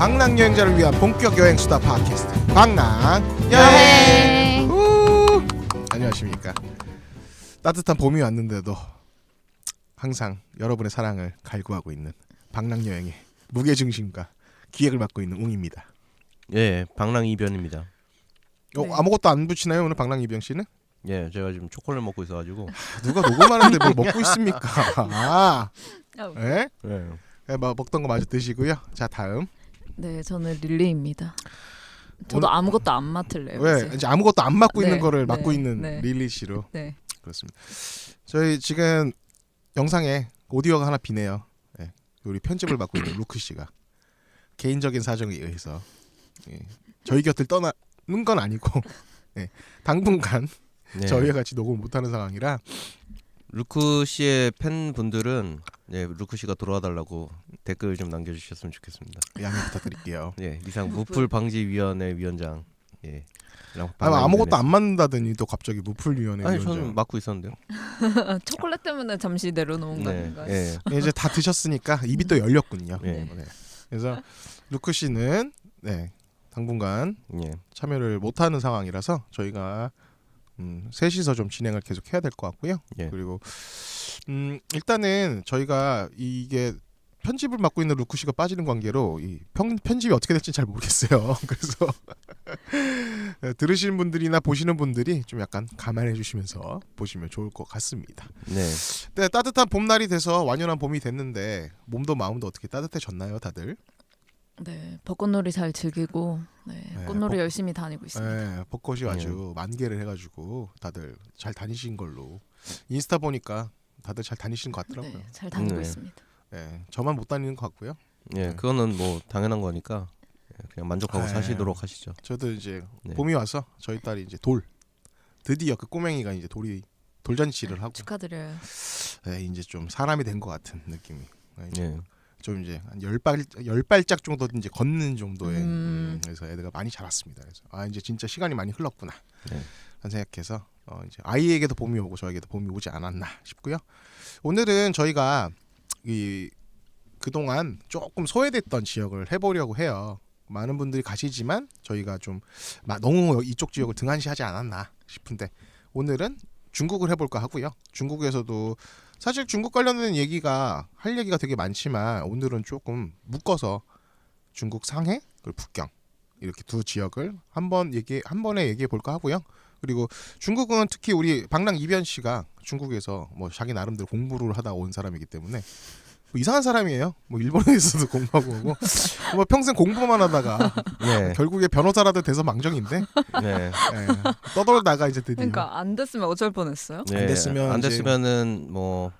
방랑 여행자를 위한 본격 여행 수다 팟캐스트 방랑 여행. 안녕하십니까. 따뜻한 봄이 왔는데도 항상 여러분의 사랑을 갈구하고 있는 방랑 여행의 무게중심과 기획을 맡고 있는 웅입니다. 예, 방랑 이변입니다. 네. 아무것도 안 붙이나요 오늘 방랑 이병 씨는? 예, 제가 지금 초콜릿 먹고 있어가지고. 누가 녹음하는데 뭘 먹고 있습니까? 아, 예? 예. 네, 먹던 거 마저 드시고요. 자 다음. 네, 저는 릴리입니다. 저도 오늘- 아무것도 안 맡을래요. 왜 이제 아무것도 안 맡고 네, 있는 거를 네, 맡고 있는 네. 릴리 씨로. 네. 그렇습니다. 저희 지금 영상에 오디오가 하나 비네요. 네. 우리 편집을 맡고 있는 루크 씨가 개인적인 사정에 의해서 저희 곁을 떠나는 건 아니고 당분간 네. 저희와 같이 녹음을 못하는 상황이라 루크 씨의 팬분들은 루크 씨가 돌아와 달라고 댓글 좀 남겨주셨으면 좋겠습니다. 양해 부탁드릴게요. 예, 이상 무풀 방지 위원회 위원장. 예. 아무것도 안 맞는다더니 또 갑자기 무풀위원회 아니 위원장. 저는 맡고 있었는데요. 초콜릿 때문에 잠시 내려놓은 건가요? 예. 이제 다 드셨으니까 입이 또 열렸군요. 네. 네. 그래서 루크 씨는 당분간 예. 참여를 못하는 상황이라서 저희가 셋이서 좀 진행을 계속 해야 될 것 같고요. 예. 그리고 일단은 저희가 이게 편집을 맡고 있는 루크 씨가 빠지는 관계로 이 편집이 어떻게 될지 잘 모르겠어요. 그래서 들으시는 분들이나 보시는 분들이 좀 약간 감안해 주시면서 보시면 좋을 것 같습니다. 네. 네, 따뜻한 봄날이 돼서 완연한 봄이 됐는데 몸도 마음도 어떻게 따뜻해졌나요, 다들? 네, 벚꽃놀이 잘 즐기고 네, 꽃놀이 열심히 다니고 있습니다. 네, 벚꽃이 아주 만개를 해가지고 다들 잘 다니신 걸로 인스타 보니까 다들 잘 다니시는 것 같더라고요. 네, 잘 다니고 네. 있습니다. 네, 저만 못 다니는 것 같고요. 예, 그거는 뭐 당연한 거니까 그냥 만족하고 네. 사시도록 하시죠. 저도 이제 네. 봄이 와서 저희 딸이 이제 드디어 그 꼬맹이가 이제 돌잔치를 하고 축하드려요. 이제 좀 사람이 된 것 같은 느낌이. 이제 예. 좀 이제 한 10발짝 정도 이제 걷는 정도의 그래서 애들가 많이 자랐습니다. 그래서 이제 진짜 시간이 많이 흘렀구나. 네. 한 생각해서 이제 아이에게도 봄이 오고 저에게도 봄이 오지 않았나 싶고요. 오늘은 저희가 그동안 조금 소외됐던 지역을 해보려고 해요. 많은 분들이 가시지만 저희가 좀 너무 이쪽 지역을 등한시하지 않았나 싶은데 오늘은 중국을 해볼까 하고요. 중국에서도 사실 중국 관련된 할 얘기가 되게 많지만 오늘은 조금 묶어서 중국 상해 그리고 북경 이렇게 두 지역을 한 번에 얘기해 볼까 하고요. 그리고 중국은 특히 우리 방랑 이변 씨가 중국에서 뭐 자기 나름대로 공부를 하다 온 사람이기 때문에 뭐 이상한 사람이에요. 뭐 일본에서도 공부하고 오고 뭐 평생 공부만 하다가 네. 결국에 변호사라도 돼서 망정인데 네. 떠돌다가 이제 드디어 그러니까 안 됐으면 어쩔 뻔했어요. 네. 됐으면 안 이제- 됐으면은 뭐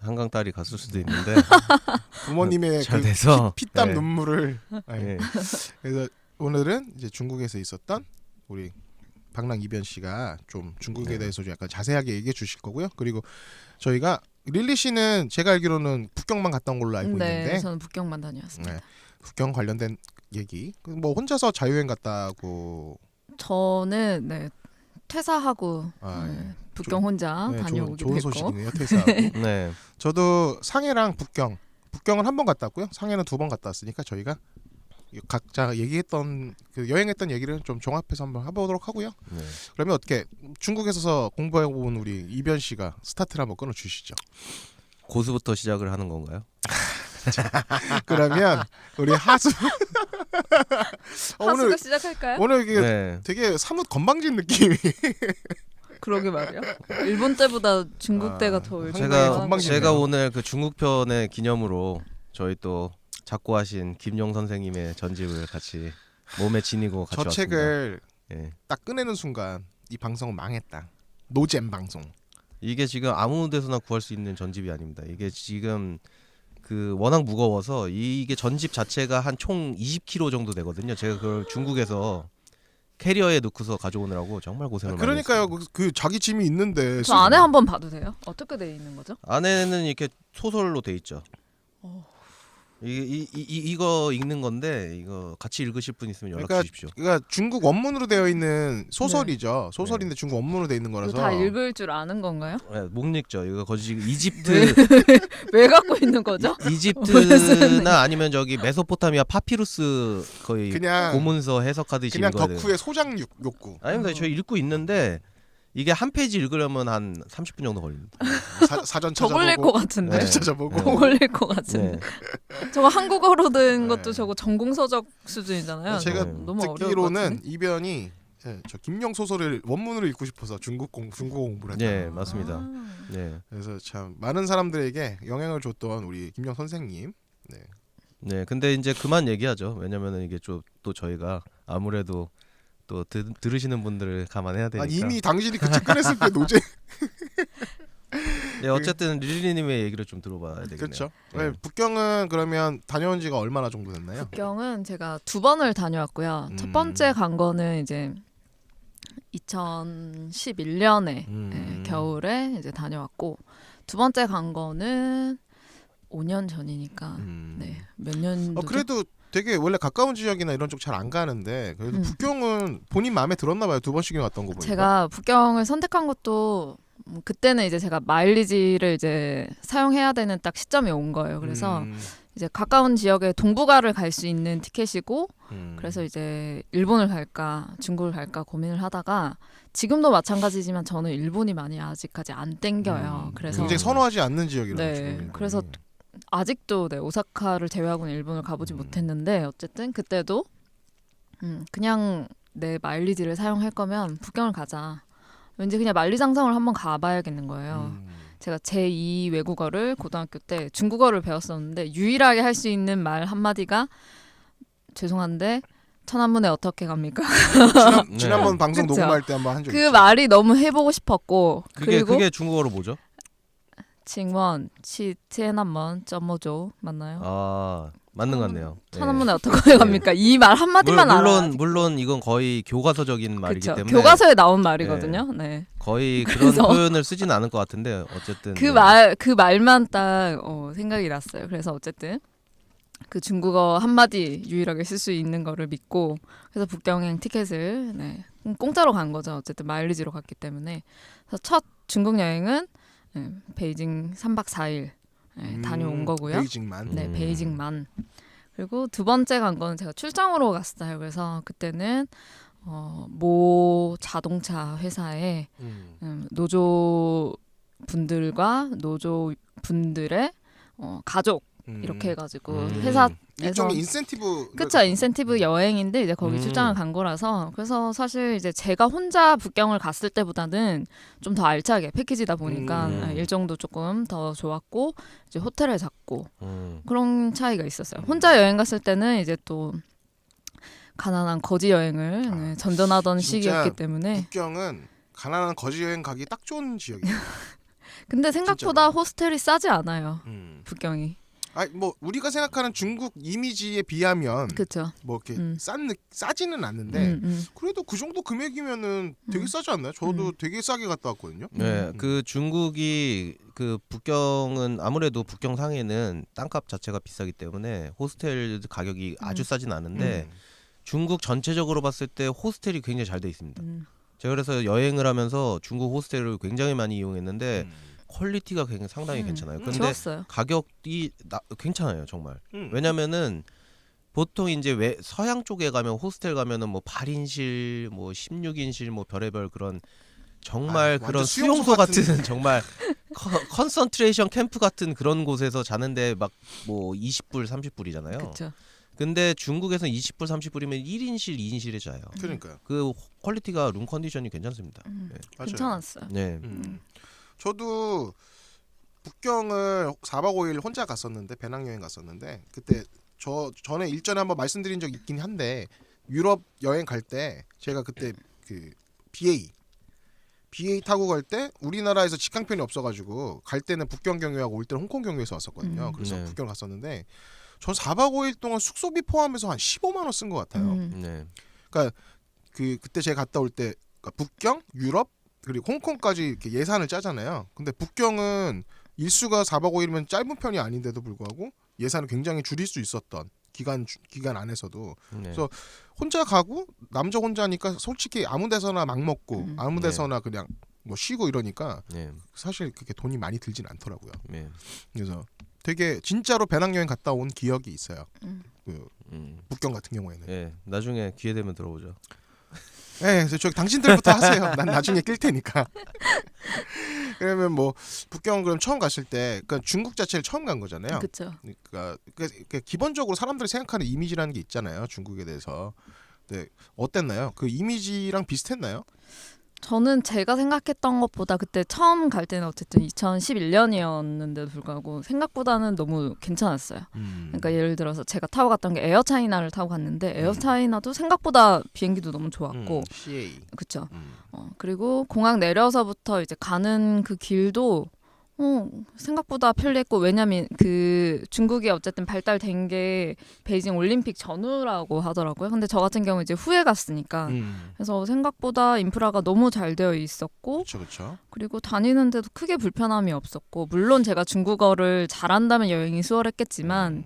한강 딸이 갔을 수도 있는데 부모님의 잘 그 돼서 피땀 네. 눈물을 예. 그래서 오늘은 이제 중국에서 있었던 우리 방랑 이변 씨가 좀 중국에 네. 대해서 좀 약간 자세하게 얘기해 주실 거고요. 그리고 저희가 릴리 씨는 제가 알기로는 북경만 갔다 온 걸로 알고 네, 있는데 저는 북경만 다녀왔습니다. 네. 북경 관련된 얘기 뭐 혼자서 자유여행 갔다고 저는 퇴사하고 북경 혼자 다녀오기도 좋은 했고. 소식이네요. 퇴사하고 네. 저도 상해랑 북경은 한 번 갔다 왔고요. 상해는 2번 갔다 왔으니까 저희가 각자 얘기했던 그 여행했던 얘기를 좀 종합해서 한번 해보도록 하고요. 네. 그러면 어떻게 중국에서 공부해 온 우리 이변 씨가 스타트를 한번 끊어 주시죠. 고수부터 시작을 하는 건가요? 그러면 우리 하수 하수가 시작할까요? 오늘 이게 네. 되게 사뭇 건방진 느낌이 그러게 말이야. 일본 때보다 중국 때가 더 한국의 건방지네요. 제가 오늘 그 중국 편의 기념으로 저희 또 작고하신 김용 선생님의 전집을 같이 몸에 지니고 같이 저 왔습니다. 책을 예. 딱 꺼내는 순간 이 방송은 망했다. 노잼 방송. 이게 지금 아무 데서나 구할 수 있는 전집이 아닙니다. 이게 지금 그 워낙 무거워서 이게 전집 자체가 한 총 20kg 정도 되거든요. 제가 그걸 중국에서 캐리어에 넣고서 가져오느라고 정말 고생을 많이 그러니까요. 했어요. 그 자기 짐이 있는데 저 안에 한번 봐도 돼요? 어떻게 돼 있는 거죠? 안에는 이렇게 소설로 돼 있죠. 이거 읽는 건데 이거 같이 읽으실 분 있으면 연락 주십시오. 그러니까 중국 원문으로 되어 있는 소설이죠. 소설인데 중국 원문으로 되어 있는 이거 거라서 다 읽을 줄 아는 건가요? 네, 못 읽죠. 이거 거지 이집트 왜 갖고 있는 거죠? 이집트나 아니면 저기 메소포타미아 파피루스 거의 그냥 고문서 해석하듯이 그냥 읽어야 돼요. 덕후의 소장 욕구. 아닙니다. 저 읽고 있는데 이게 한 페이지 읽으려면 한 30분 정도 걸립니다. 사전 저 걸릴 찾아보고 것 같은데. 네. 찾아보고 저 걸릴 것 같은데. 네. 저거 한국어로 된 네. 것도 저거 전공서적 수준이잖아요. 제가 너무 어려울 것 듣기로는 같은데. 이변이 저 김영 소설을 원문으로 읽고 싶어서 중국어 공부를 했다. 네, 맞습니다. 아. 네. 그래서 참 많은 사람들에게 영향을 줬던 우리 김영 선생님. 네. 네, 근데 이제 그만 얘기하죠. 왜냐면은 이게 좀 또 저희가 아무래도 또 들으시는 분들을 감안해야 되니까. 아니, 이미 당신이 그 측근했을 때 노제. 네, 어쨌든 릴리님의 얘기를 좀 들어봐야 되겠네요. 그렇죠. 네. 네, 북경은 그러면 다녀온 지가 얼마나 정도 됐나요? 북경은 제가 2번을 다녀왔고요. 첫 번째 간 거는 이제 2011년에 겨울에 이제 다녀왔고 두 번째 간 거는 5년 전이니까 네, 몇 년도 그래도 되게 원래 가까운 지역이나 이런 쪽 잘 안 가는데 그래도 북경은 본인 마음에 들었나 봐요. 2번씩이나 갔던 거 보니까. 제가 북경을 선택한 것도 그때는 이제 제가 마일리지를 이제 사용해야 되는 딱 시점이 온 거예요. 그래서 이제 가까운 지역에 동북아를 갈 수 있는 티켓이고 그래서 이제 일본을 갈까 중국을 갈까 고민을 하다가 지금도 마찬가지지만 저는 일본이 많이 아직까지 안 땡겨요. 그래서 굉장히 선호하지 않는 지역이라고. 네, 그래서 아직도 네, 오사카를 제외하고는 일본을 가보지 못했는데 어쨌든 그때도 그냥 내 마일리지를 사용할 거면 북경을 가자. 왠지 그냥 만리장성을 한번 가봐야겠는 거예요. 제가 제2 외국어를 고등학교 때 중국어를 배웠었는데 유일하게 할 수 있는 말 한마디가 죄송한데 천안문에 어떻게 갑니까? 지난번 방송 그쵸? 녹음할 때 한번 한 적 그 있죠. 말이 너무 해보고 싶었고 그리고 그게 중국어로 뭐죠? 칭원 치티에난먼 점모조 맞나요? 아, 맞는 것 같네요. 천안문에 어떻게 갑니까? 이 말 한마디만 알아. 물론 이건 거의 교과서적인 말이기 그쵸. 때문에 교과서에 나온 말이거든요. 네. 거의 그런 그래서 표현을 쓰지는 않을 것 같은데 어쨌든 그 말만 딱 생각이 났어요. 그래서 어쨌든 그 중국어 한마디 유일하게 쓸 수 있는 거를 믿고 그래서 북경행 티켓을 공짜로 간 거죠. 어쨌든 마일리지로 갔기 때문에. 그래서 첫 중국 여행은 베이징 3박 4일 다녀온 거고요. 베이징만. 네, 베이징만. 그리고 두 번째 간 거는 제가 출장으로 갔어요. 그래서 그때는 모 자동차 회사에 노조 분들과 노조 분들의 가족 이렇게 해가지고 회사에서 일종의 인센티브. 그쵸, 인센티브 여행인데 이제 거기 출장을 간 거라서 그래서 사실 이제 제가 혼자 북경을 갔을 때보다는 좀 더 알차게 패키지다 보니까 일정도 조금 더 좋았고 이제 호텔을 잡고 그런 차이가 있었어요. 혼자 여행 갔을 때는 이제 또 가난한 거지 여행을 전전하던 시기였기 때문에 북경은 가난한 거지 여행 가기 딱 좋은 지역이에요. 근데 생각보다 호스텔이 싸지 않아요. 북경이. 뭐 우리가 생각하는 중국 이미지에 비하면 그렇죠. 뭐 이렇게 싸지는 않는데 음. 그래도 그 정도 금액이면은 되게 싸지 않나요? 저도 되게 싸게 갔다 왔거든요. 네, 그 중국이 그 북경은 아무래도 북경 상해는 땅값 자체가 비싸기 때문에 호스텔 가격이 아주 싸진 않은데 중국 전체적으로 봤을 때 호스텔이 굉장히 잘 돼 있습니다. 제가 그래서 여행을 하면서 중국 호스텔을 굉장히 많이 이용했는데 퀄리티가 굉장히 상당히 괜찮아요. 근데 좋았어요. 가격이 괜찮아요, 정말. 왜냐면은 보통 이제 서양 쪽에 가면 호스텔 가면은 뭐 8인실, 뭐 16인실, 뭐 별의별 그런 정말 그런 완전 수용소 같은 같은 정말 컨센트레이션 캠프 같은 그런 곳에서 자는데 막 뭐 20불, 30불이잖아요. 그렇죠. 근데 중국에서는 20불, 30불이면 1인실, 2인실에 자요. 그러니까요. 그 퀄리티가 룸 컨디션이 괜찮습니다. 네. 맞아요. 괜찮았어요. 네. 저도 북경을 4박 5일 혼자 갔었는데 배낭여행 갔었는데 그때 전에 일전에 한번 말씀드린 적 있긴 한데 유럽 여행 갈 때 제가 그때 그 BA 타고 갈 때 우리나라에서 직항편이 없어가지고 갈 때는 북경 경유하고 올 때는 홍콩 경유에서 왔었거든요. 그래서 네. 북경 갔었는데 전 4박 5일 동안 숙소비 포함해서 한 15만 원 쓴 것 같아요. 네. 그러니까 그때 제가 갔다 올 때 그러니까 북경, 유럽 그리고 홍콩까지 이렇게 예산을 짜잖아요. 근데 북경은 일수가 4박 5일이면 짧은 편이 아닌데도 불구하고 예산을 굉장히 줄일 수 있었던 기간 안에서도 네. 그래서 혼자 가고 남자 혼자니까 솔직히 아무 데서나 막 먹고 아무 데서나 그냥 뭐 쉬고 이러니까 네. 사실 그렇게 돈이 많이 들진 않더라고요. 네. 그래서 되게 진짜로 배낭여행 갔다 온 기억이 있어요. 그 북경 같은 경우에는. 네. 나중에 기회 되면 들어보죠. 네, 그래서 저기 당신들부터 하세요. 난 나중에 낄 테니까. 그러면 뭐 북경 그럼 처음 갔을 때, 그러니까 중국 자체를 처음 간 거잖아요. 그렇죠. 그러니까 기본적으로 사람들이 생각하는 이미지라는 게 있잖아요. 중국에 대해서. 네, 어땠나요? 그 이미지랑 비슷했나요? 저는 제가 생각했던 것보다 그때 처음 갈 때는 어쨌든 2011년이었는데도 불구하고 생각보다는 너무 괜찮았어요. 그러니까 예를 들어서 제가 타고 갔던 게 에어차이나를 타고 갔는데 에어차이나도 생각보다 비행기도 너무 좋았고 CA. 그쵸. 그리고 공항 내려서부터 이제 가는 그 길도 생각보다 편리했고 왜냐면 그 중국이 어쨌든 발달된 게 베이징 올림픽 전후라고 하더라고요. 근데 저 같은 경우 이제 후에 갔으니까 그래서 생각보다 인프라가 너무 잘 되어 있었고 그렇죠. 그리고 다니는데도 크게 불편함이 없었고 물론 제가 중국어를 잘한다면 여행이 수월했겠지만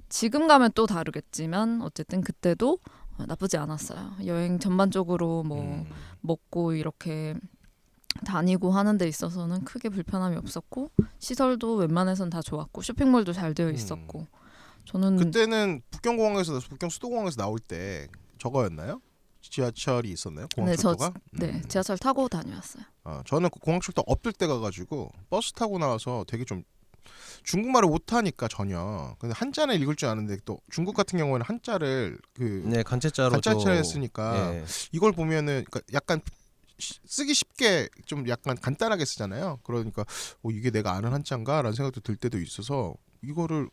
지금 가면 또 다르겠지만 어쨌든 그때도 나쁘지 않았어요. 여행 전반적으로 뭐 먹고 이렇게 다니고 하는 데 있어서는 크게 불편함이 없었고 시설도 웬만해선 다 좋았고 쇼핑몰도 잘 되어 있었고 저는 그때는 북경 수도공항에서 나올 때 저거였나요? 지하철이 있었나요? 공항철도가? 네, 지하철 타고 다녀왔어요. 저는 공항철도 없을 때 가가지고 버스 타고 나와서 되게 좀 중국말을 못하니까 전혀. 근데 한자는 읽을 줄 아는데 또 중국 같은 경우에는 한자를 네, 간체자로 간자체를 쓰니까 네. 이걸 보면은 그러니까 약간 쓰기 쉽게 좀 약간 간단하게 쓰잖아요. 그러니까 이게 내가 아는 한자인가라는 생각도 들 때도 있어서 이거를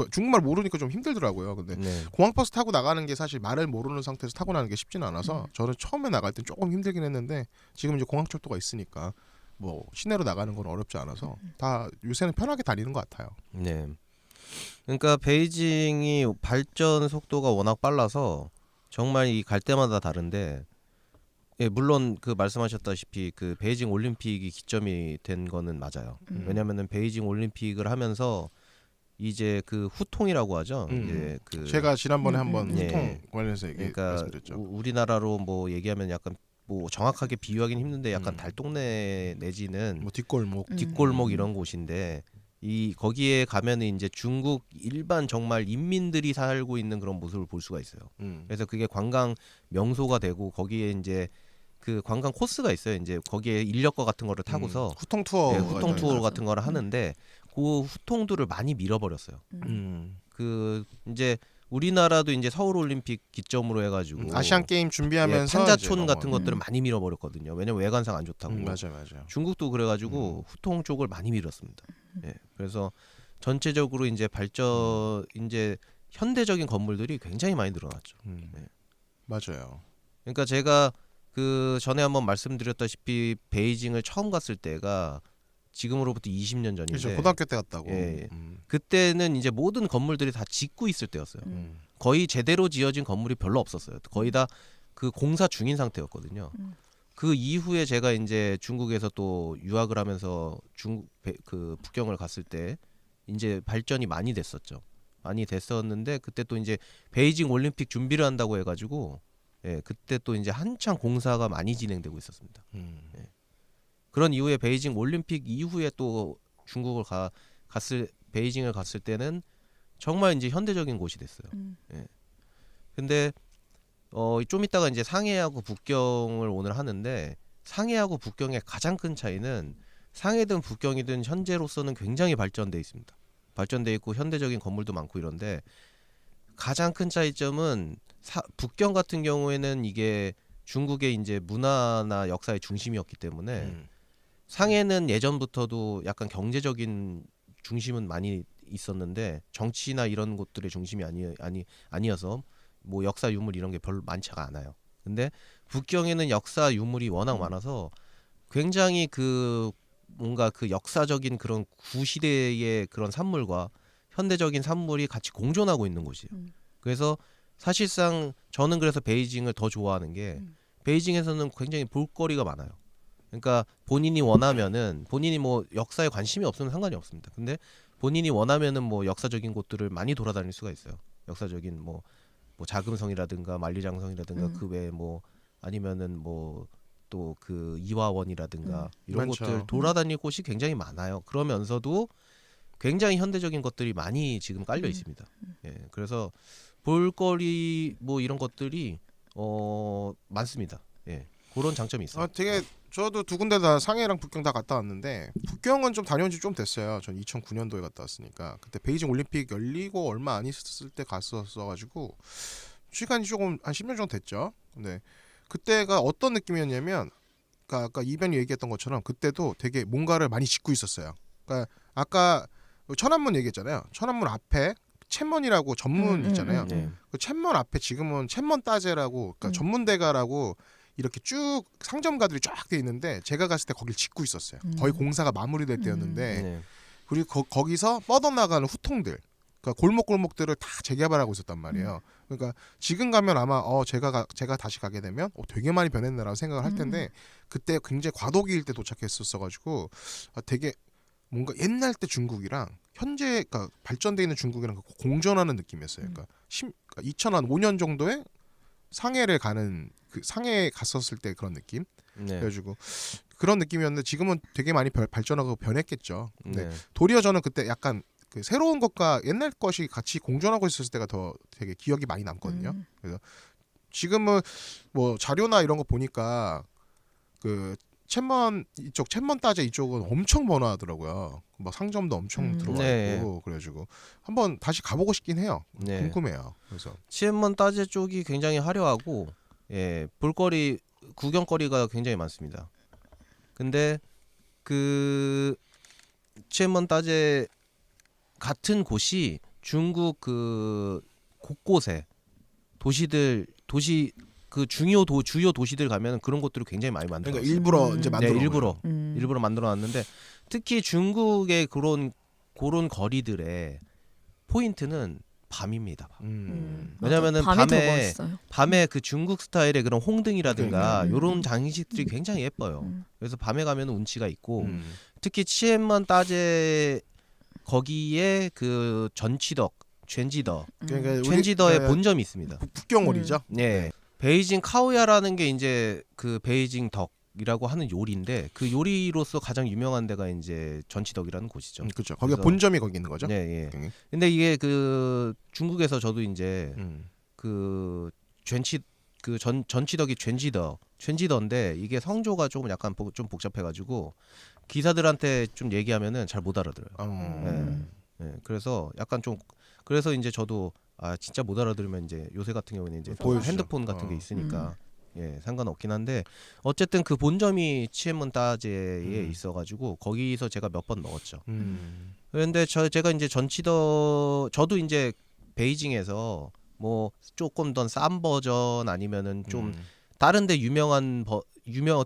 중국말 모르니까 좀 힘들더라고요. 근데 네. 공항버스 타고 나가는 게 사실 말을 모르는 상태에서 타고 나가는 게 쉽지는 않아서 저는 처음에 나갈 땐 조금 힘들긴 했는데 지금 이제 공항철도가 있으니까 뭐 시내로 나가는 건 어렵지 않아서 다 요새는 편하게 다니는 것 같아요. 네. 그러니까 베이징이 발전 속도가 워낙 빨라서 정말 이 갈 때마다 다른데 예, 물론 그 말씀하셨다시피 그 베이징 올림픽이 기점이 된 거는 맞아요. 왜냐면은 베이징 올림픽을 하면서 이제 그 후통이라고 하죠. 이제 그 제가 지난번에 한번 예. 후통 관련해서 그러니까 말씀드렸죠. 우리나라로 뭐 얘기하면 약간 뭐 정확하게 비유하기는 힘든데 약간 달동네 내지는 뭐 뒷골목. 뒷골목 이런 곳인데 이 거기에 가면은 이제 중국 일반 정말 인민들이 살고 있는 그런 모습을 볼 수가 있어요. 그래서 그게 관광 명소가 되고 거기에 이제 그 관광 코스가 있어요. 이제 거기에 인력거 같은 거를 타고서 후통 투어, 네, 후통 투어 같은 거를 하는데 그 후통들을 많이 밀어버렸어요. 그 이제 우리나라도 이제 서울 올림픽 기점으로 해가지고 아시안 게임 준비하면서 판자촌 같은 것들을 많이 밀어버렸거든요. 왜냐면 외관상 안 좋다고. 맞아요. 중국도 그래가지고 후통 쪽을 많이 밀었습니다. 예, 그래서 전체적으로 이제 발전 이제 현대적인 건물들이 굉장히 많이 늘어났죠. 네. 맞아요. 그러니까 제가 그 전에 한번 말씀드렸다시피 베이징을 처음 갔을 때가 지금으로부터 20년 전인데 그렇죠. 고등학교 때 갔다고. 예, 그때는 이제 모든 건물들이 다 짓고 있을 때였어요. 거의 제대로 지어진 건물이 별로 없었어요. 거의 다 그 공사 중인 상태였거든요. 그 이후에 제가 이제 중국에서 또 유학을 하면서 그 북경을 갔을 때 이제 발전이 많이 됐었죠. 많이 됐었는데 그때 또 이제 베이징 올림픽 준비를 한다고 해가지고 예, 그때 또 이제 한창 공사가 많이 진행되고 있었습니다. 예. 그런 이후에 베이징 올림픽 이후에 또 중국을 베이징을 갔을 때는 정말 이제 현대적인 곳이 됐어요. 예. 근데 좀 이따가 이제 상해하고 북경을 오늘 하는데 상해하고 북경의 가장 큰 차이는 상해든 북경이든 현재로서는 굉장히 발전돼 있습니다. 발전돼 있고 현대적인 건물도 많고 이런데 가장 큰 차이점은 북경 같은 경우에는 이게 중국의 이제 문화나 역사의 중심이었기 때문에 상해는 예전부터도 약간 경제적인 중심은 많이 있었는데 정치나 이런 곳들의 중심이 아니어서 뭐 역사 유물 이런 게 별로 많지가 않아요. 근데 북경에는 역사 유물이 워낙 많아서 굉장히 그 뭔가 그 역사적인 그런 구시대의 그런 산물과 현대적인 산물이 같이 공존하고 있는 곳이에요. 그래서 사실상 저는 그래서 베이징을 더 좋아하는 게 베이징에서는 굉장히 볼거리가 많아요. 그러니까 본인이 원하면은 본인이 뭐 역사에 관심이 없으면 상관이 없습니다. 근데 본인이 원하면은 뭐 역사적인 곳들을 많이 돌아다닐 수가 있어요. 역사적인 뭐 자금성이라든가 만리장성이라든가 그 외에 뭐 아니면은 뭐 또 그 이화원이라든가 이런 많죠. 곳들 돌아다닐 곳이 굉장히 많아요. 그러면서도 굉장히 현대적인 것들이 많이 지금 깔려 있습니다. 예, 그래서 볼거리 뭐 이런 것들이 많습니다. 예, 그런 장점이 있어요. 되게 저도 두 군데 다 상해랑 북경 다 갔다 왔는데 북경은 좀 다녀온 지 좀 됐어요. 전 2009년도에 갔다 왔으니까 그때 베이징 올림픽 열리고 얼마 안 있었을 때 갔었어가지고 시간이 조금 한 10년 정도 됐죠. 근데 그때가 어떤 느낌이었냐면 그러니까 아까 이변이 얘기했던 것처럼 그때도 되게 뭔가를 많이 짓고 있었어요. 그러니까 아까 천안문 얘기했잖아요. 천안문 앞에 챈먼이라고 전문 있잖아요. 네. 그 챈먼 앞에 지금은 챈먼 따제라고 그러니까 전문대가라고 이렇게 쭉 상점가들이 쫙 돼 있는데 제가 갔을 때 거길 짓고 있었어요. 거의 공사가 마무리될 때였는데 네. 그리고 거기서 뻗어나가는 후통들 그러니까 골목골목들을 다 재개발하고 있었단 말이에요. 그러니까 지금 가면 아마 제가 다시 가게 되면 되게 많이 변했네라고 생각을 할 텐데 그때 굉장히 과도기일 때 도착했었어가지고 되게 뭔가 옛날 때 중국이랑 현재 그러니까 발전돼 있는 중국이랑 공존하는 느낌이었어요. 그러니까 2005년 정도에 상해를 가는 그 상해에 갔었을 때 그런 느낌. 네. 그래가지고 그런 느낌이었는데 지금은 되게 많이 발전하고 변했겠죠. 근데 네. 도리어 저는 그때 약간 그 새로운 것과 옛날 것이 같이 공존하고 있었을 때가 더 되게 기억이 많이 남거든요. 그래서 지금은 뭐 자료나 이런 거 보니까 그 챈먼 이쪽 챈먼 따제 이쪽은 엄청 번화하더라고요. 막 상점도 엄청 들어와 있고 네. 그래가지고 한번 다시 가보고 싶긴 해요. 네. 궁금해요. 그래서 치엔먼 따제 쪽이 굉장히 화려하고 예, 볼거리 구경거리가 굉장히 많습니다. 근데 그 치엔먼 따제 같은 곳이 중국 그 곳곳에 도시 그 주요 도시들 가면 그런 곳들을 굉장히 많이 만들어. 그러니까 일부러 이제 만들어 네, 일부러 만들어놨는데 특히 중국의 그런 거리들의 포인트는 밤입니다. 왜냐면은 밤이 더 멋있어요. 밤에 그 중국 스타일의 그런 홍등이라든가 그러니까. 이런 장식들이 굉장히 예뻐요. 그래서 밤에 가면 운치가 있고 음. 특히 치엔먼 따제 거기에 그 전치덕, 챈지더, 그러니까 우리- 챈지더의 그러니까 본점이 있습니다. 북경오리죠. 네. 베이징 카오야라는 게 이제 그 베이징 덕이라고 하는 요리인데 그 요리로서 가장 유명한 데가 이제 전치덕이라는 곳이죠. 그렇죠. 거기가 그래서- 본점이 거기 있는 거죠. 네, 예. 북경이. 근데 이게 그 중국에서 저도 이제 음. 그 전치덕이 챈지더인데 이게 성조가 조금 약간 좀 복잡해가지고 기사들한테 좀 얘기하면은 잘 못 알아들어요. 네, 그래서 약간 좀 그래서 이제 저도 진짜 못 알아들으면 이제 요새 같은 경우는 이제 보여주죠. 핸드폰 같은 게 있으니까 예 상관없긴 한데 어쨌든 그 본점이 치엔문 따제에 있어가지고 거기서 제가 몇 번 먹었죠. 그런데 제가 이제 저도 이제 베이징에서 뭐 조금 더 싼 버전 아니면은 좀 다른데 유명한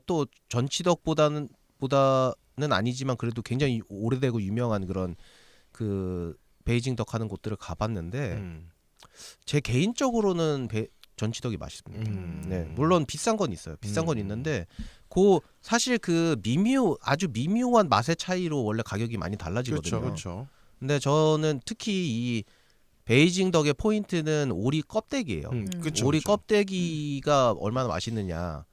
또 전치덕보다는 아니지만 그래도 굉장히 오래되고 유명한 그런 그 베이징 덕 하는 곳들을 가봤는데 제 개인적으로는 전치덕이 맛있습니다. 네, 물론 비싼 건 있어요. 비싼 건 있는데 사실 그 아주 미묘한 맛의 차이로 원래 가격이 많이 달라지거든요. 그렇죠. 근데 저는 특히 이 베이징 덕의 포인트는 오리 껍데기예요. 그쵸, 오리 그쵸. 껍데기가 얼마나 맛있느냐.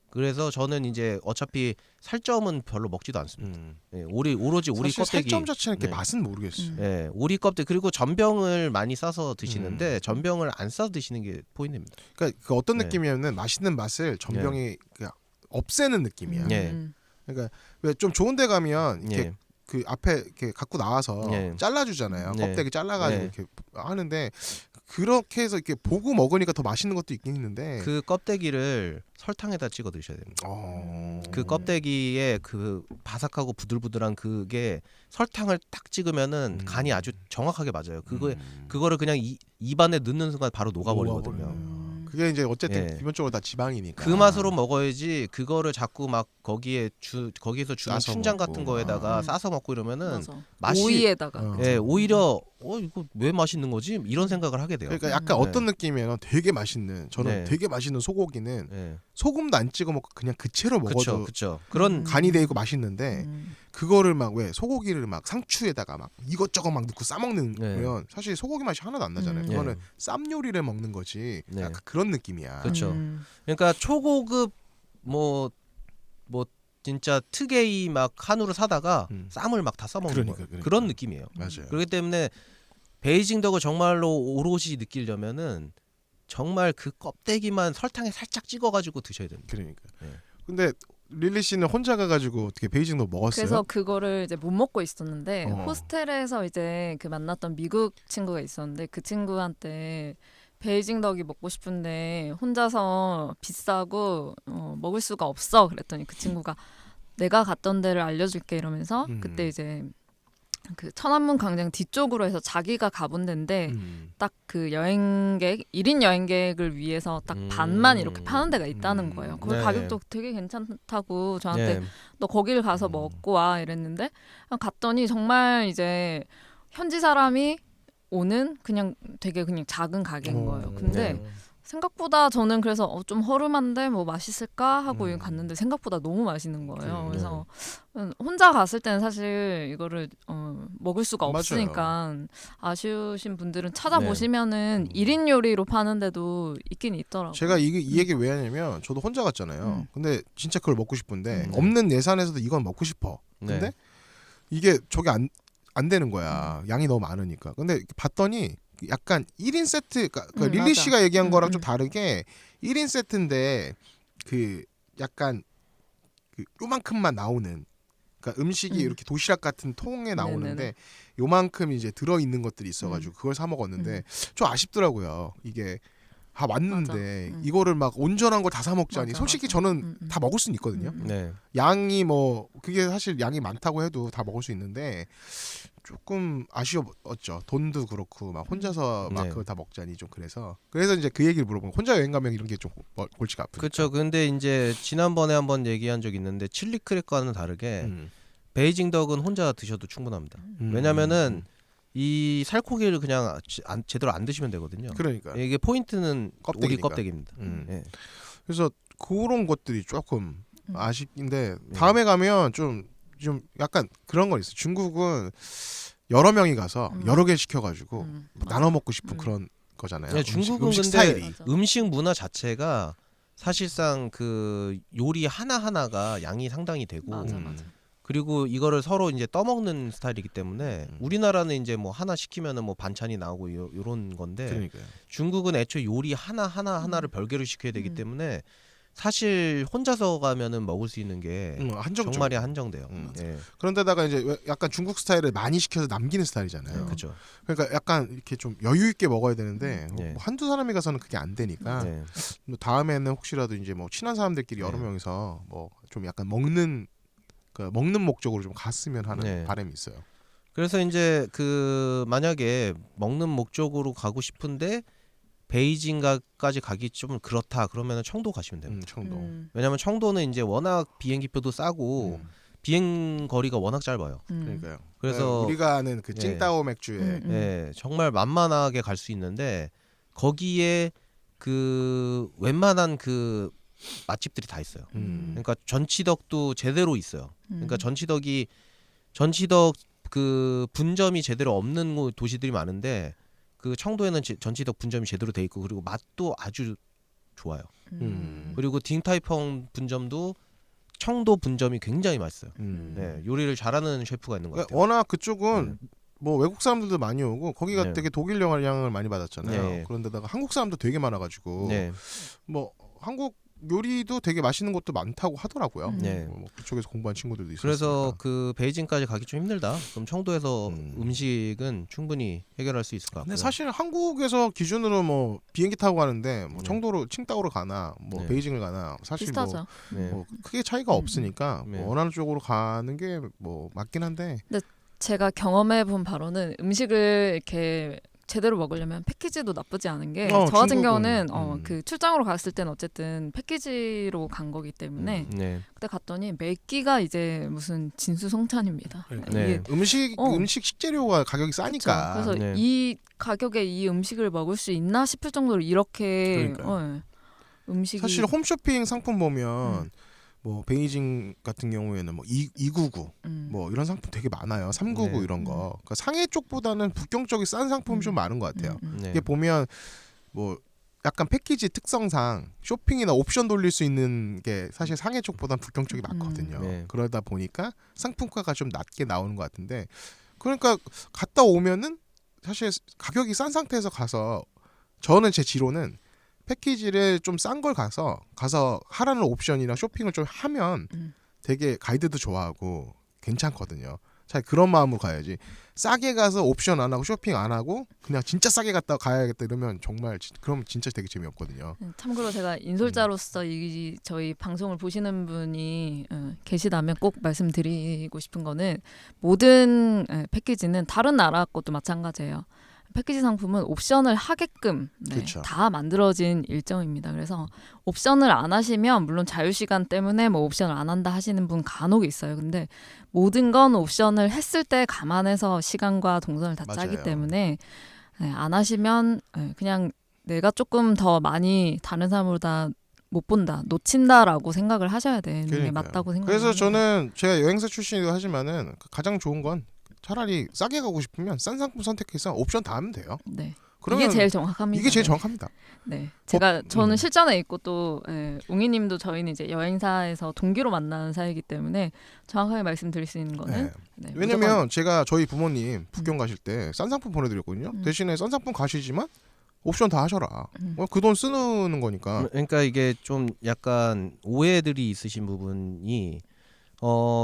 그래서 저는 이제 어차피 살점은 별로 먹지도 않습니다. 예, 오로지 오리 사실 껍데기. 살점 자체는 이렇게 네. 맛은 모르겠어요. 예, 오리 껍데기 그리고 전병을 많이 싸서 드시는데 전병을 안 싸서 드시는 게 포인트입니다. 그러니까 그 어떤 네. 느낌이냐면 맛있는 맛을 전병이 그냥 없애는 느낌이야. 예. 그러니까 왜 좀 좋은 데 가면 이렇게 예. 그 앞에 이렇게 갖고 나와서 예. 잘라주잖아요. 예. 껍데기 잘라가지고 예. 이렇게 하는데 그렇게 해서 이렇게 보고 먹으니까 더 맛있는 것도 있긴 있는데. 그 껍데기를 설탕에다 찍어 드셔야 됩니다. 그 껍데기에 그 바삭하고 부들부들한 그게 설탕을 딱 찍으면은 간이 아주 정확하게 맞아요. 그거를 그냥 입안에 넣는 순간 바로 녹아버리거든요. 그게 이제 어쨌든 예. 기본적으로 다 지방이니까. 그 맛으로 먹어야지 그거를 자꾸 막 거기에서 주는 싸서 춘장 먹고. 같은 거에다가 싸서 먹고 이러면은 맞아. 맛이 오이에다가 예, 오히려 이거 왜 맛있는 거지? 이런 생각을 하게 돼요. 그러니까 약간 네. 어떤 느낌이면 되게 맛있는 저는 네. 되게 맛있는 소고기는 예. 소금도 안 찍어 먹고 그냥 그 채로 그쵸, 먹어도 그쵸. 그런 간이 돼 있고 맛있는데 음. 그거를 막 왜 소고기를 막 상추에다가 막 이것저것 막 넣고 싸 먹는 네. 거면 사실 소고기 맛이 하나도 안 나잖아요. 음. 그거는 네. 쌈 요리를 먹는 거지. 네. 약간 그런 느낌이야. 그쵸. 음. 그러니까 초고급 뭐 진짜 특이히 막 한우를 사다가 쌈을 막 다 써먹는 그러니까, 거예요. 그러니까. 그런 느낌이에요. 맞아요. 그렇기 때문에 베이징 덕을 정말로 오롯이 느끼려면은 정말 그 껍데기만 설탕에 살짝 찍어가지고 드셔야 됩니다. 그러니까. 네. 근데 릴리 씨는 혼자 가가지고 어떻게 베이징도 먹었어요? 그래서 그거를 이제 못 먹고 있었는데 어. 호스텔에서 이제 그 만났던 미국 친구가 있었는데 그 친구한테 베이징 덕이 먹고 싶은데 혼자서 비싸고 먹을 수가 없어. 그랬더니 그 친구가 내가 갔던 데를 알려줄게 이러면서 그때 이제 그 천안문 광장 뒤쪽으로 해서 자기가 가본 데인데 딱 그 여행객 1인 여행객을 위해서 딱 반만 이렇게 파는 데가 있다는 거예요. 거기 네. 가격도 되게 괜찮다고 저한테 네. 너 거기를 가서 먹고 와 이랬는데 갔더니 정말 이제 현지 사람이 오는 그냥 되게 그냥 작은 가게인 거예요. 근데 네. 생각보다 저는 그래서 좀 허름한데 뭐 맛있을까 하고 갔는데 생각보다 너무 맛있는 거예요. 그래서 혼자 갔을 때는 사실 이거를 먹을 수가 맞아요. 없으니까 아쉬우신 분들은 찾아보시면은 1인 요리로 파는 데도 있긴 있더라고요. 제가 이 얘기 왜 하냐면 저도 혼자 갔잖아요. 근데 진짜 그걸 먹고 싶은데 없는 예산에서도 이건 먹고 싶어. 근데 네. 이게 저게 안 되는 거야. 양이 너무 많으니까. 근데 봤더니 약간 1인 세트 그러니까 릴리 맞아. 씨가 얘기한 거랑 좀 다르게 1인 세트인데 그 약간 그 요만큼만 나오는 그러니까 음식이 이렇게 도시락 같은 통에 나오는데 네네네. 요만큼 이제 들어 있는 것들이 있어가지고 그걸 사 먹었는데 좀 아쉽더라고요. 이게 왔는데 맞아. 이거를 막 온전한 걸 다 사 먹자니 맞아, 솔직히 맞아. 저는 다 먹을 수는 있거든요. 네. 양이 뭐 그게 사실 양이 많다고 해도 다 먹을 수 있는데 조금 아쉬웠죠. 돈도 그렇고 막 혼자서 막 네. 그걸 다 먹자니 좀 그래서 이제 그 얘기를 물어보면 혼자 여행 가면 이런 게 좀 골치가 아프니까. 그렇죠. 근데 이제 지난번에 한번 얘기한 적 있는데 칠리 크랙과는 다르게 베이징 덕은 혼자 드셔도 충분합니다. 왜냐면은 이 살코기를 그냥 제대로 안 드시면 되거든요. 그러니까 이게 포인트는 오리 껍데기니까. 껍데기입니다. 예. 그래서 그런 것들이 조금 아쉽긴데 네. 다음에 가면 좀 약간 그런 거 있어. 중국은 여러 명이 가서 여러 개 시켜가지고 나눠 먹고 싶은 그런 거잖아요. 네, 중국은 음식 근데 스타일이. 맞아. 음식 문화 자체가 사실상 그 요리 하나 하나가 양이 상당히 되고 맞아 맞아. 그리고 이거를 서로 이제 떠먹는 스타일이기 때문에 우리나라는 이제 뭐 하나 시키면은 뭐 반찬이 나오고 요런 건데 그러니까요. 중국은 애초에 요리 하나를 별개로 시켜야 되기 때문에 사실 혼자서 가면은 먹을 수 있는 게 한정적. 정말이 한정돼요. 예. 그런데다가 이제 약간 중국 스타일을 많이 시켜서 남기는 스타일이잖아요. 그렇죠. 그러니까 약간 이렇게 좀 여유 있게 먹어야 되는데 네. 뭐 한두 사람이 가서는 그게 안 되니까 네. 뭐 다음에는 혹시라도 이제 뭐 친한 사람들끼리 여러 네. 명이서 뭐 좀 약간 먹는 목적으로 좀 갔으면 하는 네. 바람이 있어요. 그래서 이제 그 만약에 먹는 목적으로 가고 싶은데 베이징까지 가기 좀 그렇다 그러면은 청도 가시면 됩니다. 청도. 왜냐면 청도는 이제 워낙 비행기표도 싸고 비행 거리가 워낙 짧아요. 그러니까요. 그래서 우리가 아는 그 예. 찡따오 맥주에 예, 정말 만만하게 갈 수 있는데 거기에 그 웬만한 그 맛집들이 다 있어요. 그러니까 전치덕도 제대로 있어요. 그러니까 전치덕 그 분점이 제대로 없는 도시들이 많은데 그 청도에는 전치덕 분점이 제대로 돼 있고 그리고 맛도 아주 좋아요. 그리고 딩타이펑 분점도 청도 분점이 굉장히 맛있어요. 네, 요리를 잘하는 셰프가 있는 것 같아요. 워낙 그쪽은 뭐 외국 사람들도 많이 오고 거기가 네. 되게 독일 영향을 많이 받았잖아요. 네. 그런데다가 한국 사람도 되게 많아가지고 네, 뭐 한국 요리도 되게 맛있는 곳도 많다고 하더라고요. 네. 뭐 그쪽에서 공부한 친구들도 있었으니까. 그래서 그 베이징까지 가기 좀 힘들다. 그럼 청도에서 음식은 충분히 해결할 수 있을 것 같고요. 근데 사실 한국에서 기준으로 뭐 비행기 타고 가는데 뭐 네. 청도로 칭다오로 가나 뭐 네. 베이징을 가나 사실 비슷하죠. 네. 뭐 크게 차이가 없으니까 네. 뭐 원하는 쪽으로 가는 게 뭐 맞긴 한데 제가 경험해 본 바로는 음식을 이렇게 제대로 먹으려면 패키지도 나쁘지 않은 게 저 같은 중국은, 경우는 그 출장으로 갔을 때는 어쨌든 패키지로 간 거기 때문에 네. 그때 갔더니 맵기가 이제 무슨 진수성찬입니다. 네. 음식 식재료가 가격이 싸니까. 그래서 네. 이 가격에 이 음식을 먹을 수 있나 싶을 정도로 이렇게 그러니까요. 음식이 사실 홈쇼핑 상품 보면 뭐 베이징 같은 경우에는 뭐 299 뭐 이런 상품 되게 많아요. 399 네. 이런 거. 그러니까 상해 쪽보다는 북경 쪽이 싼 상품이 좀 많은 것 같아요. 네. 이게 보면 뭐 약간 패키지 특성상 쇼핑이나 옵션 돌릴 수 있는 게 사실 상해 쪽보다는 북경 쪽이 많거든요. 네. 그러다 보니까 상품가가 좀 낮게 나오는 것 같은데 그러니까 갔다 오면은 사실 가격이 싼 상태에서 가서 저는 제 지로는 패키지를 좀 싼 걸 가서 하라는 옵션이나 쇼핑을 좀 하면 되게 가이드도 좋아하고 괜찮거든요. 잘 그런 마음으로 가야지. 싸게 가서 옵션 안 하고 쇼핑 안 하고 그냥 진짜 싸게 갔다 가야겠다 이러면 정말 그럼 진짜 되게 재미없거든요. 참고로 제가 인솔자로서 이 저희 방송을 보시는 분이 계시다면 꼭 말씀드리고 싶은 거는 모든 패키지는 다른 나라 것도 마찬가지예요. 패키지 상품은 옵션을 하게끔 그쵸. 다 만들어진 일정입니다. 그래서 옵션을 안 하시면 물론 자유시간 때문에 뭐 옵션을 안 한다 하시는 분 간혹 있어요. 근데 모든 건 옵션을 했을 때 감안해서 시간과 동선을 다 짜기 맞아요. 때문에 안 하시면 그냥 내가 조금 더 많이 다른 사람보다 못 본다, 놓친다라고 생각을 하셔야 되는 게 그러니까요. 맞다고 생각합니다. 그래서 저는 제가 여행사 출신이기도 하지만은 가장 좋은 건 차라리 싸게 가고 싶으면 싼 상품 선택해서 옵션 다 하면 돼요. 네. 그러면 이게 제일 정확합니다. 이게 제일 네. 정확합니다. 네, 저는 실전에 있고 또 웅이님도 저희는 이제 여행사에서 동기로 만나는 사이이기 때문에 정확하게 말씀드릴 수 있는 거는 네. 네, 왜냐면 무조건 제가 저희 부모님 북경 가실 때 싼 상품 보내드렸거든요. 대신에 싼 상품 가시지만 옵션 다 하셔라. 그 돈 쓰는 거니까. 그러니까 이게 좀 약간 오해들이 있으신 부분이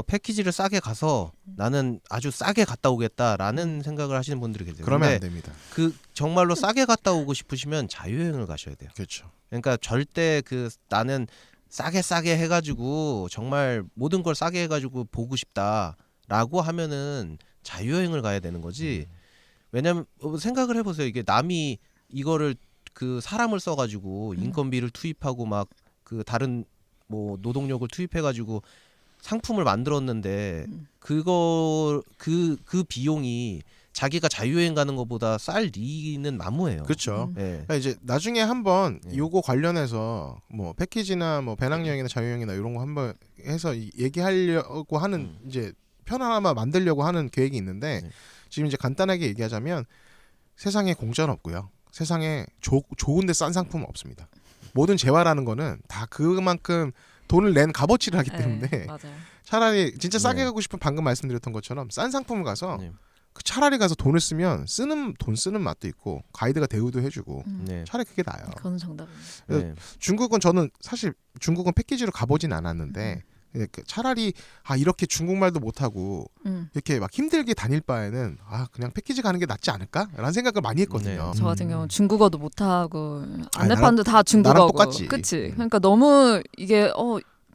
패키지를 싸게 가서 나는 아주 싸게 갔다 오겠다라는 생각을 하시는 분들이 계세요. 그러면 안 근데 됩니다. 그 정말로 싸게 갔다 오고 싶으시면 자유여행을 가셔야 돼요. 그렇죠. 그러니까 절대 그 나는 싸게 해가지고 정말 모든 걸 싸게 해가지고 보고 싶다라고 하면은 자유여행을 가야 되는 거지. 왜냐면 생각을 해보세요. 이게 남이 이거를 그 사람을 써가지고 인건비를 투입하고 막 그 다른 뭐 노동력을 투입해가지고 상품을 만들었는데 그거 그 비용이 자기가 자유여행 가는 것보다 쌀 리는 만무해요. 그렇죠. 예. 그러니까 이제 나중에 한번 네. 요거 관련해서 뭐 패키지나 뭐 배낭여행이나 자유여행이나 이런 거 한번 해서 얘기하려고 하는 이제 편 하나만 만들려고 하는 계획이 있는데 네. 지금 이제 간단하게 얘기하자면 세상에 공짜는 없고요. 세상에 좋은데 싼 상품은 없습니다. 모든 재화라는 거는 다 그만큼 돈을 낸 값어치를 하기 때문에 맞아요. 차라리 진짜 싸게 네. 가고 싶으면 방금 말씀드렸던 것처럼 싼 상품을 가서 네. 그 차라리 가서 돈을 쓰면 돈 쓰는 맛도 있고 가이드가 대우도 해주고 네. 차라리 그게 나아요. 그건 정답입니다. 네. 중국은 저는 사실 중국은 패키지로 가보진 않았는데 차라리 이렇게 중국말도 못하고 이렇게 막 힘들게 다닐 바에는 그냥 패키지 가는 게 낫지 않을까라는 생각을 많이 했거든요. 저 같은 경우는 중국어도 못하고 아니, 안내판도 다 나랑 중국어고 똑같지. 그치? 그러니까 너무 이게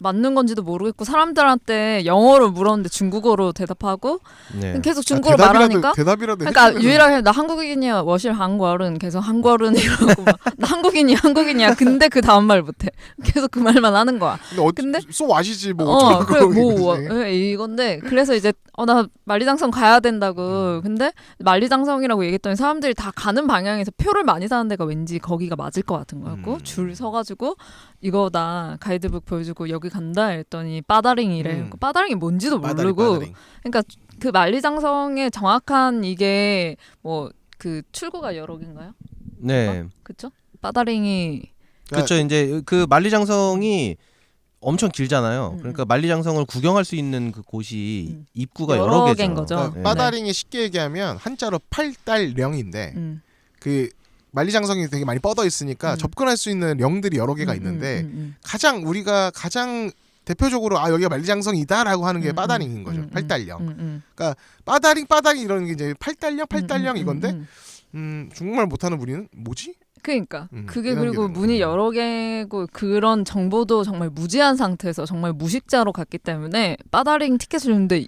맞는 건지도 모르겠고 사람들한테 영어로 물었는데 중국어로 대답하고 네. 계속 중국어로 말하니까 대답이라도 그러니까 해주면은 유일하게 나 한국인이야 워실 한국어는 계속 한국어는 이러고 막, 나 한국인이야 근데 그 다음 말 못해 계속 그 말만 하는 거야. 근데 쏘 아시지 뭐 그래 어쩌고 이건데 그래서 이제 나 만리장성 가야 된다고 근데 만리장성이라고 얘기했더니 사람들이 다 가는 방향에서 표를 많이 사는 데가 왠지 거기가 맞을 것 같은 거였고 줄 서가지고 이거 나 가이드북 보여주고 여기 간다 했더니 빠다링이래. 빠다링이 뭔지도 모르고 빠다링. 그러니까 그 만리장성의 정확한 이게 뭐 그 출구가 여러 개인가요? 네. 그쵸? 빠다링이 그렇죠. 이제 그 만리장성이 엄청 길잖아요. 그러니까 만리장성을 구경할 수 있는 그 곳이 입구가 여러 개죠. 개인 거죠. 그러니까 네. 빠다링이 쉽게 얘기하면 한자로 팔달령인데 그 만리장성이 되게 많이 뻗어 있으니까 접근할 수 있는 령들이 여러 개가 있는데 우리가 가장 대표적으로 여기가 만리장성이다라고 하는 게 빠다링인 거죠. 팔달령. 그러니까 빠다링 이런 게 이제 팔달령 이건데 중국말 못하는 우리는 뭐지? 그러니까 그게 이런 그리고 게 문이 여러 개고 그런 정보도 정말 무지한 상태에서 정말 무식자로 갔기 때문에 빠다링 티켓을 줬는데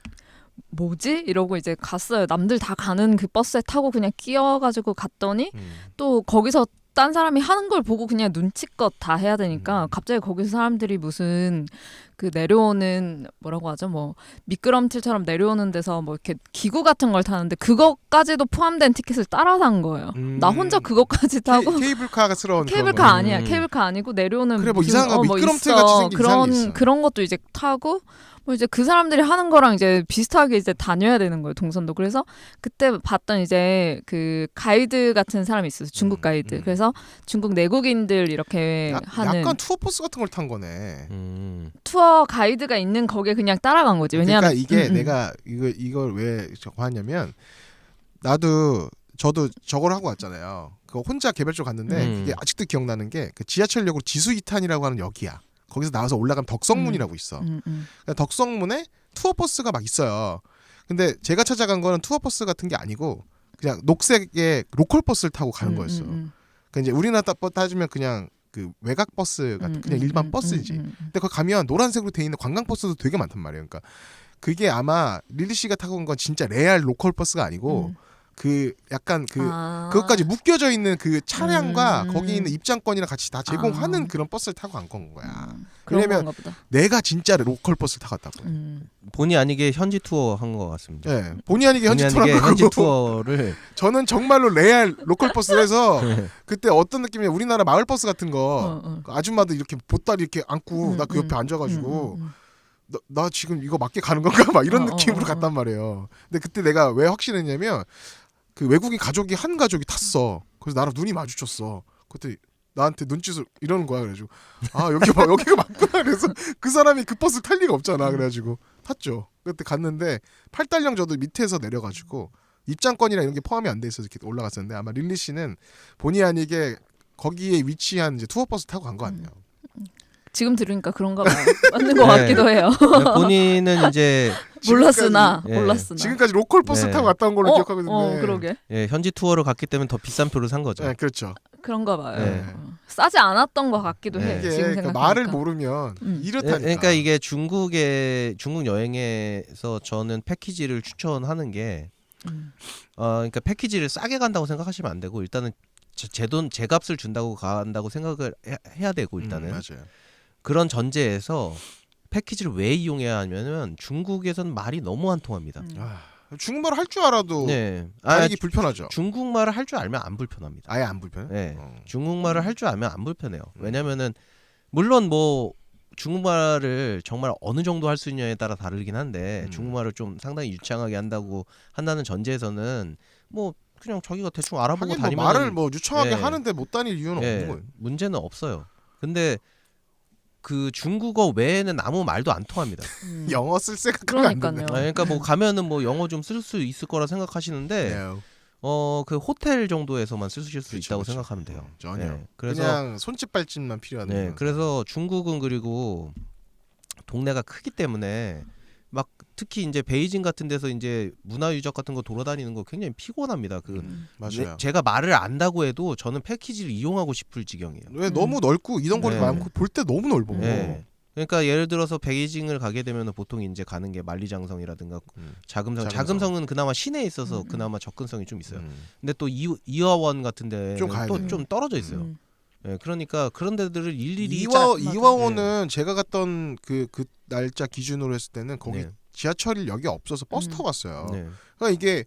뭐지? 이러고 이제 갔어요. 남들 다 가는 그 버스에 타고 그냥 끼어가지고 갔더니 또 거기서 딴 사람이 하는 걸 보고 그냥 눈치껏 다 해야 되니까 갑자기 거기서 사람들이 무슨 그 내려오는 뭐라고 하죠? 뭐 미끄럼틀처럼 내려오는 데서 뭐 이렇게 기구 같은 걸 타는데 그것까지도 포함된 티켓을 따라 산 거예요. 나 혼자 그것까지 타고 케이블카스러운 케이블카 그런 아니야. 음. 케이블카 아니고 내려오는 그래, 뭐 무슨, 이상한 거 뭐 미끄럼틀 있어. 같이 생긴 이상한 게 있어. 그런 것도 이제 타고 뭐 이제 그 사람들이 하는 거랑 이제 비슷하게 이제 다녀야 되는 거예요. 동선도. 그래서 그때 봤던 이제 그 가이드 같은 사람이 있어요. 중국 가이드. 그래서 중국 내국인들 이렇게 하는 약간 투어버스 같은 걸 탄 거네. 투어 가이드가 있는 거기에 그냥 따라간 거지. 왜냐하면 그러니까 이게 내가 이걸 왜 저거 하냐면 저도 저걸 하고 왔잖아요. 그거 혼자 개별적으로 갔는데 그게 아직도 기억나는 게 그 지하철역으로 지수이탄이라고 하는 역이야. 거기서 나와서 올라가면 덕성문이라고 있어. 그러니까 덕성문에 투어버스가 막 있어요. 근데 제가 찾아간 거는 투어버스 같은 게 아니고 그냥 녹색의 로컬버스를 타고 가는 거였어. 그러니까 이제 우리나라 따지면 그냥 그 외곽 버스 같은 그냥 일반 버스지. 근데 거기 가면 노란색으로 돼 있는 관광 버스도 되게 많단 말이에요. 그러니까 그게 아마 릴리 씨가 타고 온 건 진짜 레알 로컬 버스가 아니고 그 약간 그것까지 묶여져 있는 그 차량과 거기 있는 입장권이랑 같이 다 제공하는 그런 버스를 타고 간 거야. 그런 왜냐면 건가 보다. 내가 진짜 로컬 버스를 타고 갔다고. 본의 아니게 현지 투어 한 것 같습니다. 네, 본의 아니게 현지 본의 투어 아니게 한 현지 거고. 투어를 저는 정말로 레알 로컬 버스를 해서 그때 어떤 느낌이냐, 우리나라 마을 버스 같은 거 그 아줌마들 이렇게 보따리 이렇게 안고 나 그 옆에 앉아가지고 나 지금 이거 맞게 가는 건가 막 이런 느낌으로 갔단 말이에요. 근데 그때 내가 왜 확신했냐면 그 외국인 가족이 한 가족이 탔어. 그래서 나랑 눈이 마주쳤어. 그때 나한테 눈짓을 이러는 거야. 그래가지고 여기가 맞구나. 그래서 그 사람이 그 버스 탈 리가 없잖아. 그래가지고 탔죠. 그때 갔는데 팔달령 저도 밑에서 내려가지고 입장권이나 이런 게 포함이 안 돼 있어서 이렇게 올라갔었는데 아마 릴리 씨는 본의 아니게 거기에 위치한 이제 투어버스 타고 간 거 같네요. 지금 들으니까 그런가 봐요. 맞는 것 같기도 해요. 본인은 이제 몰랐으나. 지금까지 로컬 버스 네. 타고 갔다 온 걸로 기억하고 있는데. 그러게. 현지 투어를 갔기 때문에 더 비싼 표를 산 거죠. 네, 그렇죠. 그런가 봐요. 네. 싸지 않았던 것 같기도 해. 이게 지금 그 생각하니까. 말을 모르면 이렇다니까. 그러니까 이게 중국 여행에서 저는 패키지를 추천하는 게 그러니까 패키지를 싸게 간다고 생각하시면 안 되고 일단은 제 값을 준다고 간다고 생각을 해야 되고 일단은 맞아요. 그런 전제에서 패키지를 왜 이용해야 하냐면 중국에서는 말이 너무 안 통합니다. 중국말 할 줄 알아도 다니기 불편하죠. 중국말을 할 줄 알면 안 불편합니다. 아예 안 불편해? 네. 중국말을 할 줄 알면 안 불편해요. 왜냐면은 물론 뭐 중국말을 정말 어느 정도 할 수 있냐에 따라 다르긴 한데 중국말을 좀 상당히 유창하게 한다는 전제에서는 뭐 그냥 자기가 대충 알아보고 하긴 다니면 말을 뭐 유창하게 예. 하는데 못 다닐 이유는 없는 거예요. 문제는 없어요. 근데 그 중국어 외에는 아무 말도 안 통합니다. 영어 쓸 생각하면 안 그러니까요. 된다. 그러니까 뭐 가면은 뭐 영어 좀 쓸 수 있을 거라 생각하시는데 그 호텔 정도에서만 쓰실 수 있다고 생각하면 돼요. 전혀. 네, 그래서 그냥 손짓 발짓만 필요한. 네, 그래서 중국은 그리고 동네가 크기 때문에 막 특히 이제 베이징 같은 데서 이제 문화유적 같은 거 돌아다니는 거 굉장히 피곤합니다. 맞아요. 제가 말을 안다고 해도 저는 패키지를 이용하고 싶을 지경이에요. 왜 너무 넓고 이동 거리 네. 많고 볼 때 너무 넓어. 네. 그러니까 예를 들어서 베이징을 가게 되면 보통 이제 가는 게 만리장성이라든가 자금성은 그나마 시내에 있어서 그나마 접근성이 좀 있어요. 근데 또 이화원 같은 데는 좀 가야 또 돼요. 좀 떨어져 있어요. 네, 그러니까 그런 데들을 일일이 이화원은 제가 갔던 그 날짜 기준으로 했을 때는 거기 네. 지하철역이 없어서 버스 타고 갔어요. 네. 그러니까 이게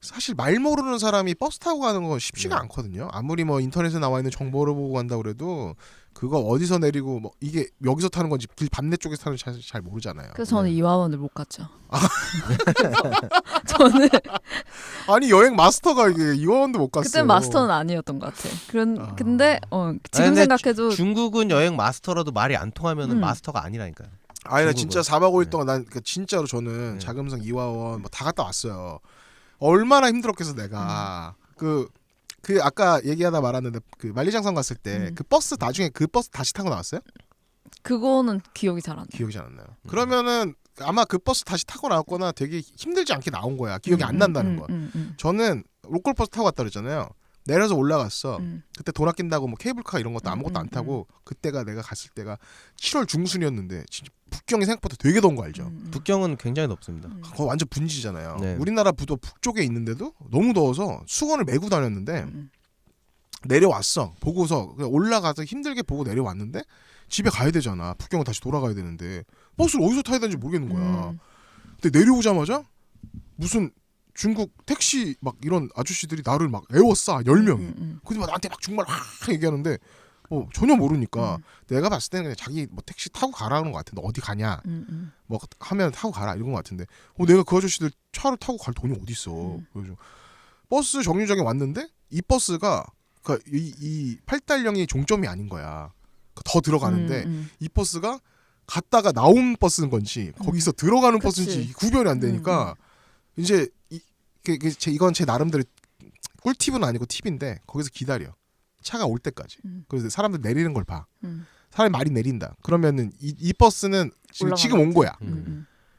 사실 말 모르는 사람이 버스 타고 가는 건 쉽지가 네. 않거든요. 아무리 뭐 인터넷에 나와 있는 정보를 보고 간다 그래도 그거 어디서 내리고 뭐 이게 여기서 타는 건지 길 반대 쪽에서 타는 건지 잘 모르잖아요. 그래서 저는 이화원을 못 갔죠. 저는 아니 여행 마스터가 이게 이화원도 못 갔어. 그때 마스터는 아니었던 것 같아. 근데 지금 근데 생각해도 중국은 여행 마스터라도 말이 안 통하면 마스터가 아니라니까요. 아니 나 중국은. 진짜 4박 5일 동안 난 진짜로 저는 자금성 이화원 뭐 다 갔다 왔어요. 얼마나 힘들었겠어 내가. 그 아까 얘기하다 말았는데 그 만리장성 갔을 때 그 버스 나중에 그 버스 다시 타고 나왔어요? 그거는 기억이 잘 안 나. 기억이 잘 안 나요. 그러면은 아마 그 버스 다시 타고 나왔거나 되게 힘들지 않게 나온 거야. 기억이 안 난다는 거. 저는 로컬 버스 타고 갔다 그랬잖아요. 내려서 올라갔어. 그때 돈 아낀다고 뭐 케이블카 이런 것도 아무것도 안 타고 그때가 내가 갔을 때가 7월 중순이었는데 진짜 북경이 생각보다 되게 더운 거 알죠? 북경은 굉장히 덥습니다. 그거 완전 분지잖아요. 네. 우리나라 부도 북쪽에 있는데도 너무 더워서 수건을 메고 다녔는데 내려왔어. 보고서 그냥 올라가서 힘들게 보고 내려왔는데 집에 가야 되잖아. 북경을 다시 돌아가야 되는데 버스를 어디서 타야 되는지 모르겠는 거야. 음. 근데 내려오자마자 무슨 중국 택시 막 이런 아저씨들이 나를 막 애워싸 10명이. 근데 막 나한테 막 정말 확 얘기하는데 전혀 모르니까 내가 봤을 때는 그냥 자기 뭐 택시 타고 가라는 것 같아. 너 어디 가냐? 뭐 하면 타고 가라 이런 것 같은데 내가 그 아저씨들 차를 타고 갈 돈이 어디 있어? 그래서 버스 정류장에 왔는데 이 버스가 그러니까 이 8달령이 종점이 아닌 거야. 더 들어가는데 이 버스가 갔다가 나온 버스인 건지 거기서 들어가는 그치. 버스인지 구별이 안 되니까 이제 이건 제 나름대로 꿀팁은 아니고 팁인데 거기서 기다려. 차가 올 때까지. 그래서 사람들 내리는 걸 봐. 사람이 많이 내린다. 그러면은 이 버스는 지금 온 거야.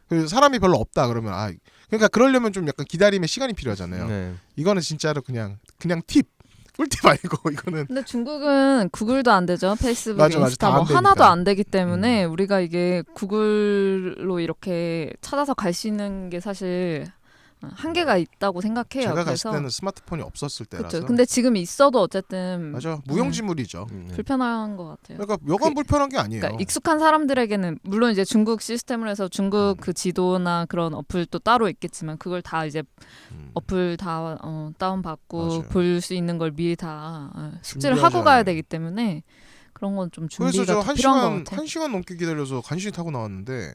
그래서 사람이 별로 없다 그러면 그러니까 그러려면 좀 약간 기다림의 시간이 필요하잖아요. 네. 이거는 진짜로 그냥 팁. 꿀팁 아니고 이거는. 근데 중국은 구글도 안 되죠. 페이스북, 맞아, 인스타 다 뭐 안 되니까. 하나도 안 되기 때문에 우리가 이게 구글로 이렇게 찾아서 갈 수 있는 게 사실 한계가 있다고 생각해요. 제가 그래서 갔을 때는 스마트폰이 없었을 때라서. 그렇죠. 근데 지금 있어도 어쨌든 맞아. 무용지물이죠. 불편한 것 같아요. 그러니까 여간 불편한 게 아니에요. 그러니까 익숙한 사람들에게는 물론 이제 중국 시스템을 해서 중국 그 지도나 그런 어플도 따로 있겠지만 그걸 다 이제 어플 다 다운 받고 맞아요. 볼 수 있는 걸 미리 다 숙지를 준비하잖아요. 하고 가야 되기 때문에 그런 건 좀 그래서 준비가 저 더 필요한 것 같아요. 1시간 넘게 기다려서 간신히 타고 나왔는데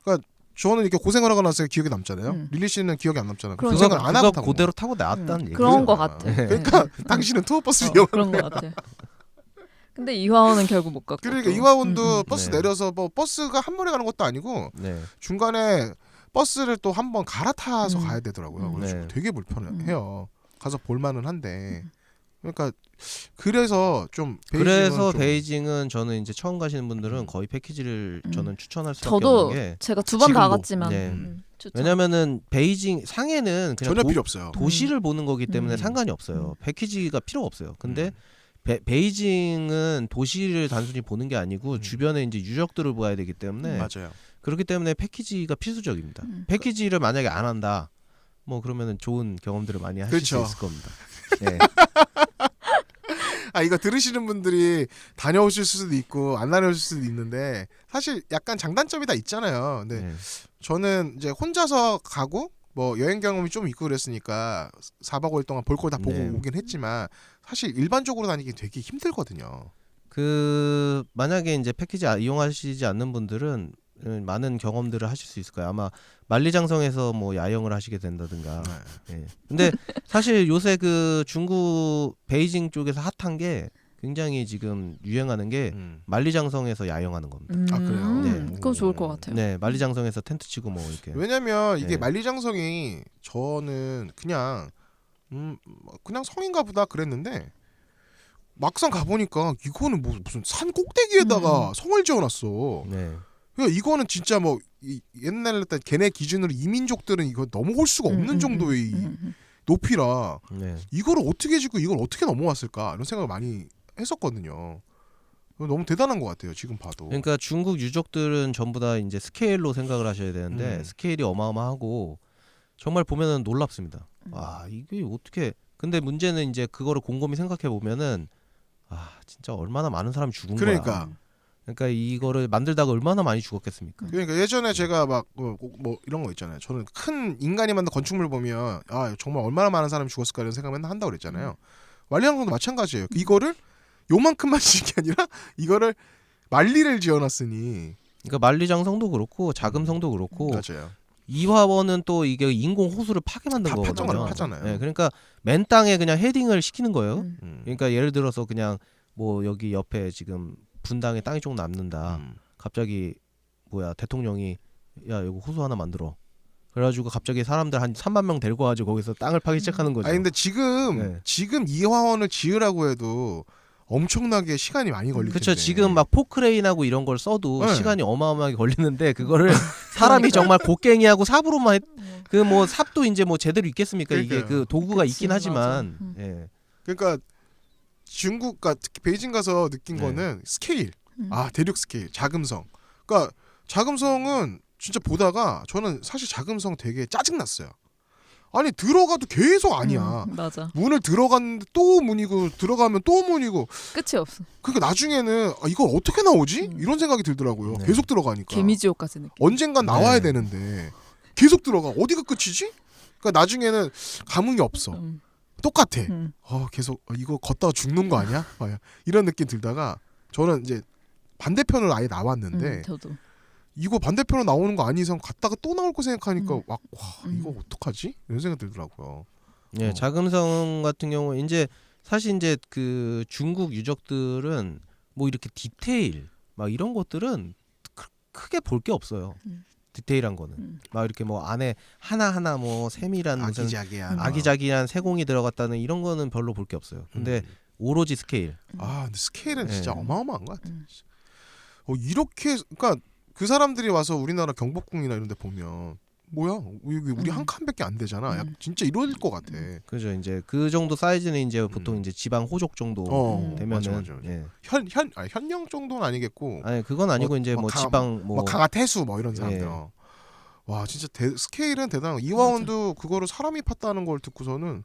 그러니까 저는 이렇게 고생을 하고 나서 기억에 남잖아요. 릴리 씨는 기억이 안 남잖아요. 그러니까 고생을 안 하고 그거 타고 그대로 타고 나왔다는 얘기. 그런 것 같아. 그러니까 당신은 투어버스 어, 이용. 그런 것 같아. 근데 이화원은 결국 못 갔고. 그러니까 또. 이화원도 버스 네. 내려서 뭐 버스가 한 번에 가는 것도 아니고 네. 중간에 버스를 또 한 번 갈아타서 가야 되더라고요. 그래서 네. 되게 불편해요. 가서 볼만은 한데 그러니까 그래서 좀 그래서 좀 베이징은 저는 이제 처음 가시는 분들은 거의 패키지를 저는 추천할 수밖에 저도 없는 게 제가 2번 지금도. 가봤지만 네. 추천. 왜냐면은 베이징 상해는 그냥 전혀 필요 없어요. 도시를 보는 거기 때문에 상관이 없어요. 패키지가 필요 없어요. 근데 베이징은 도시를 단순히 보는 게 아니고 주변에 이제 유적들을 봐야 되기 때문에 맞아요. 그렇기 때문에 패키지가 필수적입니다. 패키지를 만약에 안 한다, 뭐 그러면은 좋은 경험들을 많이 하실 그렇죠. 수 있을 겁니다. 네. 이거 들으시는 분들이 다녀오실 수도 있고 안 다녀오실 수도 있는데 사실 약간 장단점이 다 있잖아요. 근데 네. 저는 이제 혼자서 가고 뭐 여행 경험이 좀 있고 그랬으니까 4박 5일 동안 볼 걸 다 보고 네. 오긴 했지만 사실 일반적으로 다니기 되게 힘들거든요. 그 만약에 이제 패키지 이용하시지 않는 분들은 많은 경험들을 하실 수 있을 거예요. 아마 만리장성에서 뭐 야영을 하시게 된다든가. 예. 근데 사실 요새 그 중국 베이징 쪽에서 핫한 게 굉장히 지금 유행하는 게 만리장성에서 야영하는 겁니다. 그래요? 네. 그거 좋을 것 같아요. 네, 만리장성에서 텐트 치고 뭐 이렇게. 왜냐면 이게 네. 만리장성이 저는 그냥 성인가 보다 그랬는데 막상 가보니까 이거는 무슨 산 꼭대기에다가 성을 지어놨어. 네. 그러니까 이거는 진짜 뭐 옛날 때 걔네 기준으로 이민족들은 이거 넘어올 수가 없는 정도의 높이라 네. 이거를 어떻게 짓고 이걸 어떻게 넘어왔을까 이런 생각을 많이 했었거든요. 너무 대단한 것 같아요. 지금 봐도. 그러니까 중국 유적들은 전부 다 이제 스케일로 생각을 하셔야 되는데 스케일이 어마어마하고 정말 보면은 놀랍습니다. 와, 이게 어떻게? 근데 문제는 이제 그거를 곰곰이 생각해 보면은 진짜 얼마나 많은 사람이 죽은 거야. 그러니까 이거를 만들다가 얼마나 많이 죽었겠습니까? 그러니까 예전에 제가 막 뭐 이런 거 있잖아요. 저는 큰 인간이 만든 건축물 보면 정말 얼마나 많은 사람이 죽었을까 이런 생각을 맨날 한다고 그랬잖아요. 만리장성도 마찬가지예요. 이거를 요만큼만 지은 게 아니라 이거를 만리를 지어놨으니. 그러니까 만리장성도 그렇고 자금성도 그렇고 맞아요. 이화원은 또 이게 인공 호수를 파게 만든 거거든요. 파잖아요. 네, 그러니까 맨 땅에 그냥 헤딩을 시키는 거예요. 음. 그러니까 예를 들어서 그냥 뭐 여기 옆에 지금 분당에 땅이 조금 남는다. 갑자기 대통령이 야 여기 호수 하나 만들어. 그래가지고 갑자기 사람들 한 3만 명 데리고 와가지고 거기서 땅을 파기 시작하는 거죠. 근데 지금 이화원을 지으라고 해도 엄청나게 시간이 많이 걸릴 텐데. 그렇죠. 지금 막 포크레인하고 이런 걸 써도 네. 시간이 어마어마하게 걸리는데 그거를 사람이 정말 곡괭이하고 삽으로만 그 뭐 삽도 이제 뭐 제대로 있겠습니까? 이게 그러니까요. 그 도구가 그치, 있긴 하지만 맞아. 예. 그러니까 중국, 특히 베이징 가서 느낀 네. 거는 스케일. 대륙 스케일, 자금성. 그러니까 자금성은 진짜 보다가 저는 사실 자금성 되게 짜증났어요. 아니 들어가도 계속 아니야. 맞아. 문을 들어갔는데 또 문이고 들어가면 또 문이고. 끝이 없어. 그러니까 나중에는 이걸 어떻게 나오지? 이런 생각이 들더라고요. 네. 계속 들어가니까. 개미지옥까지 느낌. 언젠간 나와야 네. 되는데 계속 들어가. 어디가 끝이지? 그러니까 나중에는 감흥이 없어. 똑같아. 계속 이거 걷다가 죽는 거 아니야? 이런 느낌 들다가 저는 이제 반대편을 아예 나왔는데 저도. 이거 반대편으로 나오는 거 아닌 이상 갔다가 또 나올 거 생각하니까 와 이거 어떡하지? 이런 생각 들더라고요. 예, 자금성 같은 경우 이제 사실 이제 그 중국 유적들은 뭐 이렇게 디테일 막 이런 것들은 크게 볼 게 없어요. 디테일한 거는 막 이렇게 뭐 안에 하나하나 뭐 세밀한 무슨 아기자기한 아기자기한 세공이 들어갔다는 이런 거는 별로 볼 게 없어요. 근데 오로지 스케일. 근데 스케일은 진짜 네. 어마어마한 것 같아. 이렇게 그러니까 그 사람들이 와서 우리나라 경복궁이나 이런 데 보면 뭐야? 우리 한 칸밖에 안 되잖아. 진짜 이럴 것 같아. 그죠. 이제 그 정도 사이즈는 이제 보통 이제 지방 호족 정도 되면은 맞아. 예. 현령 정도는 아니겠고. 아니 그건 아니고 이제 뭐 지방 뭐 강화 태수 뭐 이런 사람들. 예. 와 진짜 스케일은 대단한. 이화원도 그거를 사람이 팠다는 걸 듣고서는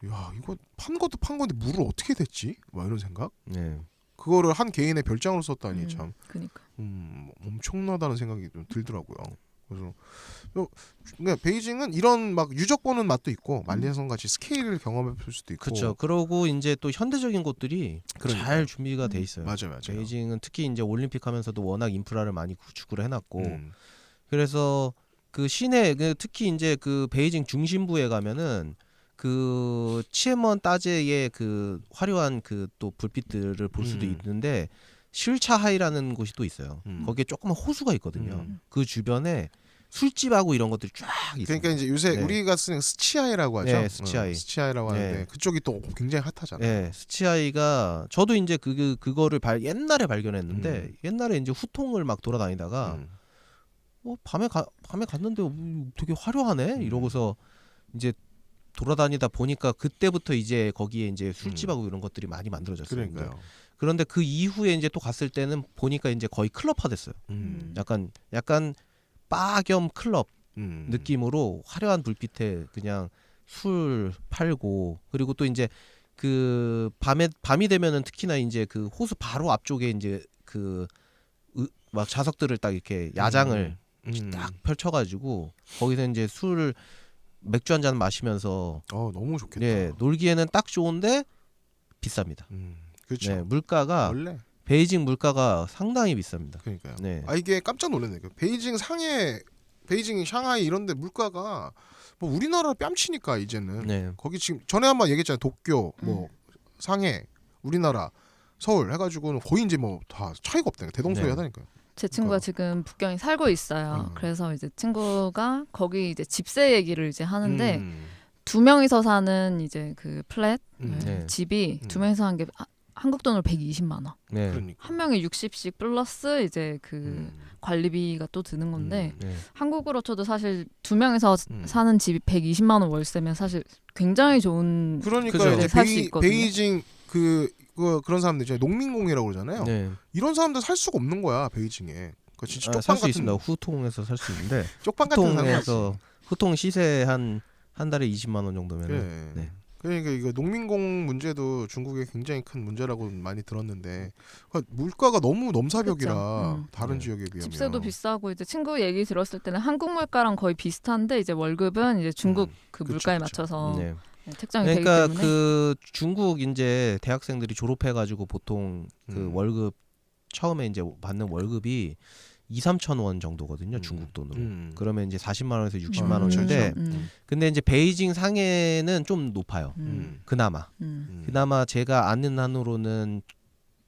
야 이거 판 것도 판 건데 물을 어떻게 댔지? 막 이런 생각. 예. 그거를 한 개인의 별장으로 썼다니 참 그러니까. 엄청나다는 생각이 좀 들더라고요. 그래서 그러니까 베이징은 이런 막 유적 보는 맛도 있고 만리장성 같이 스케일을 경험해 볼 수도 있고. 그렇죠. 그러고 이제 또 현대적인 곳들이 그러니까요. 잘 준비가 돼 있어요. 맞아요. 베이징은 특히 이제 올림픽 하면서도 워낙 인프라를 많이 구축을 해놨고 음. 그래서 그 시내 특히 이제 그 베이징 중심부에 가면은 그 치에먼 따제의 그 화려한 그 또 불빛들을 볼 수도 있는데 실차하이라는 곳이 또 있어요. 거기에 조그만 호수가 있거든요. 그 주변에 술집하고 이런 것들이 쫙 있어요. 그러니까 이제 요새 네. 우리가 쓰는 스치아이라고 하죠. 네, 스치아이. 스치아이라고 하는데 네. 그쪽이 또 굉장히 핫하잖아요. 네, 스치아이가 저도 이제 그거를 옛날에 발견했는데 옛날에 이제 후통을 막 돌아다니다가 밤에 갔는데 되게 화려하네 이러고서 이제 돌아다니다 보니까 그때부터 이제 거기에 이제 술집하고 이런 것들이 많이 만들어졌어요. 그러니까요. 그런데 그 이후에 이제 또 갔을 때는 보니까 이제 거의 클럽화 됐어요. 약간 바 겸 클럽 느낌으로 화려한 불빛에 그냥 술 팔고 그리고 또 이제 그 밤이 되면은 특히나 이제 그 호수 바로 앞쪽에 이제 그 막 좌석들을 딱 이렇게 야장을 딱 펼쳐가지고 거기서 이제 술 맥주 한 잔 마시면서 너무 좋겠다. 네, 놀기에는 딱 좋은데 비쌉니다. 그렇죠. 네, 물가가 원래 베이징 물가가 상당히 비쌉니다. 그러니까요. 네. 이게 깜짝 놀랐네요. 베이징 샹하이 이런데 물가가 뭐 우리나라 뺨치니까 이제는 네. 거기 지금 전에 한번 얘기했잖아요. 도쿄, 뭐 상해, 우리나라, 서울 해가지고는 거의 이제 뭐 다 차이가 없다니까 대동소이하다니까요. 제 친구가 지금 북경에 살고 있어요. 그래서 이제 친구가 거기 이제 집세 얘기를 이제 하는데 두 명이서 사는 이제 그 플랫 네. 집이 두 명이서 한 게 한국 돈으로 120만 원. 네. 그러니까. 한 명에 60씩 플러스 이제 그 관리비가 또 드는 건데 네. 한국으로 쳐도 사실 두 명이서 사는 집이 120만 원 월세면 사실 굉장히 좋은 그러니까 그죠. 이제 살 수 있거든요. 베이징 그런 사람들 있잖아요. 농민공이라고 그러잖아요. 네. 이런 사람들 살 수가 없는 거야 베이징에. 그 진짜 쪽방 살수 같은 있습니다. 후통에서 살 수 있는데 쪽방 같은 사람. 후통에서 후통 시세 한 달에 20만 원 정도면 네. 네. 그러니까 이거 농민공 문제도 중국에 굉장히 큰 문제라고 많이 들었는데 그러니까 물가가 너무 넘사벽이라 그쵸. 다른 네. 지역에 비하면 집세도 비싸고 이제 친구 얘기 들었을 때는 한국 물가랑 거의 비슷한데 이제 월급은 이제 중국 그 그쵸, 물가에 그쵸. 맞춰서 네. 책정이 되기 그러니까 때문에 그 중국 이제 대학생들이 졸업해가지고 보통 그 월급 처음에 이제 받는 월급이 2-3천 원 정도거든요. 중국 돈으로. 그러면 이제 40만 원에서 60만 원인데 근데 이제 베이징 상해는 좀 높아요. 그나마 제가 아는 한으로는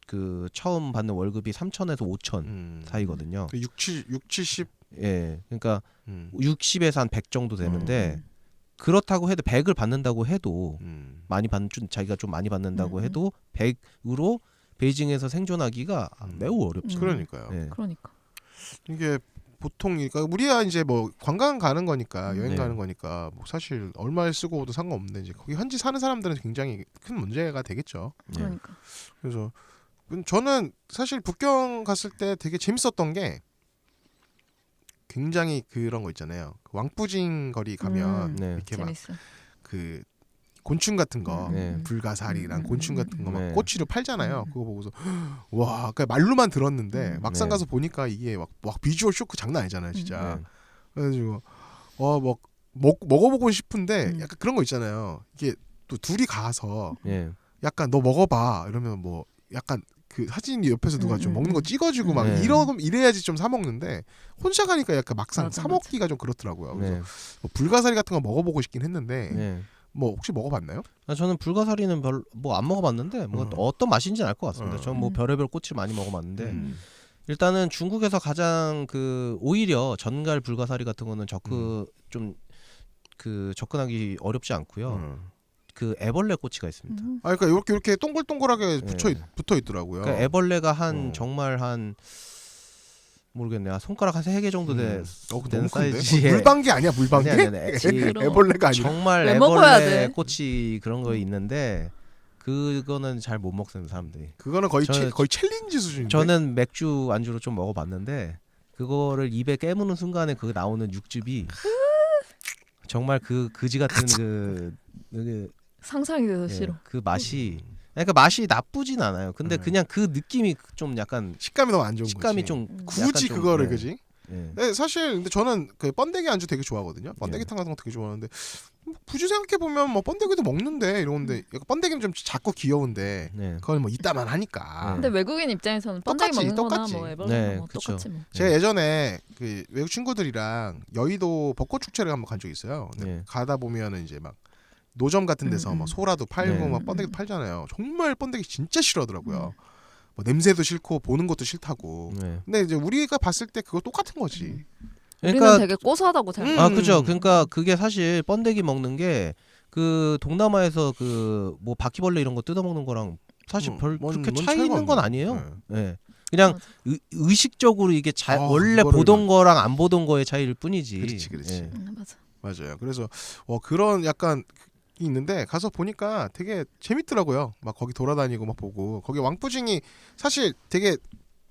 그 처음 받는 월급이 3천에서 5천 사이거든요. 70 예. 그러니까 60에서 한 100 정도 되는데 그렇다고 해도 100을 받는다고 해도 자기가 좀 많이 받는다고 해도 100으로 베이징에서 생존하기가 매우 어렵죠. 그러니까요. 네. 그러니까 이게 보통 그러니까 우리야 이제 뭐 관광 가는 거니까 여행 네. 가는 거니까 뭐 사실 얼마에 쓰고 오도 상관없는데 이제 거기 현지 사는 사람들은 굉장히 큰 문제가 되겠죠. 네. 그러니까 그래서 저는 사실 북경 갔을 때 되게 재밌었던 게 굉장히 그런 거 있잖아요. 그 왕푸징 거리 가면 네. 이렇게 막 재밌어. 그 곤충 같은 거, 네. 불가사리랑 곤충 같은 거 막 네. 꼬치로 팔잖아요. 그거 보고서 와, 그냥 말로만 들었는데 막상 네. 가서 보니까 이게 막 비주얼 쇼크 장난 아니잖아요, 진짜. 네. 그래가지고 막 먹어보고 싶은데 음. 약간 그런 거 있잖아요. 이게 또 둘이 가서 예. 약간 너 먹어봐 이러면 뭐 약간 그 사진 옆에서 누가 좀 먹는 거 찍어주고 막 네. 이래야지 좀 사 먹는데 혼자 가니까 약간 막상 맞아, 사 먹기가 좀 그렇더라고요. 그래서 네. 뭐 불가사리 같은 거 먹어보고 싶긴 했는데 네. 뭐 혹시 먹어봤나요? 저는 불가사리는 별 뭐 안 먹어봤는데 뭐 어떤 맛인지는 알 것 같습니다. 저는 뭐 별의별 꼬치 많이 먹어봤는데 일단은 중국에서 가장 그 오히려 전갈 불가사리 같은 거는 좀 그 접근하기 어렵지 않고요. 그 애벌레 꼬치가 있습니다. 아, 그러니까 이렇게 동글동글하게 네. 붙어 있더라고요. 그러니까 애벌레가 한 어. 정말 한 모르겠네. 손가락 한 3개 정도 되는 너무 큰데? 사이즈의 물방개 아니야, 물방개? 아니, 아니, 아니. 애벌레가 아니라. 정말 왜 먹어야 애벌레 돼? 꼬치 그런 거 있는데 그거는 잘 못 먹는 사람들이. 그거는 거의 저는- 거의 챌린지 수준인데. 저는 맥주 안주로 좀 먹어봤는데 그거를 입에 깨무는 순간에 그 나오는 육즙이 정말 그 그지 같은 상상이 돼서 예, 싫어. 그 맛이 그러니까 맛이 나쁘진 않아요. 근데 그냥 그 느낌이 좀 약간 식감이 너무 안 좋은 식감이 거지. 좀 굳이 약간 좀, 그거를 네. 그지? 예. 네, 사실 근데 저는 그 번데기 안주 되게 좋아하거든요. 번데기탕 같은 거 되게 좋아하는데 뭐 굳이 생각해 보면 뭐 번데기도 먹는데 이러는데 약간 번데기는 좀 작고 귀여운데 네. 그건 뭐 이따만 하니까. 근데 외국인 입장에서는 번데기 똑같이, 먹는 거나 똑같이. 뭐 애벌레 네, 뭐 그쵸. 똑같지 뭐. 제가 예전에 그 외국 친구들이랑 여의도 벚꽃 축제를 한번 간 적이 있어요. 근데 네. 가다 보면은 이제 막 노점 같은 데서 막 소라도 팔고 네. 막 번데기도 팔잖아요. 정말 번데기 진짜 싫어하더라고요. 뭐 냄새도 싫고 보는 것도 싫다고. 네. 근데 이제 우리가 봤을 때 그거 똑같은 거지. 우리는 그러니까 되게 고소하다고 잘. 아 그죠. 그러니까 그게 사실 번데기 먹는 게 그 동남아에서 그 뭐 바퀴벌레 이런 거 뜯어 먹는 거랑 사실 별 그렇게 차이 차이가 있는 건 없네. 아니에요. 네. 예. 그냥 맞아. 의식적으로 이게 원래 이거를 보던 거랑 안 보던 거의 차이일 뿐이지. 그렇지. 예. 맞아. 맞아요. 그래서 그런 약간 있는데 가서 보니까 되게 재밌더라고요. 막 거기 돌아다니고 막 보고 거기 왕푸징이 사실 되게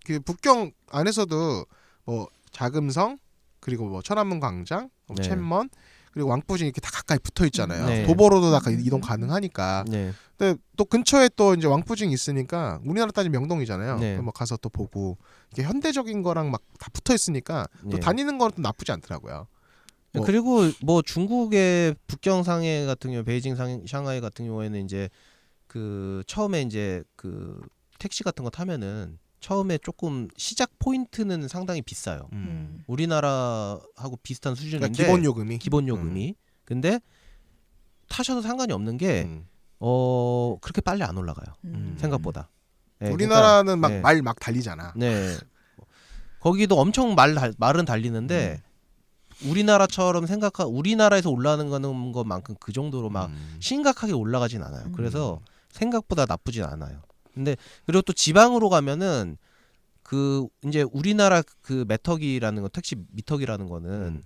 그 북경 안에서도 뭐 자금성 그리고 뭐 천안문 광장, 뭐 네. 챔먼 그리고 왕푸징 이렇게 다 가까이 붙어 있잖아요. 네. 도보로도 다 이동 가능하니까. 네. 근데 또 근처에 또 이제 왕푸징 있으니까 우리나라 따지면 명동이잖아요. 네. 그럼 뭐 가서 또 보고 이게 현대적인 거랑 막 다 붙어 있으니까 또 네. 다니는 거는 또 나쁘지 않더라고요. 뭐- 그리고 뭐 중국의 북경 상해 같은 경우, 베이징 샹하이 같은 경우에는 이제 그 처음에 이제 그 택시 같은 거 타면은 처음에 조금 시작 포인트는 상당히 비싸요. 우리나라하고 비슷한 수준인데 그러니까 기본 요금이. 기본 요금이. 근데 타셔도 상관이 없는 게 음. 그렇게 빨리 안 올라가요. 생각보다. 네, 우리나라는 막 네. 말 막 달리잖아. 네. 거기도 엄청 말은 달리는데 우리나라처럼 우리나라에서 올라가는 거는 것만큼 그 정도로 막 심각하게 올라가진 않아요. 그래서 생각보다 나쁘진 않아요. 근데 그리고 또 지방으로 가면은 그 이제 우리나라 그 메터기라는 거 택시 미터기라는 거는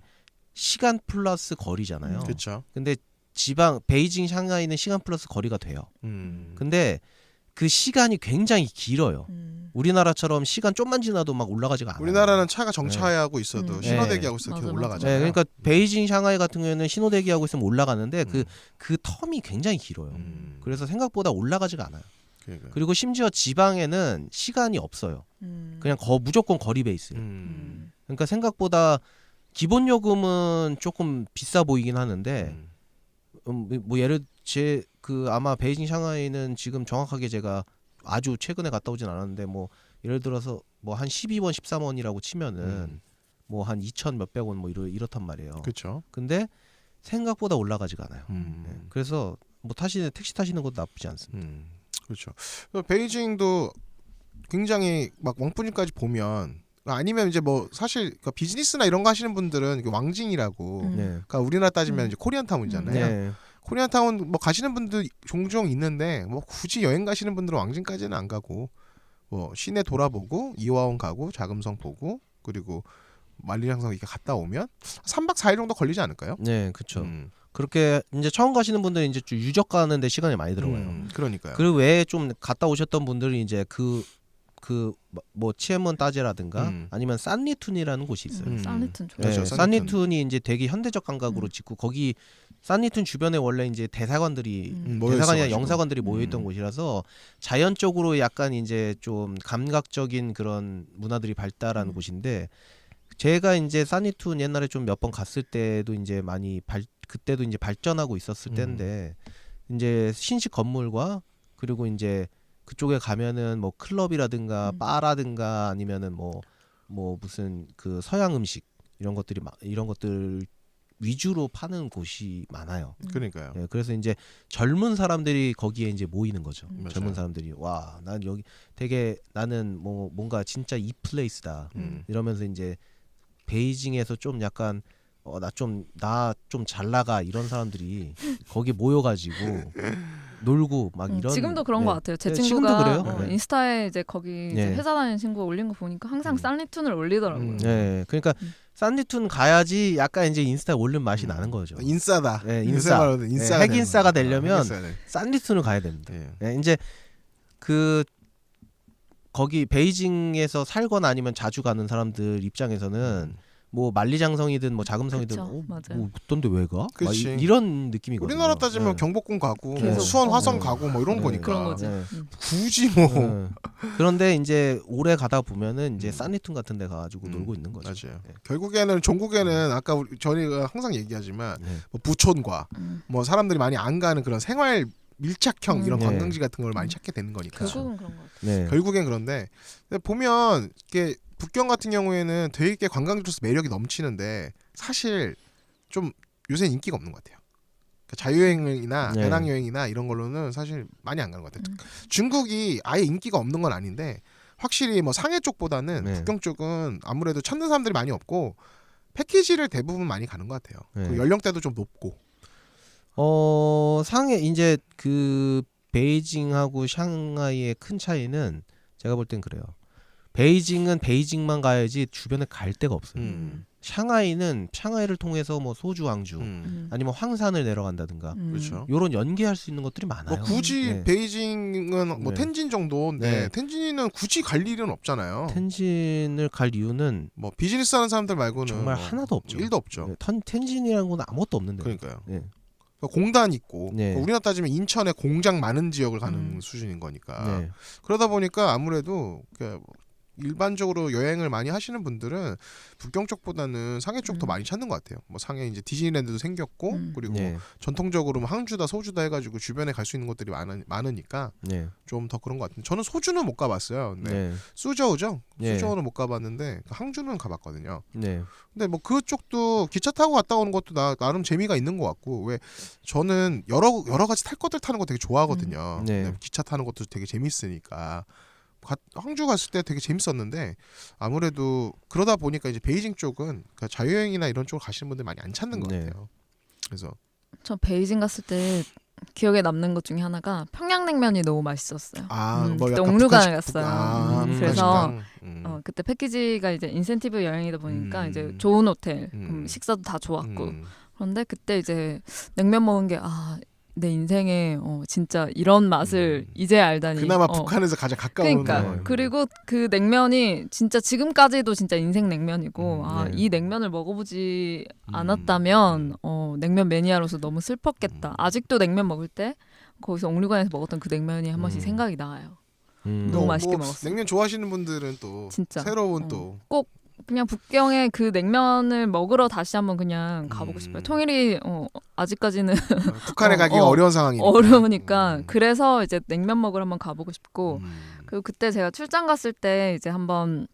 시간 플러스 거리잖아요. 그렇죠. 근데 지방 베이징 샹하이는 시간 플러스 거리가 돼요. 근데 그 시간이 굉장히 길어요. 우리나라처럼 시간 좀만 지나도 막 올라가지가 않아요. 우리나라는 차가 정차하고 있어도 네. 신호대기하고 있어도 맞아, 계속 맞아. 올라가잖아요. 네, 그러니까 베이징 샹하이 같은 경우에는 신호대기 하고 있으면 올라가는데 그 텀이 굉장히 길어요. 그래서 생각보다 올라가지가 않아요. 그러니까요. 그리고 심지어 지방에는 시간이 없어요. 그냥 무조건 거리 베이스예요. 그러니까 생각보다 기본 요금은 조금 비싸 보이긴 하는데 뭐 예를 그 아마 베이징 샹하이는 지금 정확하게 제가 아주 최근에 갔다 오진 않았는데 뭐 예를 들어서 뭐 한 12원 13원이라고 치면은 뭐 한 2천 몇백 원 뭐 이렇단 말이에요. 그렇죠. 근데 생각보다 올라가지가 않아요. 네. 그래서 뭐 택시 타시는 것도 나쁘지 않습니다. 그렇죠. 베이징도 굉장히 막 왕푸징까지 보면 아니면 이제 뭐 사실 그러니까 비즈니스나 이런 거 하시는 분들은 이게 왕징이라고 네. 그러니까 우리나라 따지면 이제 코리안타운이잖아요. 네. 코리안타운 뭐 가시는 분들 종종 있는데 뭐 굳이 여행 가시는 분들은 왕징까지는 안 가고 뭐 시내 돌아보고 이화원 가고 자금성 보고 그리고 만리장성 이렇게 갔다 오면 3박 4일 정도 걸리지 않을까요? 네, 그렇죠. 그렇게 이제 처음 가시는 분들은 이제 좀 유적 가는데 시간이 많이 들어가요. 그러니까요. 그 외에 좀 갔다 오셨던 분들이 이제 그 그 뭐 치에몬 따제라든가 음. 아니면 산리툰이라는 곳이 있어요. 산리툰 좋아. 그렇죠, 네, 산리툰. 산리툰이 이제 되게 현대적 감각으로 짓고 거기 산리툰 주변에 원래 이제 대사관들이 모여 대사관이나 있어가지고. 영사관들이 모여있던 곳이라서 자연적으로 약간 이제 좀 감각적인 그런 문화들이 발달한 곳인데 제가 이제 산리툰 옛날에 좀 몇 번 갔을 때도 이제 많이 그때도 이제 발전하고 있었을 때인데 이제 신식 건물과 그리고 이제 그쪽에 가면은 뭐 클럽이라든가 바라든가 아니면은 뭐 무슨 그 서양 음식 이런 것들 위주로 파는 곳이 많아요. 그러니까요. 예, 그래서 이제 젊은 사람들이 거기에 이제 모이는 거죠. 맞아요. 젊은 사람들이 와, 난 여기 되게 나는 뭐 뭔가 진짜 이 플레이스다. 이러면서 이제 베이징에서 좀 약간 나 좀 잘 나가 이런 사람들이 거기 모여가지고 놀고 막 이런. 지금도 그런 네. 것 같아요. 제 네, 친구가 지금도 그래요. 네. 인스타에 이제 거기 이제 네. 회사 다니는 친구가 올린 거 보니까 항상 산리툰을 올리더라고요. 네, 그러니까 산리툰 가야지 약간 이제 인스타에 올린 맛이 나는 거죠. 인싸다. 네, 요새 인싸. 말하는 인싸가 네, 핵인싸가 되려면 핵인싸가 돼. 산리툰을 가야 됩니다. 예. 네, 이제 그 거기 베이징에서 살거나 아니면 자주 가는 사람들 입장에서는 뭐 만리장성이든 뭐 자금성이든 그쵸, 맞아요. 뭐 어떤데 왜 가? 막 그치. 이런 느낌이거든요. 우리나라 따지면 네. 경복궁 가고 계속. 수원 화성 어. 가고 뭐 이런 네. 거니까. 그런 거지. 네. 굳이 뭐 네. 그런데 이제 오래 가다 보면은 이제 산리툰 같은 데 가가지고 놀고 있는 거죠. 맞아요. 네. 결국에는 종국에는 아까 저희가 항상 얘기하지만 네. 뭐 부촌과 뭐 사람들이 많이 안 가는 그런 생활 밀착형 이런 네. 관광지 같은 걸 많이 찾게 되는 거니까. 결국은 그런 것 같아요. 네. 결국엔 그런데 근데 보면 이게 북경 같은 경우에는 되게 관광지로서 매력이 넘치는데 사실 좀 요새 인기가 없는 것 같아요. 그러니까 자유여행이나 네. 배낭여행이나 이런 걸로는 사실 많이 안 가는 것 같아요. 중국이 아예 인기가 없는 건 아닌데 확실히 뭐 상해 쪽보다는 네. 북경 쪽은 아무래도 찾는 사람들이 많이 없고 패키지를 대부분 많이 가는 것 같아요. 네. 그리고 연령대도 좀 높고. 상해 이제 그 베이징하고 샹하이의 큰 차이는 제가 볼 땐 그래요. 베이징은 베이징만 가야지 주변에 갈 데가 없어요. 샹하이는 샹하이를 통해서 뭐 소주 왕주 아니면 황산을 내려간다든가 그렇죠. 요런 연계할 수 있는 것들이 많아요. 뭐 굳이 네. 베이징은 뭐 네. 텐진 정도인데 네. 텐진은 굳이 갈 일은 없잖아요. 텐진을 갈 이유는 뭐 비즈니스 하는 사람들 말고는 정말 뭐 하나도 없죠. 일도 없죠. 네, 텐진이라는 건 아무것도 없는데. 그러니까요. 네. 공단 있고 네. 우리나라 따지면 인천에 공장 많은 지역을 가는 수준인 거니까 네. 그러다 보니까 아무래도 일반적으로 여행을 많이 하시는 분들은 북경 쪽보다는 상해 쪽 더 많이 찾는 것 같아요. 뭐 상해 이제 디즈니랜드도 생겼고 그리고 네. 전통적으로 뭐 항주다 소주다 해가지고 주변에 갈 수 있는 것들이 많으니까 네. 좀 더 그런 것 같은데 저는 소주는 못 가봤어요. 근데 네. 수저우죠. 네. 수저우는 못 가봤는데 항주는 가봤거든요. 네. 근데 뭐 그쪽도 기차 타고 갔다 오는 것도 나름 재미가 있는 것 같고 왜 저는 여러 가지 탈 것들 타는 거 되게 좋아하거든요. 네. 근데 기차 타는 것도 되게 재밌으니까 항주 갔을 때 되게 재밌었는데 아무래도 그러다 보니까 이제 베이징 쪽은 그러니까 자유여행이나 이런 쪽으로 가시는 분들 많이 안 찾는 것 네. 같아요. 그래서 저 베이징 갔을 때 기억에 남는 것 중에 하나가 평양냉면이 너무 맛있었어요. 뭐 그때 약간 옥류관을 북한식- 갔어요. 북한식당? 그래서 그때 패키지가 이제 인센티브 여행이다 보니까 이제 음. 좋은 호텔, 음. 식사도 다 좋았고 음. 그런데 그때 이제 냉면 먹은 게 내 인생에 진짜 이런 맛을 이제 알다니. 그나마 북한에서 가장 가까운 그러니까 그리고 그 냉면이 진짜 지금까지도 진짜 인생 냉면이고 네. 이 냉면을 먹어보지 않았다면 냉면 매니아로서 너무 슬펐겠다. 아직도 냉면 먹을 때 거기서 옥류관에서 먹었던 그 냉면이 한 번씩 생각이 나요. 너무 맛있게 먹었어. 냉면 좋아하시는 분들은 또 진짜. 새로운 또 꼭 그냥 북경에 그 냉면을 먹으러 다시 한번 그냥 가보고 싶어요. 통일이 아직까지는 북한에 가기가 어려운 상황이니까. 어려우니까 그래서 이제 냉면 먹으러 한번 가보고 싶고 음. 그리고 그때 제가 출장 갔을 때 이제 한번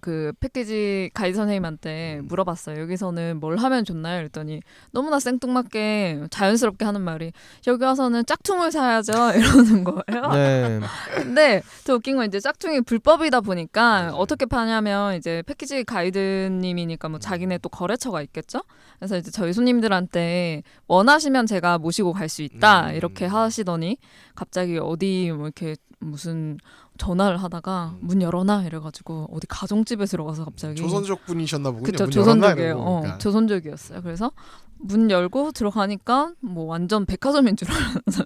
그 패키지 가이드 선생님한테 물어봤어요. 여기서는 뭘 하면 좋나요? 그랬더니 너무나 생뚱맞게 자연스럽게 하는 말이 여기 와서는 짝퉁을 사야죠 이러는 거예요. 네. 근데 더 웃긴 건 이제 짝퉁이 불법이다 보니까 어떻게 파냐면 이제 패키지 가이드님이니까 뭐 자기네 또 거래처가 있겠죠. 그래서 이제 저희 손님들한테 원하시면 제가 모시고 갈 수 있다 이렇게 하시더니 갑자기 어디 뭐 이렇게 무슨 전화를 하다가 문 열어놔 이래가지고 어디 가정집에 들어가서 갑자기 조선족 분이셨나 보군요. 그쵸, 문 열었나 조선족이에요. 이러고 그러니까. 조선족이었어요. 그래서 문 열고 들어가니까 뭐 완전 백화점인 줄 알았어요.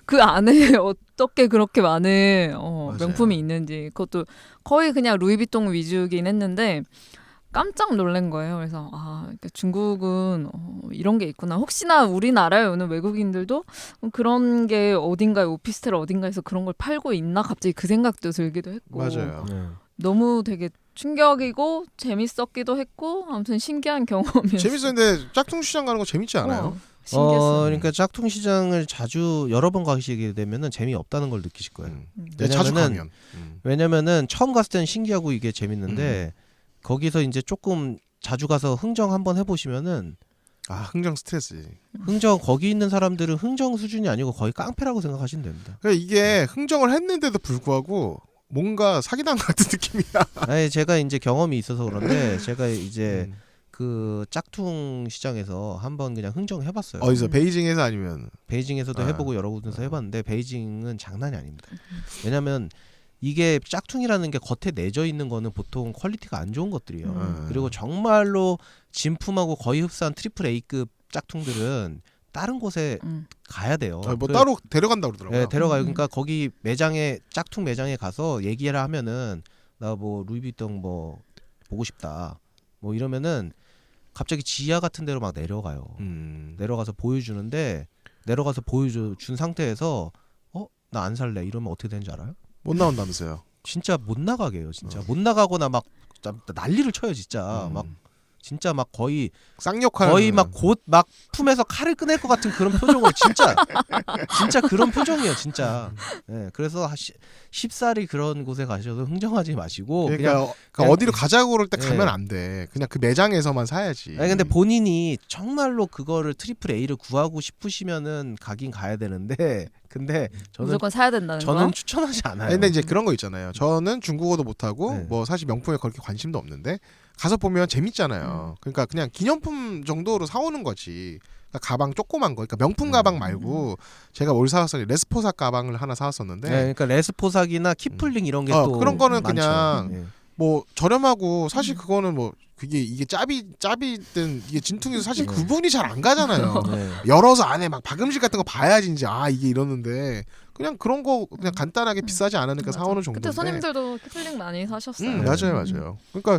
그 안에 어떻게 그렇게 많은 맞아요. 명품이 있는지 그것도 거의 그냥 루이비통 위주긴 했는데 깜짝 놀란 거예요. 그래서 그러니까 중국은 이런 게 있구나. 혹시나 우리나라에 오는 외국인들도 그런 게 어딘가에 오피스텔 어딘가에서 그런 걸 팔고 있나 갑자기 그 생각도 들기도 했고 맞아요. 네. 너무 되게 충격이고 재밌었기도 했고 아무튼 신기한 경험이었어요. 재밌었는데 짝퉁 시장 가는 거 재밌지 않아요? 신기했어요. 그러니까 짝퉁 시장을 자주 여러 번 가시게 되면은 재미 없다는 걸 느끼실 거예요. 네, 자주 왜냐면은- 가면. 왜냐면은 처음 갔을 때는 신기하고 이게 재밌는데 거기서 이제 조금 자주 가서 흥정 한번 해보시면은 흥정 스트레스. 흥정 거기 있는 사람들은 흥정 수준이 아니고 거의 깡패라고 생각하시면 됩니다. 그러니까 이게 흥정을 했는데도 불구하고 뭔가 사기당 같은 느낌이야. 아니 제가 이제 경험이 있어서 그런데 제가 이제 음. 그 짝퉁 시장에서 한번 그냥 흥정해봤어요. 어디서 베이징에서 아니면 베이징에서도 아. 해보고 여러 군데서 해봤는데 베이징은 장난이 아닙니다. 왜냐하면 이게 짝퉁이라는 게 겉에 내져 있는 거는 보통 퀄리티가 안 좋은 것들이에요. 그리고 정말로 진품하고 거의 흡사한 트리플 A급 짝퉁들은 다른 곳에 가야 돼요. 뭐 따로 데려간다 그러더라고요. 네, 데려가요. 그러니까 거기 매장에 짝퉁 매장에 가서 얘기해라 하면은 나 뭐 루이비통 뭐 보고 싶다. 뭐 이러면은 갑자기 지하 같은 데로 막 내려가요. 내려가서 보여주는데 내려가서 보여준 상태에서 나 안 살래 이러면 어떻게 되는지 알아요? 못 나온다면서요. 진짜 못 나가게 해요. 진짜 못 나가거나 막 난리를 쳐요. 진짜 막 진짜 막 거의 쌍욕하는 거의 막 곧 막 품에서 칼을 꺼낼 것 같은 그런 표정을 진짜 그런 표정이에요. 진짜. 네, 그래서 쉽사리 그런 곳에 가셔서 흥정하지 마시고 그러니까 그냥- 어디로 가자고 그럴 때 네. 가면 안 돼. 그냥 그 매장에서만 사야지. 아니 근데 본인이 정말로 그거를 트리플 A를 구하고 싶으시면은 가긴 가야 되는데 근데 무조건 사야 된다는 저는 거. 추천하지 않아요. 근데 이제 그런 거 있잖아요. 저는 중국어도 못하고 네. 뭐 사실 명품에 그렇게 관심도 없는데 가서 보면 재밌잖아요. 그러니까 그냥 기념품 정도로 사오는 거지. 그러니까 가방 조그만 거, 그러니까 명품 가방 말고 제가 뭘 사왔어요? 레스포사 가방을 하나 사왔었는데 네, 그러니까 레스포삭이나 키플링 이런 게 또 그런 거는 많죠. 그냥 네. 뭐 저렴하고 사실 그거는 뭐 그게 이게 짭이든 이게 진퉁이든 사실 네. 구분이 잘 안 가잖아요. 네. 열어서 안에 막 박음질 같은 거 봐야지 이제 이게 이러는데 그냥 그런 거 그냥 간단하게 비싸지 않으니까 맞아. 사오는 그때 정도인데. 손님들도 키플링 많이 사셨어요. 맞아요. 그러니까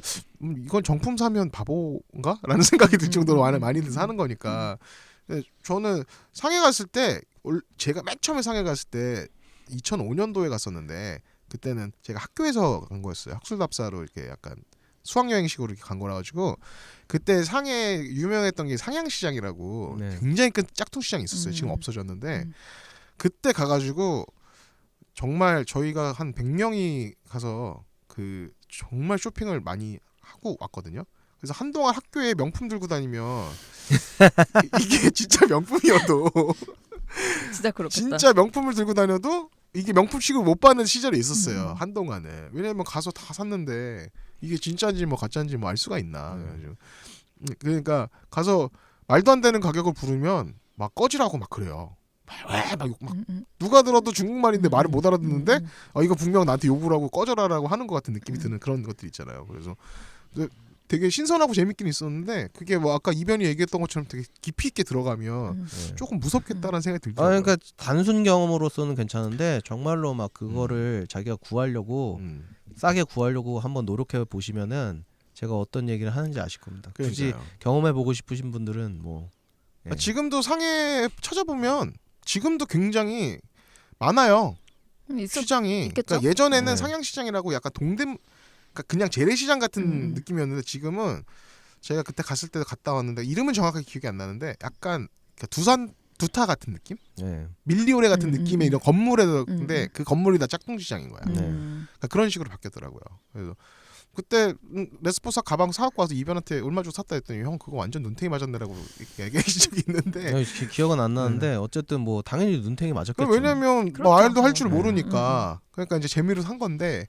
이건 정품 사면 바보인가?라는 생각이 들 정도로 많이들 사는 거니까. 근데 저는 상해 갔을 때 제가 맨 처음에 상해 갔을 때 2005년도에 갔었는데 그때는 제가 학교에서 간 거였어요. 학술답사로 이렇게 약간 수학여행식으로 이렇게 간 거라 가지고 그때 상해 유명했던 게 상향시장이라고 네. 굉장히 큰 짝퉁 시장이 있었어요. 지금 없어졌는데 그때 가가지고 정말 저희가 한 100명이 가서 그 정말 쇼핑을 많이 하고 왔거든요. 그래서 한동안 학교에 명품 들고 다니면 이게 진짜 명품이어도 진짜 그렇겠다. 진짜 명품을 들고 다녀도 이게 명품 취급을 못 받는 시절이 있었어요. 한동안에. 왜냐면 가서 다 샀는데 이게 진짜인지 뭐 가짜인지 뭐 알 수가 있나. 그래가지고. 그러니까 가서 말도 안 되는 가격을 부르면 막 꺼지라고 막 그래요. 막 누가 들어도 중국말인데 말을 못 알아듣는데 이거 분명 나한테 욕을 하고 꺼져라라고 하는 것 같은 느낌이 드는 그런 것들 있잖아요. 그래서 되게 신선하고 재밌긴 있었는데 그게 뭐 아까 이변이 얘기했던 것처럼 되게 깊이 있게 들어가면 조금 무섭겠다는 생각이 들더라고요. 그러니까 단순 경험으로서는 괜찮은데 정말로 막 그거를 자기가 구하려고 싸게 구하려고 한번 노력해 보시면은 제가 어떤 얘기를 하는지 아실 겁니다. 굳이 그러니까요. 경험해 보고 싶으신 분들은 뭐 지금도 상해 찾아보면 지금도 굉장히 많아요. 시장이. 있겠죠? 그러니까 예전에는 네. 상향시장이라고 약간 그러니까 그냥 재래시장 같은 음. 느낌이었는데 지금은 제가 그때 갔을 때도 갔다 왔는데 이름은 정확하게 기억이 안 나는데 약간 두타 같은 느낌? 네. 밀리오레 같은 느낌의 이런 건물에서 근데 그 건물이 다 짝퉁시장인 거야. 네. 그러니까 그런 식으로 바뀌었더라고요. 그래서 그때 레스포사 가방 사갖고 와서 이변한테 얼마 주고 샀다 했더니 형 그거 완전 눈탱이 맞았네라고 얘기하신 적이 있는데 기억은 안 나는데 어쨌든 뭐 당연히 눈탱이 맞았겠죠. 왜냐면 그렇죠. 말도 할 줄 네. 모르니까 그러니까 이제 재미로 산 건데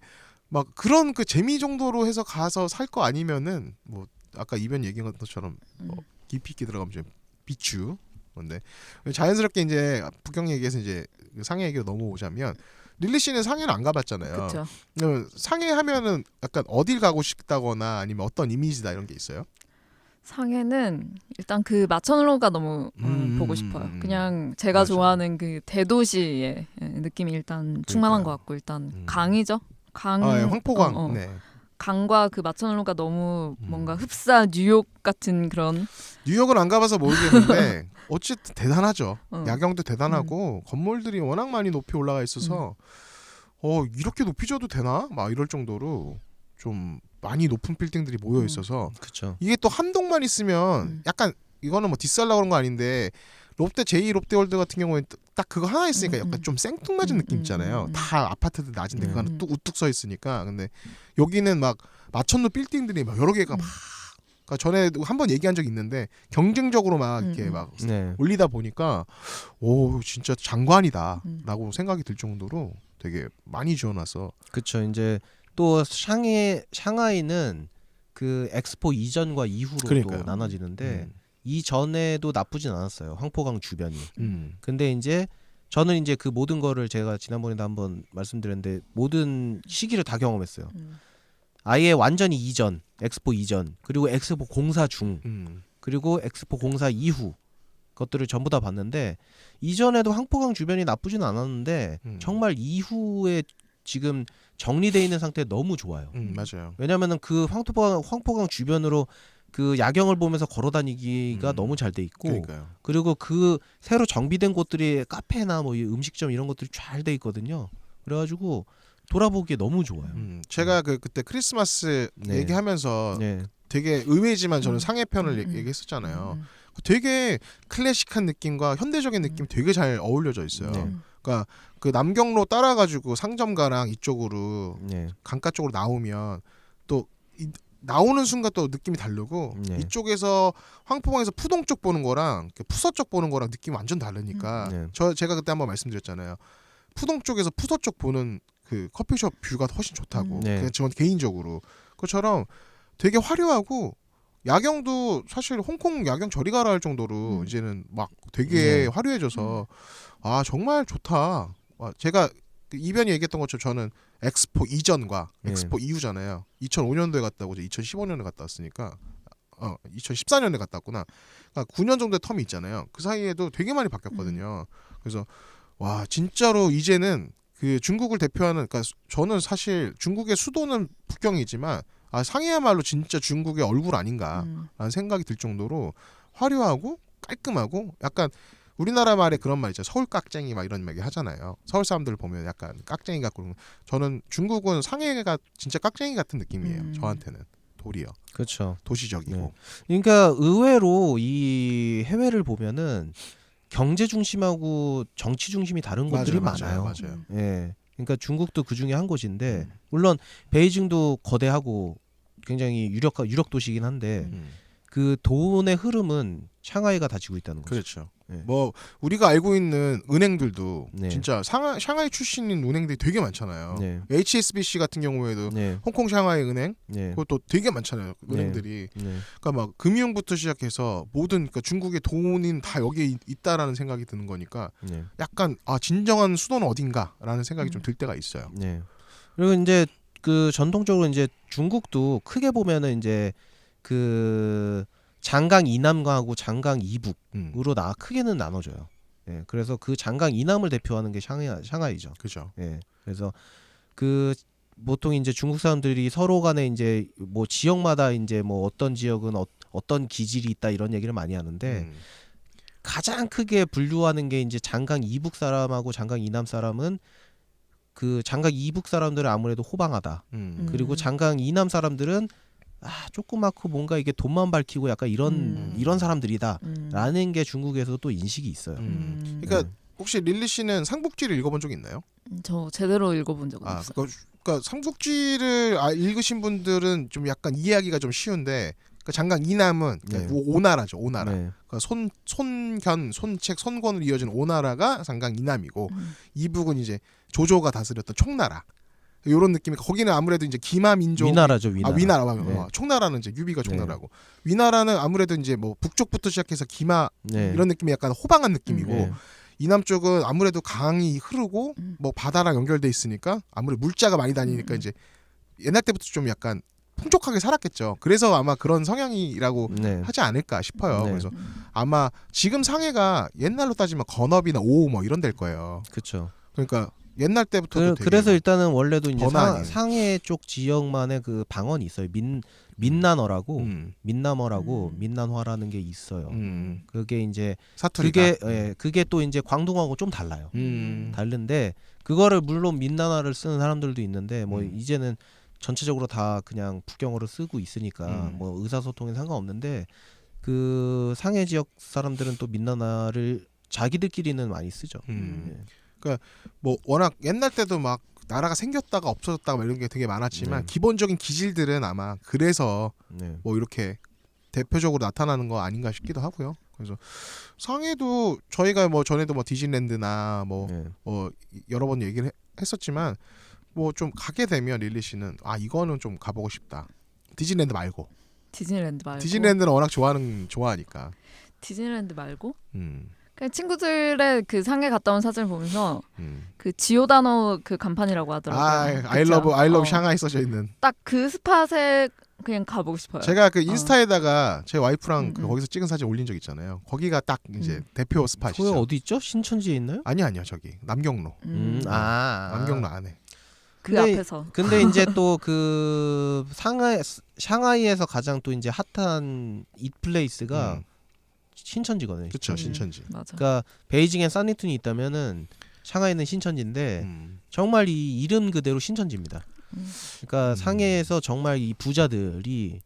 막 그런 그 재미 정도로 해서 가서 살 거 아니면은 뭐 아까 이변 얘기한 것처럼 뭐 깊이 있게 들어가면 좀 비추 건데 자연스럽게 이제 북경 얘기에서 이제 상해 얘기로 넘어오자면 릴리 씨는 상해는 안 가봤잖아요. 그렇죠. 그러면 상해 하면은 약간 어딜 가고 싶다거나 아니면 어떤 이미지다 이런 게 있어요? 상해는 일단 그 마천루가 너무 보고 싶어요. 그냥 제가 맞아. 좋아하는 그 대도시의 느낌이 일단 충만한 그러니까요. 것 같고 일단 강이죠. 강, 아, 예, 황포강. 어. 네. 강과 그 마천루가 너무 뭔가 흡사 뉴욕 같은 그런 뉴욕은 안 가봐서 모르겠는데 어쨌든 대단하죠. 야경도 대단하고 건물들이 워낙 많이 높이 올라가 있어서 이렇게 높이 져도 되나? 막 이럴 정도로 좀 많이 높은 빌딩들이 모여 있어서 그렇죠. 이게 또 한 동만 있으면 약간 이거는 뭐 디스하려고 그런 거 아닌데 롯데 제2 롯데월드 같은 경우에 딱 그거 하나 있으니까 약간 좀 생뚱맞은 느낌 있잖아요. 다 아파트들 낮은데 그거 하나 뚝 우뚝 서 있으니까. 근데 여기는 막 마천루 빌딩들이 막 여러 개가 막 그러니까 전에 한번 얘기한 적이 있는데 경쟁적으로 막 이렇게 막 네. 올리다 보니까 오 진짜 장관이다라고 생각이 들 정도로 되게 많이 지어놔서 그렇죠. 이제 또 샹하이는 그 엑스포 이전과 이후로 그러니까요. 또 나눠지는데 이전에도 나쁘진 않았어요. 황포강 주변이. 근데 이제 저는 이제 그 모든 거를 제가 지난번에도 한번 말씀드렸는데 모든 시기를 다 경험했어요. 아예 완전히 이전, 엑스포 이전, 그리고 엑스포 공사 중, 그리고 엑스포 공사 이후 것들을 전부 다 봤는데 이전에도 황포강 주변이 나쁘진 않았는데 정말 이후에 지금 정리돼 있는 상태 너무 좋아요. 맞아요. 왜냐면은 그 황포강 주변으로 그 야경을 보면서 걸어다니기가 너무 잘 돼 있고, 그러니까요. 그리고 그 새로 정비된 곳들이 카페나 뭐 이 음식점 이런 것들이 잘 돼 있거든요. 그래가지고 돌아보기에 너무 좋아요. 제가 그때 크리스마스 네. 얘기하면서 네, 되게 의외지만 저는 상해편을 얘기했었잖아요. 되게 클래식한 느낌과 현대적인 느낌이 되게 잘 어울려져 있어요. 네. 그러니까 그 남경로 따라가지고 상점가랑 이쪽으로 네, 강가 쪽으로 나오면 또 나오는 순간 또 느낌이 다르고 네. 이쪽에서 황포강에서 푸동 쪽 보는 거랑 푸서 쪽 보는 거랑 느낌이 완전 다르니까 네. 제가 그때 한번 말씀드렸잖아요. 푸동 쪽에서 푸서 쪽 보는 그 커피숍 뷰가 훨씬 좋다고. 네. 그냥 전 개인적으로 그것처럼 되게 화려하고 야경도 사실 홍콩 야경 저리 가라 할 정도로 이제는 막 되게 네. 화려해져서 아 정말 좋다. 제가 그 이변이 얘기했던 것처럼 저는 엑스포 이전과 네. 엑스포 이후잖아요. 2005년도에 갔다 오고 이제 2015년에 갔다 왔으니까 2014년에 갔다 왔구나. 그러니까 9년 정도의 텀이 있잖아요. 그 사이에도 되게 많이 바뀌었거든요. 그래서 와 진짜로 이제는 그 중국을 대표하는 그러니까 저는 사실 중국의 수도는 북경이지만 상해야말로 진짜 중국의 얼굴 아닌가라는 생각이 들 정도로 화려하고 깔끔하고 약간 우리나라 말에 그런 말 있죠. 서울 깍쟁이 막 이런 얘기 하잖아요. 서울 사람들 보면 약간 깍쟁이 같고 저는 중국은 상해가 진짜 깍쟁이 같은 느낌이에요. 저한테는 도리어 그렇죠. 도시적이고. 네. 그러니까 의외로 이 해외를 보면은 경제 중심하고 정치 중심이 다른 곳들이 많아요. 맞아요. 예. 그러니까 중국도 그 중에 한 곳인데 물론 베이징도 거대하고 굉장히 유력 도시이긴 한데 그 돈의 흐름은 샹하이가 다지고 있다는 거죠. 그렇죠. 네. 뭐 우리가 알고 있는 은행들도 네. 진짜 샹하이 출신인 은행들이 되게 많잖아요. 네. HSBC 같은 경우에도 네. 홍콩 샹하이 은행 네. 그것도 되게 많잖아요. 은행들이. 네. 그러니까 막 금융부터 시작해서 모든 그러니까 중국의 돈인 다 여기에 있다라는 생각이 드는 거니까 네. 약간 진정한 수도는 어딘가라는 생각이 좀 들 때가 있어요. 네. 그리고 이제 그 전통적으로 이제 중국도 크게 보면은 이제 그 장강 이남하고 장강 이북으로 크게는 나눠져요. 예. 그래서 그 장강 이남을 대표하는 게 샹하이죠. 그죠. 예. 그래서 그 보통 이제 중국 사람들이 서로 간에 이제 뭐 지역마다 이제 뭐 어떤 지역은 어떤 기질이 있다 이런 얘기를 많이 하는데 가장 크게 분류하는 게 이제 장강 이북 사람하고 장강 이남 사람은 그 장강 이북 사람들은 아무래도 호방하다. 그리고 장강 이남 사람들은 조그맣고 뭔가 이게 돈만 밝히고 약간 이런 사람들이다라는 게 중국에서 또 인식이 있어요. 그러니까 혹시 릴리 씨는 삼국지를 읽어본 적 있나요? 저 제대로 읽어본 적은 없어요. 그러니까 삼국지를 읽으신 분들은 좀 약간 이해하기가 좀 쉬운데 그러니까 장강 이남은 그러니까 네. 오나라죠. 오나라. 네. 그러니까 손견, 손책, 손권으로 이어진 오나라가 장강 이남이고 이북은 이제 조조가 다스렸던 총나라. 이런 느낌이 거기는 아무래도 이제 기마 민족 위나라죠, 위나라. 위나라. 네. 총나라는 이제 유비가 총나라고. 위나라는 아무래도 이제 뭐 북쪽부터 시작해서 기마 네. 이런 느낌이 약간 호방한 느낌이고 네. 이남 쪽은 아무래도 강이 흐르고 뭐 바다랑 연결돼 있으니까 아무래도 물자가 많이 다니니까 이제 옛날 때부터 좀 약간 풍족하게 살았겠죠. 그래서 아마 그런 성향이라고 네. 하지 않을까 싶어요. 네. 그래서 아마 지금 상해가 옛날로 따지면 건업이나 오호 뭐 이런 데일 거예요. 그렇죠. 그러니까 옛날 때부터 그래서 일단은 원래도 이제 번화하게. 상해 쪽 지역만의 그 방언이 있어요. 민난어라고 민남어라고 민난화라는 게 있어요. 그게 이제 사투리가 그게 또 이제 광동하고 좀 달라요. 음. 다른데 그거를 물론 민난화를 쓰는 사람들도 있는데 뭐 이제는 전체적으로 다 그냥 북경어로 쓰고 있으니까 뭐 의사소통에 상관없는데 그 상해 지역 사람들은 또 민난화를 자기들끼리는 많이 쓰죠. 예. 그러니까 뭐 워낙 옛날 때도 막 나라가 생겼다가 없어졌다가 뭐 이런 게 되게 많았지만 네. 기본적인 기질들은 아마 그래서 네. 뭐 이렇게 대표적으로 나타나는 거 아닌가 싶기도 하고요. 그래서 상해도 저희가 뭐 전에도 뭐 디즈니랜드나 뭐 네. 여러 번 얘기를 했었지만 뭐 좀 가게 되면 릴리 씨는 아 이거는 좀 가보고 싶다. 디즈니랜드 말고. 디즈니랜드 말고. 디즈니랜드는 워낙 좋아하니까. 디즈니랜드 말고. 음. 그냥 친구들의 그 상해 갔다 온 사진을 보면서 음. 그 지오다노 그 간판이라고 하더라고요. I love 샹하이 써져 있는. 딱 그 스팟에 그냥 가보고 싶어요. 제가 그 인스타에다가 제 와이프랑 그 음. 거기서 찍은 사진 올린 적 있잖아요. 거기가 딱 이제 대표 스팟이죠. 그거 어디 있죠? 신천지에 있나요? 아니요 저기 남경로. 남경로 안에. 그 근데- 앞에서. 근데 이제 또 그 샹하이에서 가장 또 이제 핫한 이 플레이스가 신천지거든요. 그렇죠 신천지. 맞아. 그러니까 베이징에 산리툰이 있다면은 샹하이는 신천지인데 음. 정말 이 이름 그대로 신천지입니다. 그러니까 상해에서 정말 이 부자들이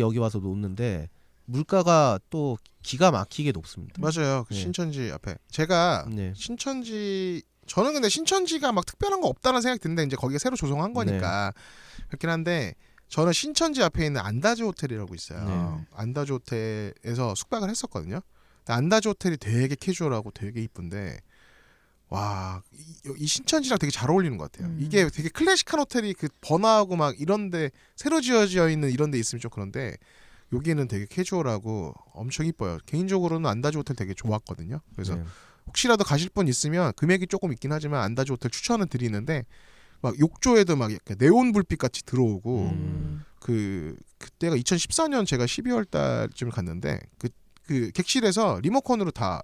여기 와서 노는데 물가가 또 기가 막히게 높습니다. 맞아요. 그 네. 신천지 앞에 제가 네. 신천지 저는 근데 신천지가 막 특별한 거 없다는 생각이 드는데 이제 거기가 새로 조성한 거니까 그렇긴 한데 저는 신천지 앞에 있는 안다즈 호텔이라고 있어요. 네. 안다즈 호텔에서 숙박을 했었거든요. 근데 안다즈 호텔이 되게 캐주얼하고 되게 이쁜데 와, 이 신천지랑 되게 잘 어울리는 것 같아요. 이게 되게 클래식한 호텔이 그 번화하고 막 이런데 새로 지어져 있는 이런데 있으면 좀 그런데 여기는 되게 캐주얼하고 엄청 이뻐요. 개인적으로는 안다즈 호텔 되게 좋았거든요. 그래서 네. 혹시라도 가실 분 있으면 금액이 조금 있긴 하지만 안다즈 호텔 추천을 드리는데 막 욕조에도 막 약간 네온 불빛 같이 들어오고 그때가 2014년 제가 12월 달쯤 갔는데 그 객실에서 리모컨으로 다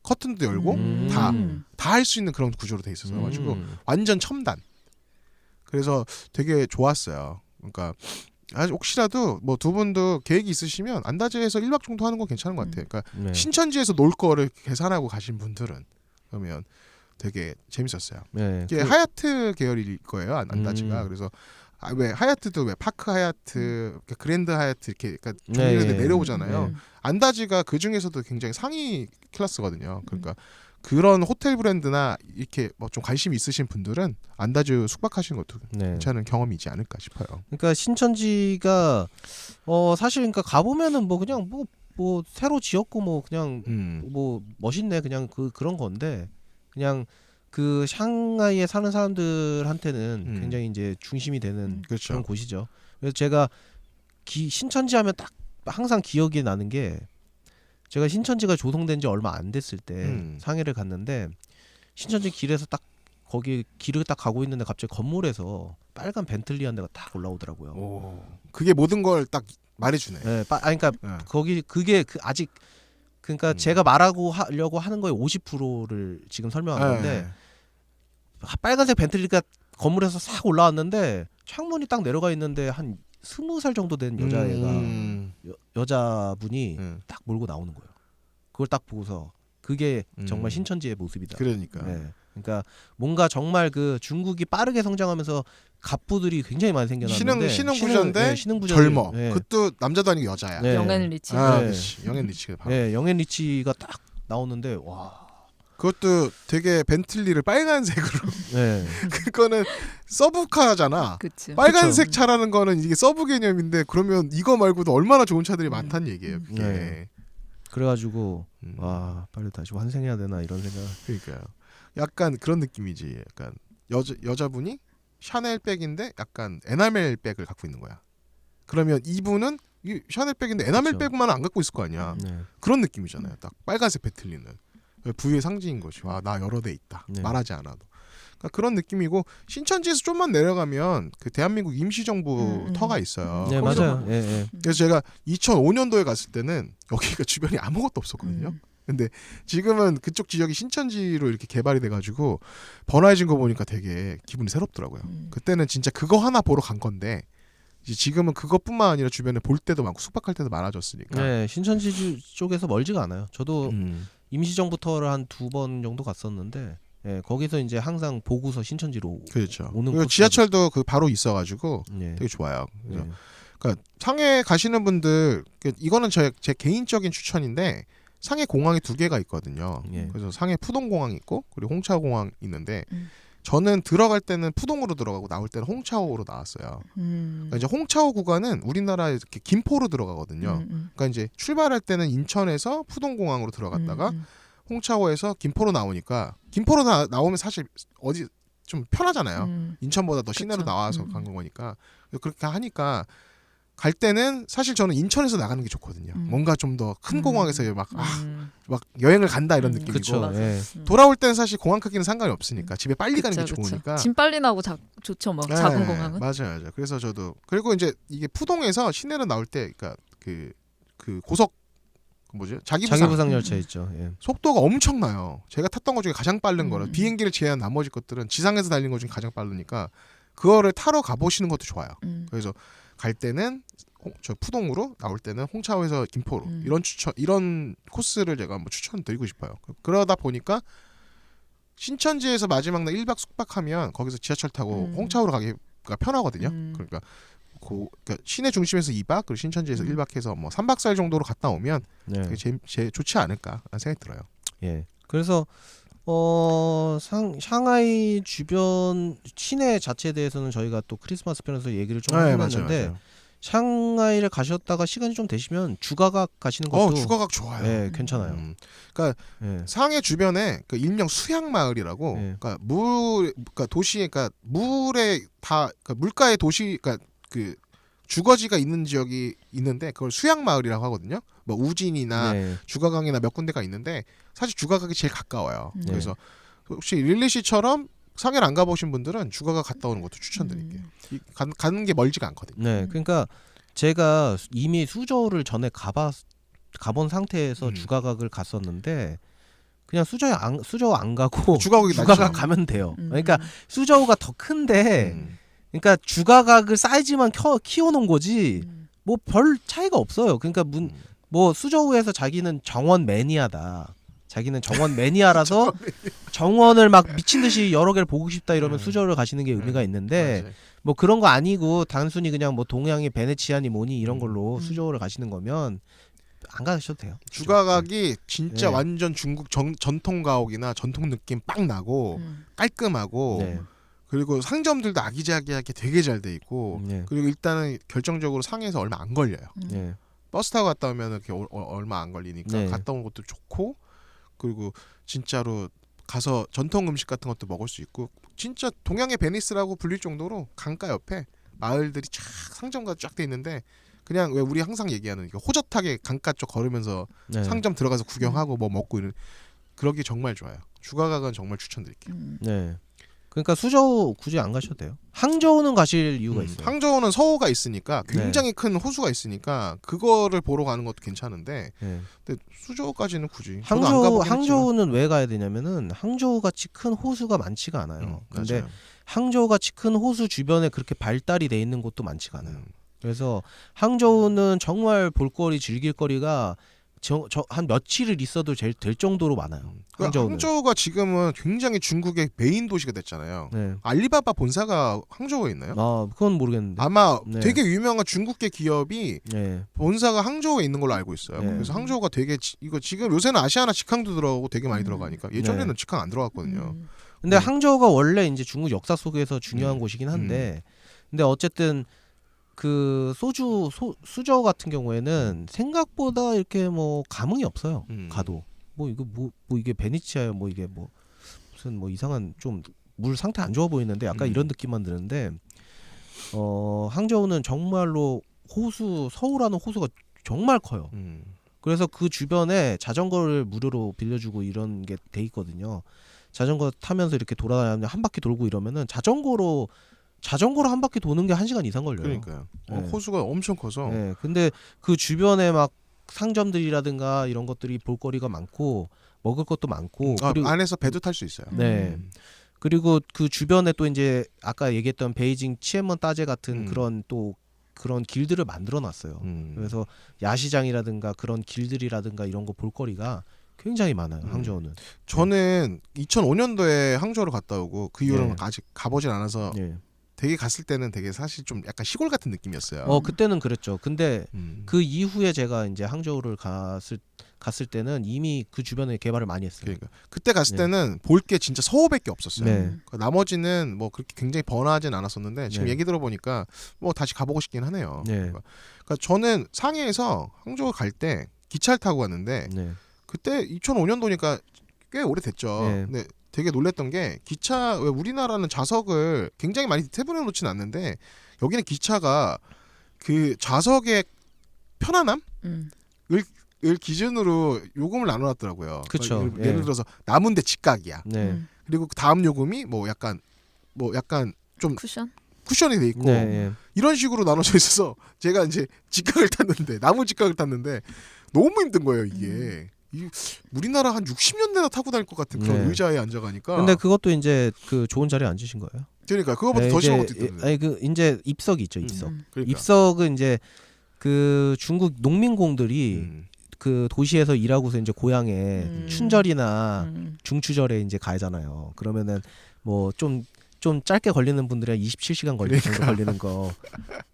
커튼도 열고 다 할 수 있는 그런 구조로 돼 있어서 가지고 완전 첨단. 그래서 되게 좋았어요. 그러니까 혹시라도 뭐 두 분도 계획이 있으시면 안다즈에서 1박 정도 하는 건 괜찮은 것 같아요. 그러니까 네. 신천지에서 놀 거를 계산하고 가신 분들은 그러면 되게 재밌었어요. 네. 이게 하얏트 계열일 거예요. 안다즈가. 그래서 왜 하얏트도 왜 파크 하얏트, 그랜드 하얏트 이렇게 그러니까 종류를 네. 내려오잖아요. 안다즈가 그 중에서도 굉장히 상위 클래스거든요. 그러니까 그런 호텔 브랜드나 이렇게 뭐 좀 관심 있으신 분들은 안다즈 숙박하시는 것도 네. 괜찮은 경험이지 않을까 싶어요. 그러니까 신천지가 사실 그러니까 가보면은 뭐 그냥 뭐 새로 지었고 뭐 그냥 뭐 멋있네 그냥 그런 건데 그냥 그 샹하이에 사는 사람들한테는 굉장히 이제 중심이 되는 그렇죠. 그런 곳이죠. 그래서 제가 신천지 하면 딱 항상 기억이 나는 게 제가 신천지가 조성된 지 얼마 안 됐을 때 상해를 갔는데 신천지 길에서 딱 거기 길을 딱 가고 있는데 갑자기 건물에서 빨간 벤틀리 한 대가 딱 올라오더라고요. 오, 그게 모든 걸 딱 말해주네. 네, 그러니까 네. 거기 그게 아직 그러니까 제가 말하고 하려고 하는 거의 50%를 지금 설명한 건데 빨간색 벤틀리가 건물에서 싹 올라왔는데 창문이 딱 내려가 있는데 한 20살 정도 된 여자애가 여자분이 딱 몰고 나오는 거예요. 그걸 딱 보고서 그게 정말 신천지의 모습이다. 그러니까. 네. 그러니까 뭔가 정말 그 중국이 빠르게 성장하면서 갑부들이 굉장히 많이 생겨났는데 신흥 부자인데 신흥부자들, 젊어. 네. 그것도 남자도 아니고 여자야. 네. 영앤 리치. 아, 네. 그렇지. 영앤 리치가 바로. 네, 영앤 리치가 딱 나오는데 와. 그것도 되게 벤틀리를 빨간색으로. 네. 그거는 서브카잖아. 그치. 빨간색 차라는 거는 이게 서브 개념인데 그러면 이거 말고도 얼마나 좋은 차들이 많다는 얘기예요. 그게. 네. 그래가지고 와 빨리 다시 환생해야 되나 이런 생각. 그러니까요. 약간 그런 느낌이지. 약간 여자분이 샤넬 백인데 약간 에나멜 백을 갖고 있는 거야. 그러면 이분은 이 샤넬 백인데 에나멜 그쵸. 백만 안 갖고 있을 거 아니야. 네. 그런 느낌이잖아요. 딱 빨간색 벤틀리는. 부의 상징인 거지. 와, 나 여러 대 있다. 네. 말하지 않아도. 그러니까 그런 느낌이고 신천지에서 좀만 내려가면 그 대한민국 임시정부 터가 있어요. 네, 거기서 맞아요. 예, 예. 그래서 제가 2005년도에 갔을 때는 여기가 주변이 아무것도 없었거든요. 근데 지금은 그쪽 지역이 신천지로 이렇게 개발이 돼가지고 번화해진 거 보니까 되게 기분이 새롭더라고요. 그때는 진짜 그거 하나 보러 간 건데 이제 지금은 그것뿐만 아니라 주변에 볼 때도 많고 숙박할 때도 많아졌으니까. 네, 신천지 쪽에서 멀지가 않아요. 저도 임시정부 터를 한 2번 정도 갔었는데, 예, 거기서 이제 항상 보고서 신천지로 그렇죠. 오는 그리고 코스가 지하철도 그 바로 있어가지고 예. 되게 좋아요. 그래서 예. 그러니까 상해 가시는 분들 이거는 제 개인적인 추천인데 상해 공항이 2개가 있거든요. 예. 그래서 상해 푸동공항이 있고 그리고 홍차오공항 있는데 저는 들어갈 때는 푸동으로 들어가고 나올 때는 홍차오로 나왔어요. 그러니까 이제 홍차오 구간은 우리나라에 이렇게 김포로 들어가거든요. 그러니까 이제 출발할 때는 인천에서 푸동공항으로 들어갔다가 홍차오에서 김포로 나오니까 김포로 나오면 사실 어디 좀 편하잖아요. 인천보다 더 시내로 그쵸. 나와서 간 거니까 그렇게 하니까 갈 때는 사실 저는 인천에서 나가는 게 좋거든요. 뭔가 좀 더 큰 공항에서 막 여행을 간다 이런 느낌이고 그쵸. 맞아. 예. 돌아올 때는 사실 공항 크기는 상관이 없으니까 집에 빨리 가는 게 좋으니까. 짐 빨리 나고 좋죠. 뭐 네, 작은 공항은. 맞아요. 그래서 저도 그리고 이제 이게 푸동에서 시내로 나올 때 그러니까 그 고속 뭐죠? 자기부상 열차 있죠. 예. 속도가 엄청나요. 제가 탔던 것 중에 가장 빠른 거라. 음. 비행기를 제외한 나머지 것들은 지상에서 달리는 것 중에 가장 빠르니까 그거를 타러 가보시는 것도 좋아요. 그래서 갈 때는 저 푸동으로 나올 때는 홍차오에서 김포로 이런 코스를 제가 한번 추천드리고 싶어요. 그러다 보니까 신천지에서 마지막 날 1박 숙박하면 거기서 지하철 타고 홍차오로 가기가 편하거든요. 그러니까 시내 중심에서 2박 그리고 신천지에서 1박해서 뭐 3박 4일 정도로 갔다 오면 네. 되게 제일 좋지 않을까 하는 생각이 들어요. 예. 그래서 샹하이 주변 시내 자체에 대해서는 저희가 또 크리스마스 편에서 얘기를 좀 해봤는데 맞아요. 샹하이를 가셨다가 시간이 좀 되시면 주가각 가시는 것도 주가각 좋아요. 예, 괜찮아요. 그러니까 예. 상해 주변에 그 일명 수양 마을이라고, 네. 그러니까 도시에, 그러니까 물에 다, 그러니까 물가에 도시, 그러니까 그 주거지가 있는 지역이 있는데 그걸 수양 마을이라고 하거든요. 뭐 우진이나 네. 주가강이나 몇 군데가 있는데 사실 주가각이 제일 가까워요. 네. 그래서 혹시 릴리 씨처럼 상해를 안 가보신 분들은 주가각 갔다 오는 것도 추천드릴게요. 가는 게 멀지가 않거든요. 네. 그러니까 제가 이미 수저를 전에 가본 상태에서 주가각을 갔었는데 그냥 수저 안 가고 주가각이 주가각 낫죠. 가면 돼요. 그러니까 수저가 더 큰데 음. 그러니까 주가각을 사이즈만 키워놓은 거지 뭐 별 차이가 없어요. 그러니까 뭐 수저우에서 자기는 정원 매니아다. 자기는 정원 매니아라서 정원을 막 미친 듯이 여러 개를 보고 싶다 이러면 수저를 가시는 게 의미가 있는데 맞아요. 뭐 그런 거 아니고 단순히 그냥 뭐 동양의 베네치아니 뭐니 이런 걸로 수저를 가시는 거면 안 가셔도 돼요. 주가각이 진짜 네. 완전 중국 전통 가옥이나 전통 느낌 빡 나고 깔끔하고 네. 그리고 상점들도 아기자기하게 되게 잘 돼 있고 네. 그리고 일단은 결정적으로 상해에서 얼마 안 걸려요. 네. 버스 타고 갔다 오면 이렇게 얼마 안 걸리니까 네. 갔다 오는 것도 좋고 그리고 진짜로 가서 전통 음식 같은 것도 먹을 수 있고 진짜 동양의 베니스라고 불릴 정도로 강가 옆에 마을들이 쫙 상점가 쫙 돼 있는데 그냥 왜 우리 항상 얘기하는 호젓하게 강가 쪽 걸으면서 네. 상점 들어가서 구경하고 뭐 먹고 이런 그러기 정말 좋아요. 주가각은 정말 추천드릴게요. 네. 그러니까 수저우 굳이 안 가셔도 돼요. 항저우는 가실 이유가 있어요. 항저우는 서호가 있으니까 굉장히 큰 호수가 있으니까 그거를 보러 가는 것도 괜찮은데 네. 근데 수저우까지는 굳이 저도 안 가보긴 했지만. 항저우는 왜 가야 되냐면은 항저우 같이 큰 호수가 많지가 않아요. 근데 맞아요. 항저우 같이 큰 호수 주변에 그렇게 발달이 돼 있는 곳도 많지가 않아요. 그래서 항저우는 정말 볼거리 즐길거리가 한 며칠을 있어도 될 정도로 많아요. 항저우는. 항저우가 지금은 굉장히 중국의 메인 도시가 됐잖아요. 네. 알리바바 본사가 항저우에 있나요? 아, 그건 모르겠는데. 아마 네. 되게 유명한 중국계 기업이 네. 본사가 항저우에 있는 걸로 알고 있어요. 네. 그래서 항저우가 되게 이거 지금 요새는 아시아나 직항도 들어가고 되게 많이 들어가니까 예전에는 네. 직항 안 들어갔거든요. 근데 항저우가 원래 이제 중국 역사 속에서 중요한 곳이긴 한데 근데 어쨌든 그 수저 같은 경우에는 생각보다 이렇게 뭐 감흥이 없어요. 가도 뭐 이게 베니치아예요. 뭐 이게 뭐 무슨 뭐 이상한 좀 물 상태 안 좋아 보이는데 약간 이런 느낌만 드는데 항저우는 정말로 서울하는 호수가 정말 커요. 그래서 그 주변에 자전거를 무료로 빌려주고 이런 게 돼 있거든요. 자전거 타면서 이렇게 돌아다니면 한 바퀴 돌고 이러면은 자전거로 한 바퀴 도는 게 1시간 이상 걸려요. 그러니까요. 네. 호수가 엄청 커서 네, 근데 그 주변에 막 상점들이라든가 이런 것들이 볼거리가 많고 먹을 것도 많고 그리고 안에서 배도 탈 수 있어요. 네. 그리고 그 주변에 또 이제 아까 얘기했던 베이징 치엔먼 따제 같은 그런 길들을 만들어 놨어요. 그래서 야시장이라든가 그런 길들이라든가 이런 거 볼거리가 굉장히 많아요. 항저우는. 저는 2005년도에 항저우를 갔다 오고 그 이후로는 네. 아직 가보진 않아서 예. 되게 갔을 때는 되게 사실 좀 약간 시골 같은 느낌이었어요. 그때는 그랬죠. 근데 음. 그 이후에 제가 이제 항저우를 갔을 때는 이미 그 주변에 개발을 많이 했어요. 그러니까 그때 갔을 네. 때는 볼 게 진짜 서호밖에 없었어요. 네. 나머지는 뭐 그렇게 굉장히 번화하진 않았었는데 지금 네. 얘기 들어보니까 뭐 다시 가보고 싶긴 하네요. 네. 그러니까 저는 상해에서 항저우 갈 때 기차를 타고 갔는데 네. 그때 2005년도니까 꽤 오래됐죠. 네. 근데 되게 놀랬던 게 기차 왜 우리나라는 좌석을 굉장히 많이 세분해 놓지는 않는데 여기는 기차가 그 좌석의 편안함을 기준으로 요금을 나눠놨더라고요. 그쵸. 그러니까 예. 예를 들어서 남은데 직각이야. 네. 그리고 그 다음 요금이 뭐 약간 좀 쿠션? 쿠션이 돼 있고 네. 예. 이런 식으로 나눠져 있어서 제가 이제 직각을 탔는데 나무 직각을 탔는데 너무 힘든 거예요 이게. 우리나라 한 60년대나 타고 다닐 것 같은 그런 네. 의자에 앉아가니까. 근데 그것도 이제 그 좋은 자리에 앉으신 거예요. 그러니까 그거보다 네, 더 이제, 심한 것도 있던데. 아니 그 이제 입석이 있죠. 입석. 그러니까. 입석은 이제 그 중국 농민공들이 음. 그 도시에서 일하고서 이제 고향에 춘절이나 중추절에 이제 가잖아요. 그러면은 뭐 좀 짧게 걸리는 분들이 한 27시간 걸리는 정도 걸리는 거.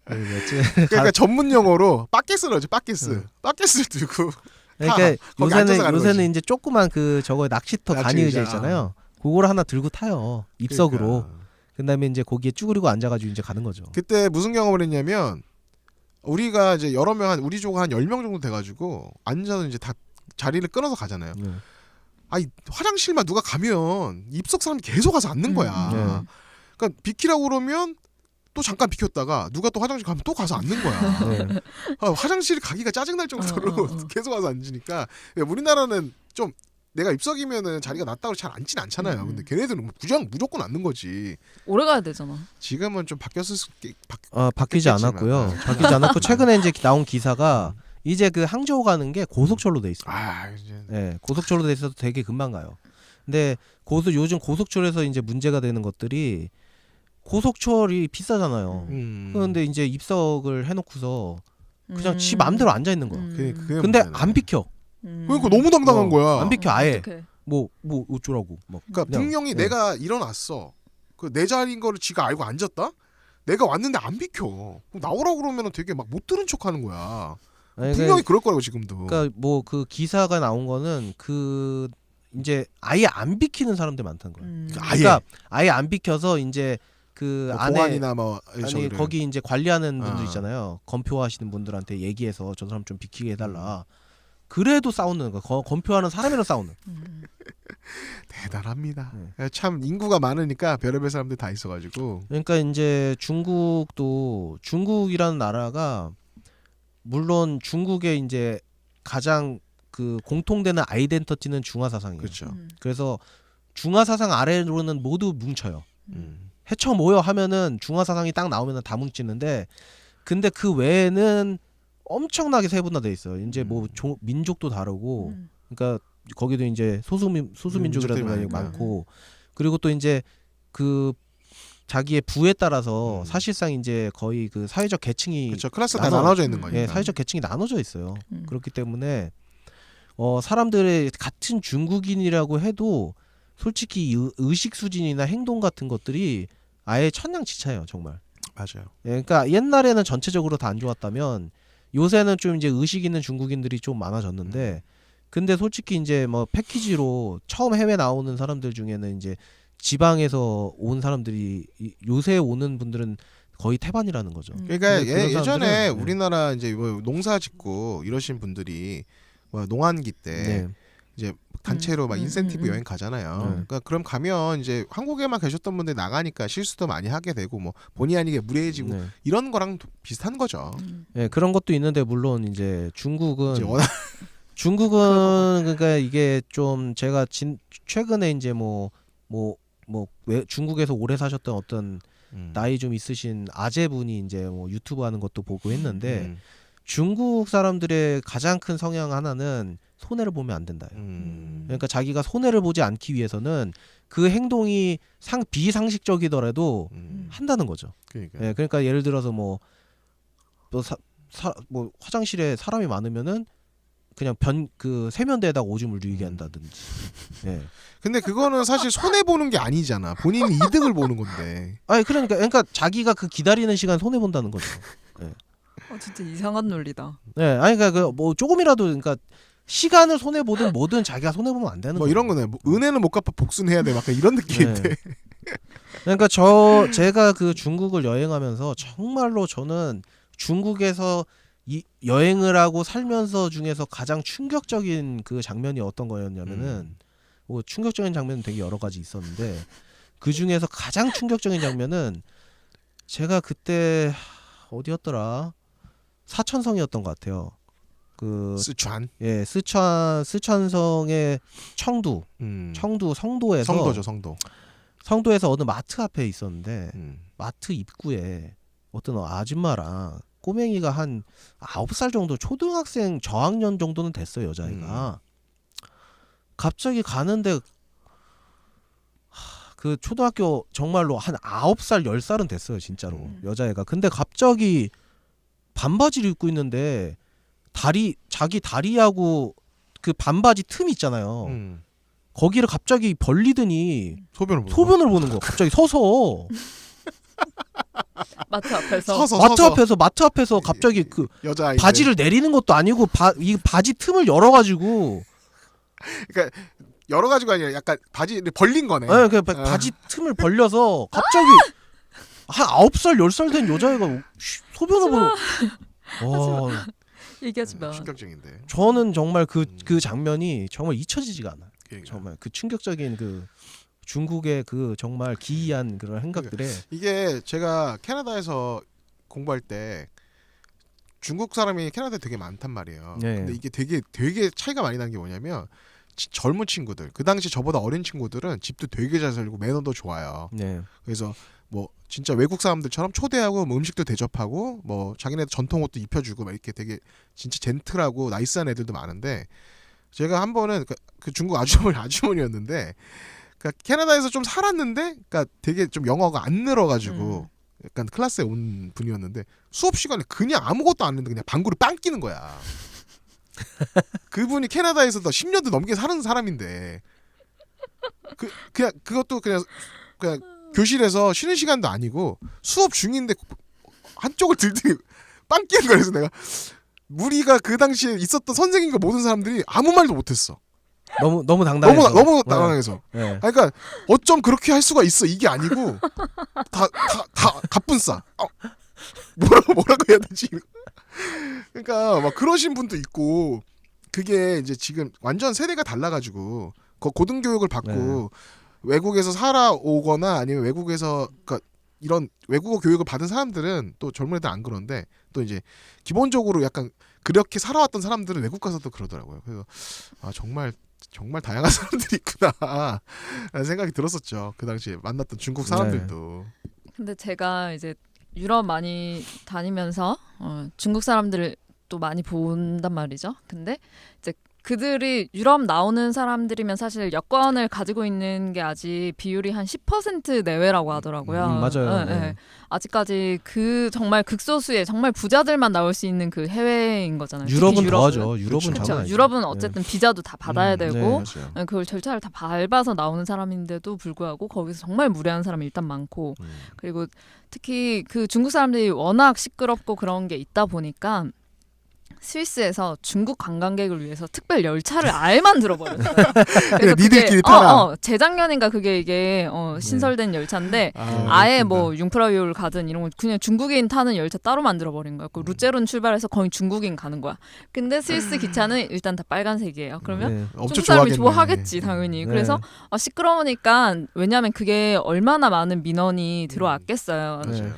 그러니까 전문 용어로 빠켓스를 하죠. 빠켓스를 들고. 그러니까 거기 앉아서 가는 요새는 거지. 이제 조그만 그 저거 낚시터 낚시 간이 의자 의자. 있잖아요. 그거를 하나 들고 타요. 입석으로. 그러니까. 그다음에 이제 거기에 쭈그리고 앉아가지고 이제 가는 거죠. 그때 무슨 경험을 했냐면 우리가 이제 여러 명 한 우리 조가 한 10명 정도 돼가지고 앉아서 이제 다 자리를 끊어서 가잖아요. 네. 아니 화장실만 누가 가면 입석 사람이 계속 가서 앉는 거야. 네. 그러니까 비키라고 그러면 또 잠깐 비켰다가 누가 또 화장실 가면 또 가서 앉는 거야. 네. 화장실 가기가 짜증날 정도로 계속 와서 앉으니까 우리나라는 좀 내가 입석이면은 자리가 낮다고 잘 앉진 않잖아요. 근데 걔네들은 무조건 앉는 거지. 오래 가야 되잖아. 지금은 좀 바뀌었을 바뀌지 바뀌었겠지만. 않았고요. 바뀌지 않았고 최근에 이제 나온 기사가 이제 그 항저우 가는 게 고속철로 돼 있어요. 이제 네, 고속철로 돼 있어서 되게 금방 가요. 근데 요즘 고속철에서 이제 문제가 되는 것들이 고속철이 비싸잖아요. 그런데 이제 입석을 해놓고서 그냥 지 마음대로 앉아 있는 거야. 그게 근데 문제네. 안 비켜. 그러니까 너무 당당한 거야. 안 비켜 아예. 어떡해. 뭐 어쩌라고. 막 그러니까 그냥, 분명히 네. 내가 일어났어. 그 내 자리인 거를 지가 알고 앉았다. 내가 왔는데 안 비켜. 그럼 나오라고 그러면 되게 막 못 들은 척하는 거야. 아니, 분명히 그럴 거라고 지금도. 그러니까 뭐 그 기사가 나온 거는 그 이제 아예 안 비키는 사람들 많다는 거예요. 그러니까 아예 안 비켜서 이제 그 뭐 안에 공안이나 뭐 아니 저기를. 거기 이제 관리하는 분들 아. 있잖아요. 검표하시는 분들한테 얘기해서 저 사람 좀 비키게 해달라. 그래도 싸우는 거. 검표하는 사람이랑 싸우는. 대단합니다. 참 인구가 많으니까 별의별 사람들 다 있어가지고. 그러니까 이제 중국이라는 나라가 물론 중국의 이제 가장 그 공통되는 아이덴티티는 중화 사상이에요. 그렇죠. 그래서 중화 사상 아래로는 모두 뭉쳐요. 음. 해쳐 모여 하면은 중화 사상이 딱 나오면은 다 뭉치는데 근데 그 외에는 엄청나게 세분화돼 있어요. 이제 뭐 민족도 다르고, 그러니까 거기도 이제 소수민족이라든가 민족들이 많고, 그리고 또 이제 그 자기의 부에 따라서 사실상 이제 거의 그 사회적 계층이 그렇죠. 클래스 다 나눠져 있는 거니까. 예, 사회적 계층이 나눠져 있어요. 그렇기 때문에 사람들의 같은 중국인이라고 해도 솔직히 의식 수준이나 행동 같은 것들이 아예 천냥지차예요, 정말. 맞아요. 예, 그러니까 옛날에는 전체적으로 다 안 좋았다면 요새는 좀 이제 의식 있는 중국인들이 좀 많아졌는데 근데 솔직히 이제 뭐 패키지로 처음 해외 나오는 사람들 중에는 이제 지방에서 온 사람들이 요새 오는 분들은 거의 태반이라는 거죠. 그러니까 근데 그런 예전에 사람들은, 우리나라 이제 뭐 농사 짓고 이러신 분들이 뭐 농한기 때 네. 이제 단체로 막 인센티브 여행 가잖아요. 그러니까 그럼 가면 이제 한국에만 계셨던 분들이 나가니까 실수도 많이 하게 되고 뭐 본의 아니게 무례해지고 네. 이런 거랑 비슷한 거죠. 네, 그런 것도 있는데 물론 이제 중국은 이제 워낙 중국은 그러니까 이게 좀 제가 최근에 이제 중국에서 오래 사셨던 어떤 나이 좀 있으신 아재분이 이제 뭐 유튜브 하는 것도 보고 했는데 중국 사람들의 가장 큰 성향 하나는 손해를 보면 안 된다. 그러니까 자기가 손해를 보지 않기 위해서는 그 행동이 비상식적이더라도 한다는 거죠. 그러니까. 예, 그러니까 예를 들어서 뭐 화장실에 사람이 많으면은 그냥 그 세면대에다가 오줌을 누이게 한다든지. 예. 근데 그거는 사실 손해 보는 게 아니잖아. 본인이 이득을 보는 건데. 아니 그러니까 자기가 그 기다리는 시간 손해 본다는 거죠. 예. 진짜 이상한 논리다. 네, 아니 그러니까 그 뭐 조금이라도 그러니까 시간을 손해 보든 뭐든 자기가 손해 보면 안 되는 뭐 거예요. 이런 거네. 뭐 은혜는 못 갚아 복수는 해야 돼. 막 이런 느낌인데. 네. 그러니까 제가 그 중국을 여행하면서 정말로 저는 중국에서 이 여행을 하고 살면서 중에서 가장 충격적인 그 장면이 어떤 거였냐면은 뭐 충격적인 장면은 되게 여러 가지 있었는데 그 중에서 가장 충격적인 장면은 제가 그때 어디였더라? 사천성이었던 것 같아요. 그 스촨. 예, 스촨성의 청두 성도에서 성도죠, 성도. 성도에서 어느 마트 앞에 있었는데 음. 마트 입구에 어떤 아줌마랑 꼬맹이가 한 9살 정도 초등학생 저학년 정도는 됐어요, 여자애가. 갑자기 가는데 그 초등학교 정말로 한 9살 10살은 됐어요, 진짜로. 여자애가. 근데 갑자기 반바지를 입고 있는데 자기 다리하고 그 반바지 틈 있잖아요. 거기를 갑자기 벌리더니 소변을 보는 거. 갑자기 서서 마트 앞에서. 마트 앞에서 갑자기 그 여자 바지를 내리는 것도 아니고 이 바지 틈을 열어가지고 그러니까 여러 가지가 아니라 약간 바지를 벌린 거네. 네, 그 바지 틈을 벌려서 갑자기 한 9살 10살 된 여자애가 소변을 보는. 와, 얘기하지 마. 충격적인데. 저는 정말 그 장면이 정말 잊혀지지가 않아요. 그러니까. 정말 그 충격적인 그 중국의 그 정말 기이한 그런 행각들에 이게 제가 캐나다에서 공부할 때 중국 사람이 캐나다에 되게 많단 말이에요. 네. 근데 이게 되게 차이가 많이 나는 게 뭐냐면 젊은 친구들, 그 당시 저보다 어린 친구들은 집도 되게 잘 살고 매너도 좋아요. 네. 그래서 뭐 진짜 외국 사람들처럼 초대하고 뭐 음식도 대접하고 뭐 자기네들 전통 옷도 입혀주고 막 이렇게 되게 진짜 젠틀하고 나이스한 애들도 많은데 제가 한 번은 그 중국 아주머니였는데 그러니까 캐나다에서 좀 살았는데 그러니까 되게 좀 영어가 안 늘어가지고 약간 클래스에 온 분이었는데 수업 시간에 그냥 아무것도 안 했는데 그냥 방구를 빵 끼는 거야. 그분이 캐나다에서도 10년도 넘게 사는 사람인데 그냥 그것도 그냥 교실에서 쉬는 시간도 아니고 수업 중인데 한쪽을 들더니 빵 끼는 거야. 그래서 내가 우리가 그 당시에 있었던 선생님과 모든 사람들이 아무 말도 못했어. 너무 당당해서 너무 당황해서. 네. 그러니까 어쩜 그렇게 할 수가 있어 이게 아니고 다 가뿐싸. 뭐라고 해야 되지? 그러니까 막 그러신 분도 있고 그게 이제 지금 완전 세대가 달라가지고 고등교육을 받고 네. 외국에서 살아오거나 아니면 외국에서 그러니까 이런 외국어 교육을 받은 사람들은 또 젊은 애들 안 그런데 또 이제 기본적으로 약간 그렇게 살아왔던 사람들은 외국 가서도 그러더라고요. 그래서 정말 다양한 사람들이 있구나 라는 생각이 들었었죠. 그 당시에 만났던 중국 사람들도. 근데 제가 이제 유럽 많이 다니면서 중국 사람들을 또 많이 본단 말이죠. 근데 이제 그들이 유럽 나오는 사람들이면 사실 여권을 가지고 있는 게 아직 비율이 한 10% 내외라고 하더라고요. 맞아요. 네, 네. 아직까지 그 정말 극소수의 정말 부자들만 나올 수 있는 그 해외인 거잖아요. 유럽은 더하죠. 유럽은 그렇죠. 장난 아니죠. 유럽은 어쨌든 비자도 다 받아야 되고 네. 맞아요. 그걸 절차를 다 밟아서 나오는 사람인데도 불구하고 거기서 정말 무례한 사람이 일단 많고 그리고 특히 그 중국 사람들이 워낙 시끄럽고 그런 게 있다 보니까 스위스에서 중국 관광객을 위해서 특별 열차를 아예 만들어버렸어요. 그래, 니들끼리 타라. 재작년인가 그게 이게 신설된 열차인데 아예 뭐 융프라요를 가든 이런 거 그냥 중국인 타는 열차 따로 만들어버린 거야. 그 루제론 출발해서 거의 중국인 가는 거야. 근데 스위스 기차는 일단 다 빨간색이에요. 그러면 엄청 중국 사람이 좋아하겠네. 좋아하겠지 당연히. 네. 그래서 시끄러우니까 왜냐하면 그게 얼마나 많은 민원이 들어왔겠어요. 맞아요.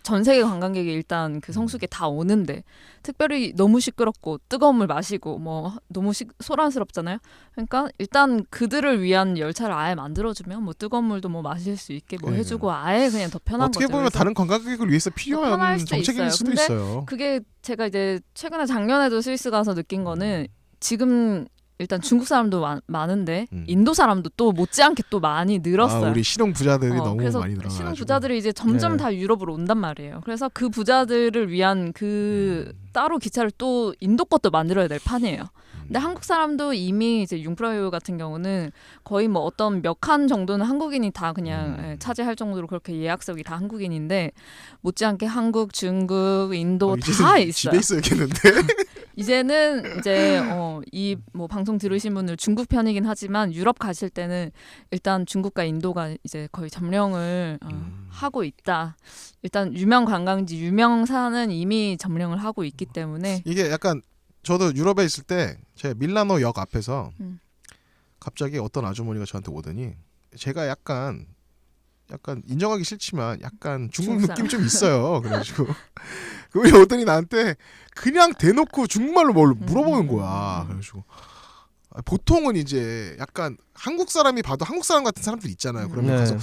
전 세계 관광객이 일단 그 성수기에 다 오는데 특별히 너무 시끄럽고 뜨거운 물 마시고 뭐 너무 소란스럽잖아요. 그러니까 일단 그들을 위한 열차를 아예 만들어주면 뭐 뜨거운 물도 뭐 마실 수 있게 뭐 네. 해주고 아예 그냥 더 편한 어떻게 거죠. 보면 그래서 다른 관광객을 위해서 필요한 편할 수도 정책일 있어요. 수도 근데 있어요. 그게 제가 이제 최근에 작년에도 스위스 가서 느낀 거는 지금 일단 중국 사람도 많은데 인도 사람도 또 못지않게 또 많이 늘었어요. 우리 실용 부자들이 너무 그래서 많이 늘어나가지고. 신흥 부자들이 이제 점점 네. 다 유럽으로 온단 말이에요. 그래서 그 부자들을 위한 그 따로 기차를 또 인도 것도 만들어야 될 판이에요. 근데 한국 사람도 이미 이제 융프라요 같은 경우는 거의 뭐 어떤 몇 칸 정도는 한국인이 다 그냥 차지할 정도로 그렇게 예약석이 다 한국인인데 못지않게 한국, 중국, 인도 다 있어요. 집에 있어야겠는데. 이제는 이제 이 뭐 방송 들으신 분들 중국 편이긴 하지만 유럽 가실 때는 일단 중국과 인도가 이제 거의 점령을 하고 있다. 일단 유명 관광지, 유명 산은 이미 점령을 하고 있기 때문에 이게 약간 저도 유럽에 있을 때 제가 밀라노 역 앞에서 갑자기 어떤 아주머니가 저한테 오더니 제가 약간 인정하기 싫지만 약간 중국 중국 느낌 좀 있어요. 그래가지고 그분이 오더니 나한테 그냥 대놓고 중국말로 뭘 물어보는 거야. 그래가지고 보통은 이제 약간 한국 사람이 봐도 한국 사람 같은 사람들 있잖아요. 그러면 가서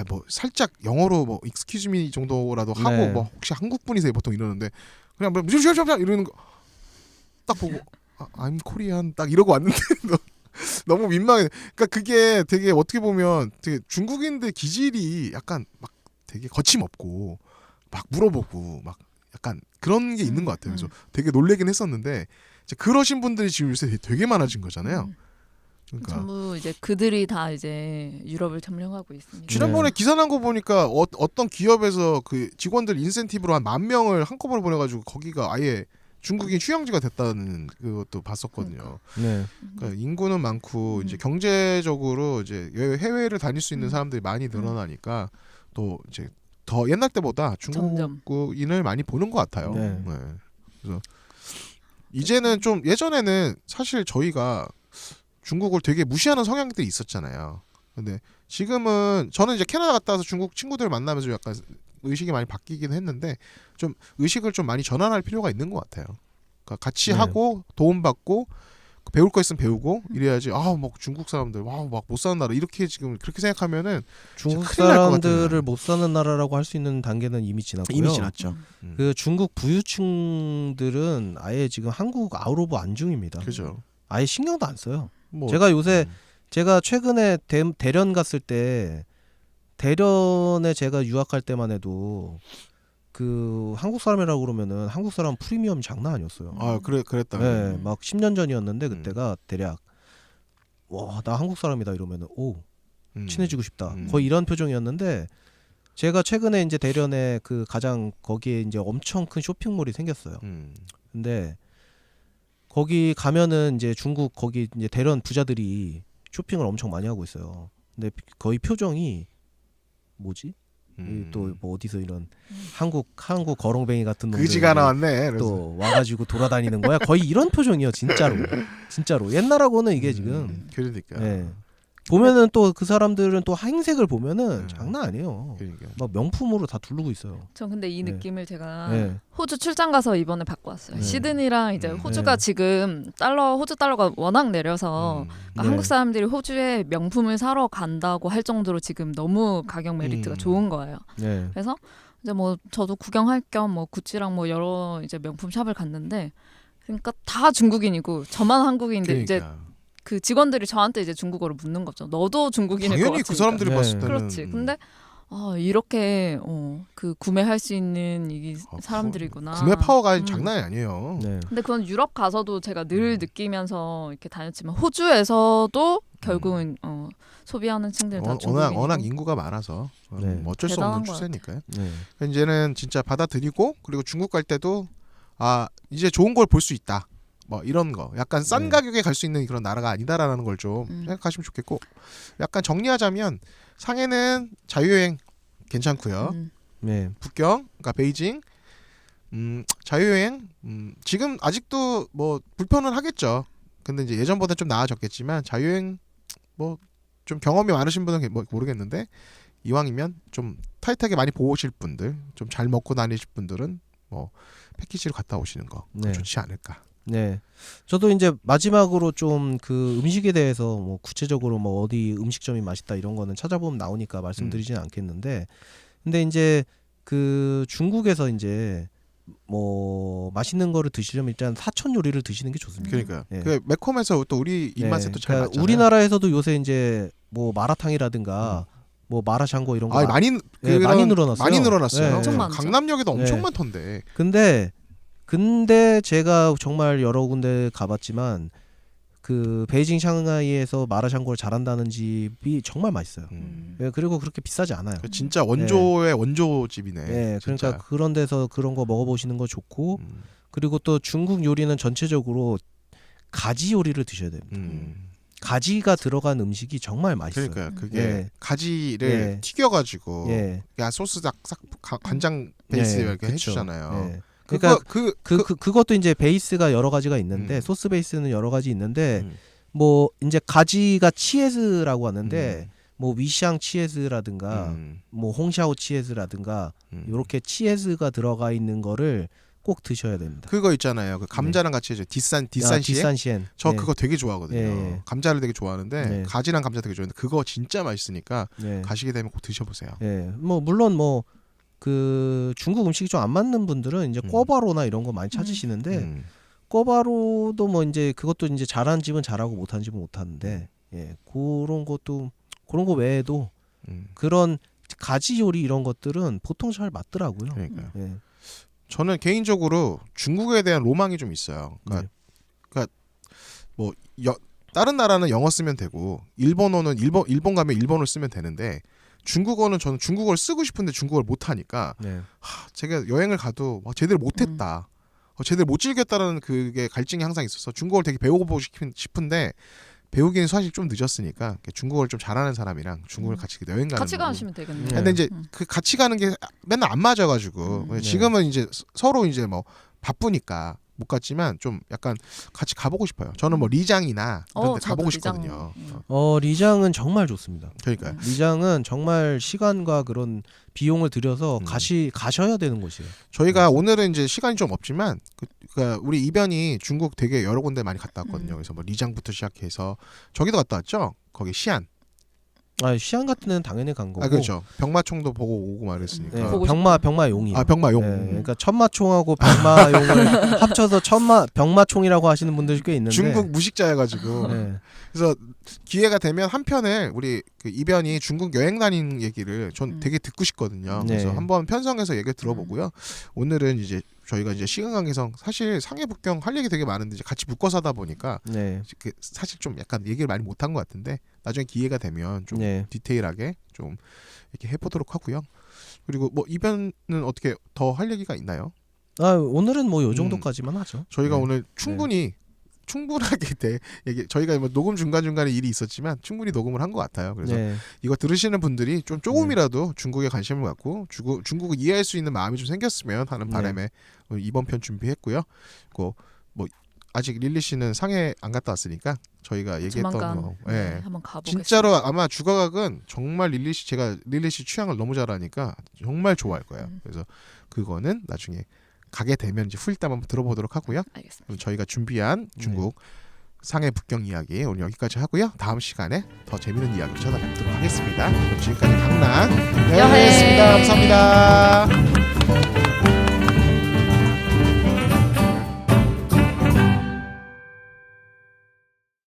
뭐 살짝 영어로 뭐 excuse me 정도라도 하고 네. 뭐 혹시 한국 분이세요 보통 이러는데 그냥 뭐 이러는 거 딱 보고 I'm Korean 딱 이러고 왔는데 너무 민망해. 그러니까 그게 되게 어떻게 보면 되게 중국인들 기질이 약간 막 되게 거침없고 막 물어보고 막 약간 그런 게 있는 것 같아요. 그래서 되게 놀래긴 했었는데 이제 그러신 분들이 지금 요새 되게 많아진 거잖아요. 그러니까 전부 이제 그들이 다 이제 유럽을 점령하고 있습니다. 지난번에 기사 난 거 보니까 어떤 기업에서 그 직원들 인센티브로 한 10,000명을 한꺼번에 보내가지고 거기가 아예 중국인 휴양지가 됐다는 그것도 봤었거든요. 네. 그러니까 인구는 많고 이제 경제적으로 이제 해외를 다닐 수 있는 사람들이 많이 늘어나니까 또 이제 더 옛날 때보다 중국인을 많이 보는 것 같아요. 네. 네. 그래서 이제는 좀 예전에는 사실 저희가 중국을 되게 무시하는 성향들이 있었잖아요. 근데 지금은 저는 이제 캐나다 갔다 와서 중국 친구들 만나면서 약간 의식이 많이 바뀌긴 했는데 좀 의식을 좀 많이 전환할 필요가 있는 것 같아요. 그러니까 같이 하고 도움받고 배울 거 있으면 배우고 이래야지. 뭐 중국 사람들 막 못 사는 나라 이렇게 지금 그렇게 생각하면은 중국 큰일 날것 사람들을 같아요. 못 사는 나라라고 할 수 있는 단계는 이미 지났고요. 이미 지났죠. 그 중국 부유층들은 아예 지금 한국 아웃 오브 안중입니다. 그죠. 아예 신경도 안 써요. 뭐 제가 요새 제가 최근에 대련 갔을 때 대련에 제가 유학할 때만 해도 그 한국 사람이라고 그러면은 한국 사람 프리미엄 장난 아니었어요. 그랬다. 네, 막 10년 전이었는데 그때가 대략 와, 나 한국 사람이다 이러면은 오, 친해지고 싶다. 거의 이런 표정이었는데 제가 최근에 이제 대련에 그 가장 거기에 이제 엄청 큰 쇼핑몰이 생겼어요. 근데 거기 가면은 이제 중국 거기 이제 대련 부자들이 쇼핑을 엄청 많이 하고 있어요. 근데 거의 표정이 뭐지? 또 뭐 어디서 이런 한국 거렁뱅이 같은 놈들 그지가 나왔네. 그래서. 또 와가지고 돌아다니는 거야. 거의 이런 표정이요, 진짜로. 옛날하고는 이게 지금 그러니까. 네. 보면은 또 그 사람들은 또 행색을 보면은 장난 아니에요. 그러니까. 막 명품으로 다 두르고 있어요. 전 근데 이 네. 느낌을 제가 네. 호주 출장 가서 이번에 받고 왔어요. 네. 시드니랑 이제 호주가 네. 지금 호주 달러가 워낙 내려서 그러니까 네. 한국 사람들이 호주에 명품을 사러 간다고 할 정도로 지금 너무 가격 메리트가 좋은 거예요. 네. 그래서 이제 뭐 저도 구경할 겸 뭐 구찌랑 뭐 여러 이제 명품 샵을 갔는데 그러니까 다 중국인이고 저만 한국인인데 이제 그 직원들이 저한테 이제 중국어로 묻는 거죠. 너도 중국인일 것 당연히 같으니까. 그 사람들이 네. 봤을 때는 그렇지. 근데 이렇게 그 구매할 수 있는 이 사람들이구나. 구매 파워가 장난이 아니에요. 네. 근데 그건 유럽 가서도 제가 늘 느끼면서 이렇게 다녔지만 호주에서도 결국은 소비하는 층들 다 중국인이고. 워낙 인구가 많아서 네. 어쩔 수 대단한 없는 것 추세니까요. 네. 이제는 진짜 받아들이고 그리고 중국 갈 때도 이제 좋은 걸 볼 수 있다. 뭐 이런 거 약간 싼 네. 가격에 갈 수 있는 그런 나라가 아니다라는 걸 좀 생각하시면 좋겠고 약간 정리하자면 상해는 자유여행 괜찮고요. 네. 북경 그러니까 베이징 자유여행 지금 아직도 뭐 불편은 하겠죠. 근데 이제 예전보다 좀 나아졌겠지만 자유여행 뭐 좀 경험이 많으신 분은 모르겠는데 이왕이면 좀 타이트하게 많이 보실 분들 좀 잘 먹고 다니실 분들은 뭐 패키지로 갔다 오시는 거 네. 좋지 않을까. 네. 저도 이제 마지막으로 좀 그 음식에 대해서 뭐 구체적으로 뭐 어디 음식점이 맛있다 이런 거는 찾아보면 나오니까 말씀드리지는 않겠는데, 근데 이제 그 중국에서 이제 뭐 맛있는 거를 드시려면 일단 사천 요리를 드시는 게 좋습니다. 그러니까요. 예. 그 매콤해서 또 우리 입맛에 또 잘 그러니까 맞잖아요. 우리나라에서도 요새 이제 뭐 마라탕이라든가 뭐 마라샹궈 이런 거 많이 예, 많이 늘어났어요. 많이 늘어났어요. 예. 엄청 많죠. 강남역에도 엄청 네. 많던데. 근데 제가 정말 여러 군데 가봤지만 그 베이징 샹하이에서 마라샹궈를 잘한다는 집이 정말 맛있어요. 예, 그리고 그렇게 비싸지 않아요. 진짜 원조의 원조집이네. 예, 진짜. 그러니까 그런 데서 그런 거 먹어보시는 거 좋고, 음. 그리고 또 중국 요리는 전체적으로 가지 요리를 드셔야 됩니다. 가지가 들어간 음식이 정말 맛있어요. 그러니까 그게 예. 가지를 예. 튀겨가지고 예, 야 소스 싹 간장 베이스 예, 이렇게 그쵸. 해주잖아요. 예. 그러니까 그거 그것도 이제 베이스가 여러 가지가 있는데 소스 베이스는 여러 가지 있는데 뭐 이제 가지가 치에즈라고 하는데 뭐 위샹 치에즈라든가 뭐 홍샤오 치에즈라든가 요렇게 치에즈가 들어가 있는 거를 꼭 드셔야 됩니다. 그거 있잖아요. 그 감자랑 같이 해줘. 디산시에. 디산시엔. 저 예. 그거 되게 좋아하거든요. 예. 감자를 되게 좋아하는데 네. 가지랑 감자 되게 좋아하는데 그거 진짜 맛있으니까 예. 가시게 되면 꼭 드셔보세요. 예. 뭐 물론 뭐 그 중국 음식이 좀 안 맞는 분들은 이제 꿔바로나 이런 거 많이 찾으시는데 꿔바로도 뭐 이제 그것도 이제 잘하는 집은 잘하고 못하는 집은 못하는데 예. 그런 거 외에도 그런 가지 요리 이런 것들은 보통 잘 맞더라고요. 그러니까요. 예. 저는 개인적으로 중국에 대한 로망이 좀 있어요. 그러니까 뭐 다른 나라는 영어 쓰면 되고 일본어는 일본 가면 일본어를 쓰면 되는데 중국어는 저는 중국어를 쓰고 싶은데 중국어를 못 하니까 네. 제가 여행을 가도 막 제대로 못 했다. 제대로 못 즐겼다라는 그게 갈증이 항상 있어서 중국어를 되게 배워보고 싶은데 배우기는 사실 좀 늦었으니까 중국어를 좀 잘하는 사람이랑 중국을 같이 여행 가는 같이 거고. 가시면 되겠네요. 근데 이제 그 같이 가는 게 맨날 안 맞아가지고 지금은 이제 서로 이제 뭐 바쁘니까 못 갔지만 좀 약간 같이 가보고 싶어요. 저는 뭐 리장이나 이런 데 저도 가보고 리장. 싶거든요. 리장은 정말 좋습니다. 그러니까요. 리장은 정말 시간과 그런 비용을 들여서 가셔야 되는 곳이에요. 저희가 오늘은 이제 시간이 좀 없지만 그러니까 우리 이변이 중국 되게 여러 군데 많이 갔다 왔거든요. 그래서 뭐 리장부터 시작해서 저기도 갔다 왔죠. 거기 시안. 시안 같은 데는 당연히 간 거고. 그렇죠. 병마총도 보고 오고 말했으니까. 네, 보고 병마용이. 병마용. 그러니까 천마총하고 병마용을 합쳐서 병마총이라고 하시는 분들이 꽤 있는데. 중국 무식자여가지고. 네. 그래서 기회가 되면 한 편을 우리 그 이변이 중국 여행 다니는 얘기를 전 되게 듣고 싶거든요. 네. 그래서 한번 편성해서 얘기를 들어보고요. 오늘은 이제 저희가 이제 시간 관계상 사실 상해 북경 할 얘기 되게 많은데 이제 같이 묶어서 하다 보니까 네. 사실 좀 약간 얘기를 많이 못한 것 같은데 나중에 기회가 되면 좀 네. 디테일하게 좀 이렇게 해보도록 하고요. 그리고 뭐 이변은 어떻게 더 할 얘기가 있나요? 오늘은 뭐 요 정도까지만 하죠. 저희가 네. 오늘 충분하게 저희가 뭐 녹음 중간중간에 일이 있었지만 충분히 녹음을 한 것 같아요. 그래서 네. 이거 들으시는 분들이 좀 조금이라도 중국에 관심을 갖고 중국을 이해할 수 있는 마음이 좀 생겼으면 하는 바람에 오늘 이번 편 준비했고요. 뭐 아직 릴리 씨는 상해 안 갔다 왔으니까 저희가 얘기했던 조만간 거, 한번 가보겠습니다. 진짜로 아마 주가각은 정말 제가 릴리 씨 취향을 너무 잘 아니까 정말 좋아할 거예요. 그래서 그거는 나중에 가게 되면 이제 후일담 한번 들어보도록 하고요. 알겠습니다. 그럼 저희가 준비한 중국 상해 북경 이야기 오늘 여기까지 하고요. 다음 시간에 더 재밌는 이야기를 찾아뵙도록 하겠습니다. 그럼 지금까지 강남 여행이었습니다. 감사합니다.